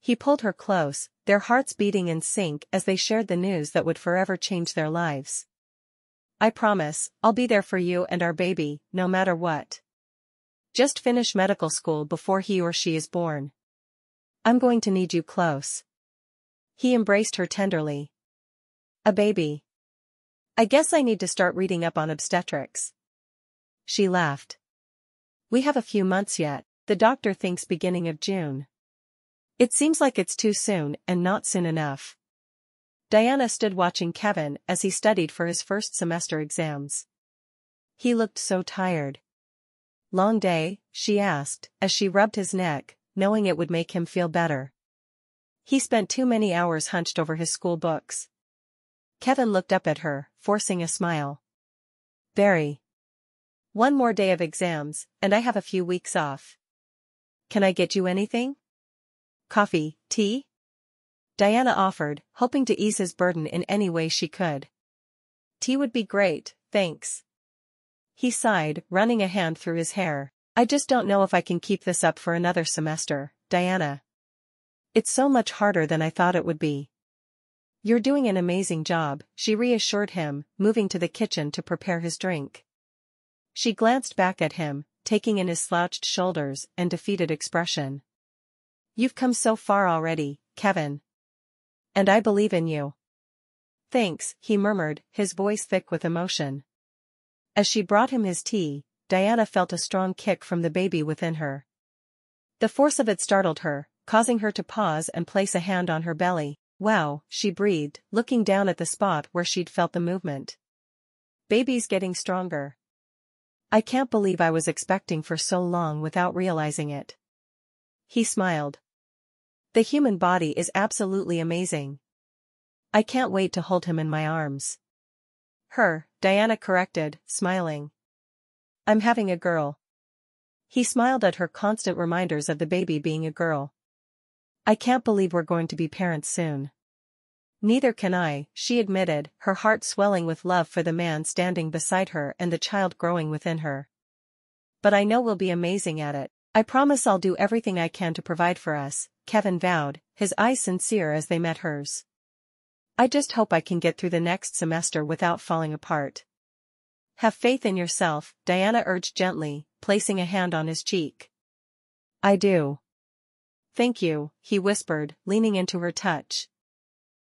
He pulled her close, their hearts beating in sync as they shared the news that would forever change their lives. "I promise, I'll be there for you and our baby, no matter what. Just finish medical school before he or she is born. I'm going to need you close." He embraced her tenderly. "A baby. I guess I need to start reading up on obstetrics." She laughed. "We have a few months yet, the doctor thinks beginning of June. It seems like it's too soon and not soon enough." Diana stood watching Kevin as he studied for his first semester exams. He looked so tired. "Long day?" she asked, as she rubbed his neck, knowing it would make him feel better. He spent too many hours hunched over his school books. Kevin looked up at her, forcing a smile. "Very. One more day of exams, and I have a few weeks off. Can I get you anything? Coffee, tea?" Diana offered, hoping to ease his burden in any way she could. "Tea would be great, thanks." He sighed, running a hand through his hair. "I just don't know if I can keep this up for another semester, Diana. It's so much harder than I thought it would be." "You're doing an amazing job," she reassured him, moving to the kitchen to prepare his drink. She glanced back at him, taking in his slouched shoulders and defeated expression. "You've come so far already, Kevin. And I believe in you." "Thanks," he murmured, his voice thick with emotion. As she brought him his tea, Diana felt a strong kick from the baby within her. The force of it startled her, causing her to pause and place a hand on her belly. "Wow," she breathed, looking down at the spot where she'd felt the movement. "Baby's getting stronger. I can't believe I was expecting for so long without realizing it." He smiled. "The human body is absolutely amazing. I can't wait to hold him in my arms." Diana corrected, smiling. "I'm having a girl." He smiled at her constant reminders of the baby being a girl. "I can't believe we're going to be parents soon." "Neither can I," she admitted, her heart swelling with love for the man standing beside her and the child growing within her. "But I know we'll be amazing at it. I promise I'll do everything I can to provide for us," Kevin vowed, his eyes sincere as they met hers. "I just hope I can get through the next semester without falling apart." "Have faith in yourself," Diana urged gently, placing a hand on his cheek. "I do. Thank you," he whispered, leaning into her touch.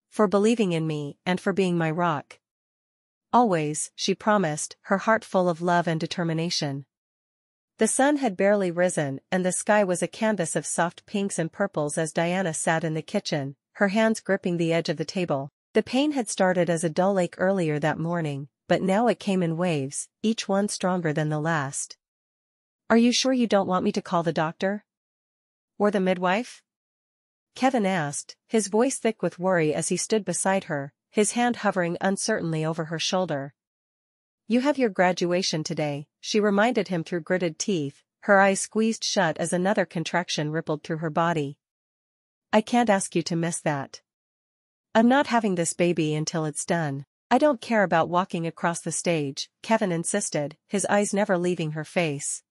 "For believing in me and for being my rock." "Always," she promised, her heart full of love and determination. The sun had barely risen and the sky was a canvas of soft pinks and purples as Diana sat in the kitchen, her hands gripping the edge of the table. The pain had started as a dull ache earlier that morning, but now it came in waves, each one stronger than the last. "Are you sure you don't want me to call the doctor? Or the midwife?" Kevin asked, his voice thick with worry as he stood beside her, his hand hovering uncertainly over her shoulder. "You have your graduation today," she reminded him through gritted teeth, her eyes squeezed shut as another contraction rippled through her body. "I can't ask you to miss that. I'm not having this baby until it's done." "I don't care about walking across the stage," Kevin insisted, his eyes never leaving her face.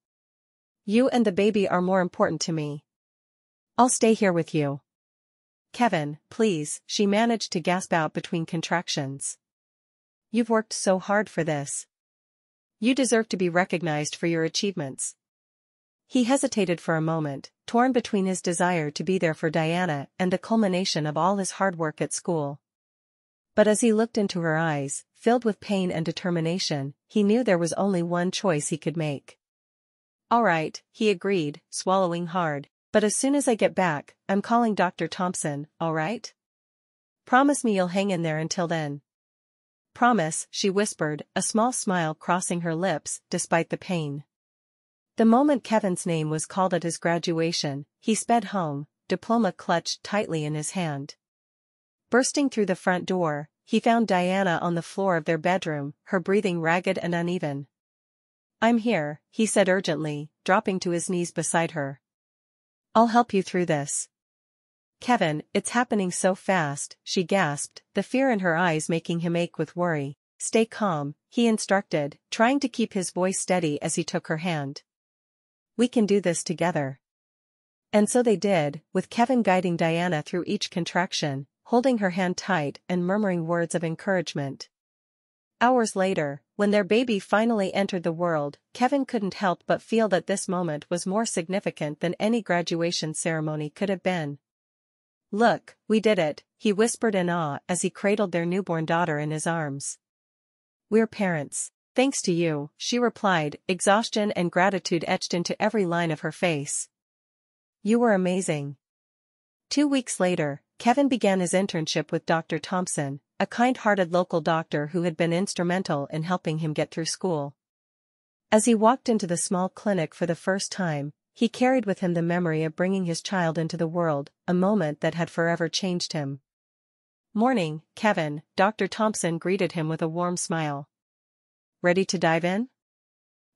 "You and the baby are more important to me. I'll stay here with you." "Kevin, please," she managed to gasp out between contractions. "You've worked so hard for this. You deserve to be recognized for your achievements." He hesitated for a moment, torn between his desire to be there for Diana and the culmination of all his hard work at school. But as he looked into her eyes, filled with pain and determination, he knew there was only one choice he could make. "All right," he agreed, swallowing hard. "But as soon as I get back, I'm calling Dr. Thompson, all right? Promise me you'll hang in there until then." "Promise," she whispered, a small smile crossing her lips, despite the pain. The moment Kevin's name was called at his graduation, he sped home, diploma clutched tightly in his hand. Bursting through the front door, he found Diana on the floor of their bedroom, her breathing ragged and uneven. "I'm here," he said urgently, dropping to his knees beside her. "I'll help you through this." "Kevin, it's happening so fast," she gasped, the fear in her eyes making him ache with worry. "Stay calm," he instructed, trying to keep his voice steady as he took her hand. "We can do this together." And so they did, with Kevin guiding Diana through each contraction, holding her hand tight and murmuring words of encouragement. Hours later, when their baby finally entered the world, Kevin couldn't help but feel that this moment was more significant than any graduation ceremony could have been. "Look, we did it," he whispered in awe as he cradled their newborn daughter in his arms. "We're parents. Thanks to you," she replied, exhaustion and gratitude etched into every line of her face. "You were amazing." 2 weeks later, Kevin began his internship with Dr. Thompson, a kind-hearted local doctor who had been instrumental in helping him get through school. As he walked into the small clinic for the first time, he carried with him the memory of bringing his child into the world, a moment that had forever changed him. "Morning, Kevin," Dr. Thompson greeted him with a warm smile. "Ready to dive in?"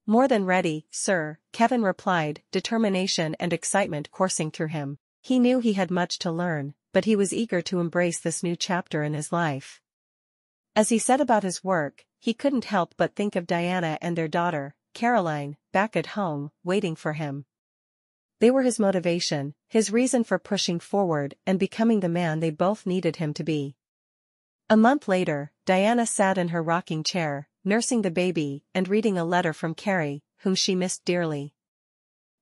"More than ready, sir," Kevin replied, determination and excitement coursing through him. He knew he had much to learn, but he was eager to embrace this new chapter in his life. As he set about his work, he couldn't help but think of Diana and their daughter, Caroline, back at home, waiting for him. They were his motivation, his reason for pushing forward and becoming the man they both needed him to be. A month later, Diana sat in her rocking chair, nursing the baby and reading a letter from Carrie, whom she missed dearly.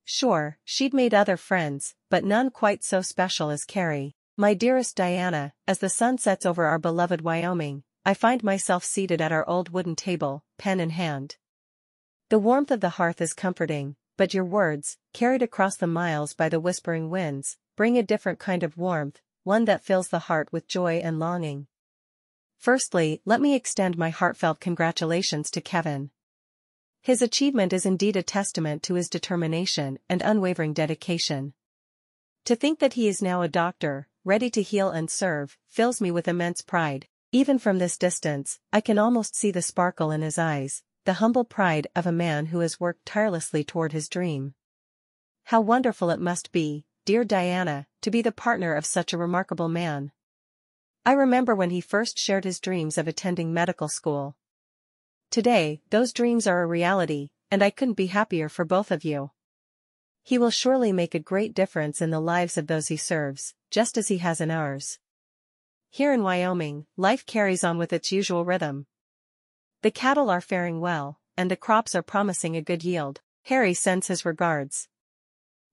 Sure, she'd made other friends, but none quite so special as Carrie. My dearest Diana, as the sun sets over our beloved Wyoming, I find myself seated at our old wooden table, pen in hand. The warmth of the hearth is comforting, but your words, carried across the miles by the whispering winds, bring a different kind of warmth, one that fills the heart with joy and longing. Firstly, let me extend my heartfelt congratulations to Kevin. His achievement is indeed a testament to his determination and unwavering dedication. To think that he is now a doctor, ready to heal and serve, fills me with immense pride. Even from this distance, I can almost see the sparkle in his eyes, the humble pride of a man who has worked tirelessly toward his dream. How wonderful it must be, dear Diana, to be the partner of such a remarkable man. I remember when he first shared his dreams of attending medical school. Today, those dreams are a reality, and I couldn't be happier for both of you. He will surely make a great difference in the lives of those he serves, just as he has in ours. Here in Wyoming, life carries on with its usual rhythm. The cattle are faring well, and the crops are promising a good yield. Harry sends his regards.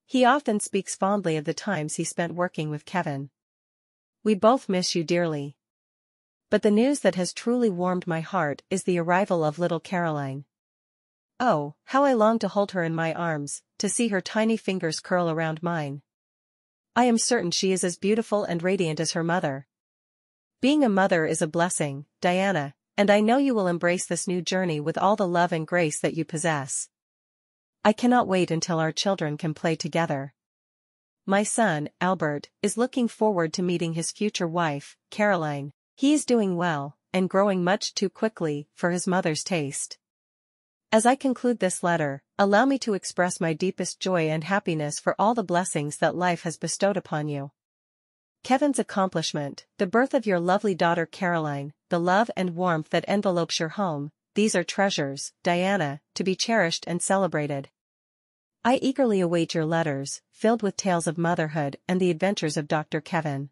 He often speaks fondly of the times he spent working with Kevin. We both miss you dearly. But the news that has truly warmed my heart is the arrival of little Caroline. Oh, how I long to hold her in my arms, to see her tiny fingers curl around mine. I am certain she is as beautiful and radiant as her mother. Being a mother is a blessing, Diana, and I know you will embrace this new journey with all the love and grace that you possess. I cannot wait until our children can play together. My son, Albert, is looking forward to meeting his future wife, Caroline. He is doing well, and growing much too quickly for his mother's taste. As I conclude this letter, allow me to express my deepest joy and happiness for all the blessings that life has bestowed upon you. Kevin's accomplishment, the birth of your lovely daughter Caroline, the love and warmth that envelopes your home, these are treasures, Diana, to be cherished and celebrated. I eagerly await your letters, filled with tales of motherhood and the adventures of Dr. Kevin.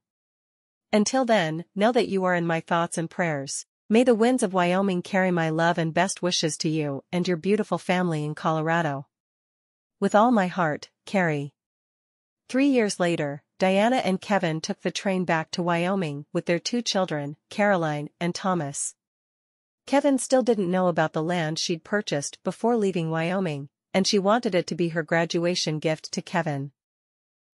Until then, know that you are in my thoughts and prayers. May the winds of Wyoming carry my love and best wishes to you and your beautiful family in Colorado. With all my heart, Carrie. 3 years later, Diana and Kevin took the train back to Wyoming with their 2 children, Caroline and Thomas. Kevin still didn't know about the land she'd purchased before leaving Wyoming, and she wanted it to be her graduation gift to Kevin.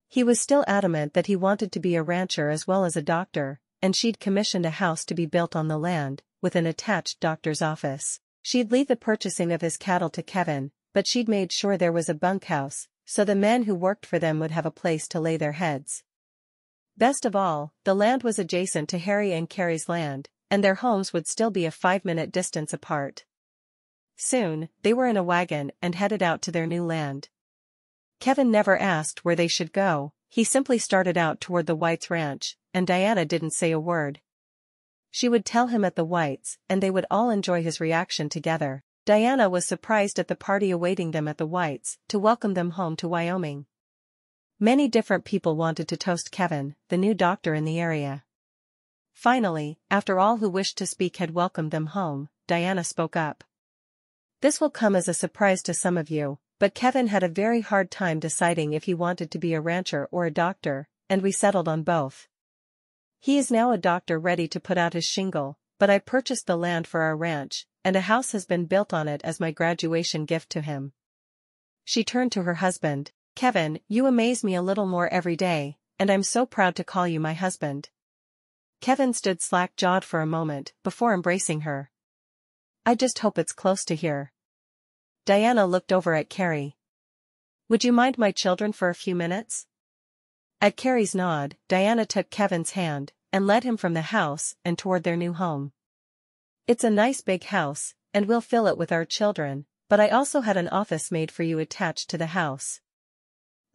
He was still adamant that he wanted to be a rancher as well as a doctor, and she'd commissioned a house to be built on the land, with an attached doctor's office. She'd leave the purchasing of his cattle to Kevin, but she'd made sure there was a bunkhouse, so the men who worked for them would have a place to lay their heads. Best of all, the land was adjacent to Harry and Carrie's land, and their homes would still be a 5-minute distance apart. Soon, they were in a wagon and headed out to their new land. Kevin never asked where they should go, he simply started out toward the Whites' ranch, and Diana didn't say a word. She would tell him at the Whites, and they would all enjoy his reaction together. Diana was surprised at the party awaiting them at the Whites, to welcome them home to Wyoming. Many different people wanted to toast Kevin, the new doctor in the area. Finally, after all who wished to speak had welcomed them home, Diana spoke up. This will come as a surprise to some of you, but Kevin had a very hard time deciding if he wanted to be a rancher or a doctor, and we settled on both. He is now a doctor ready to put out his shingle, but I purchased the land for our ranch, and a house has been built on it as my graduation gift to him. She turned to her husband. Kevin, you amaze me a little more every day, and I'm so proud to call you my husband. Kevin stood slack-jawed for a moment before embracing her. I just hope it's close to here. Diana looked over at Carrie. Would you mind my children for a few minutes? At Carrie's nod, Diana took Kevin's hand, and led him from the house and toward their new home. It's a nice big house, and we'll fill it with our children, but I also had an office made for you attached to the house.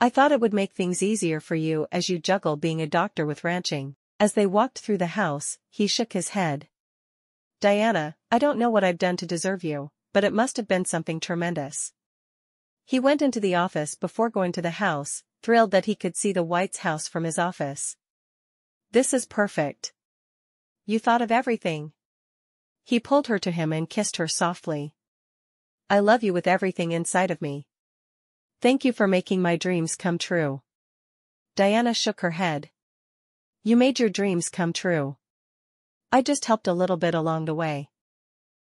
I thought it would make things easier for you as you juggle being a doctor with ranching. As they walked through the house, he shook his head. Diana, I don't know what I've done to deserve you, but it must have been something tremendous. He went into the office before going to the house, thrilled that he could see the Whites' house from his office. This is perfect. You thought of everything. He pulled her to him and kissed her softly. I love you with everything inside of me. Thank you for making my dreams come true. Diana shook her head. You made your dreams come true. I just helped a little bit along the way.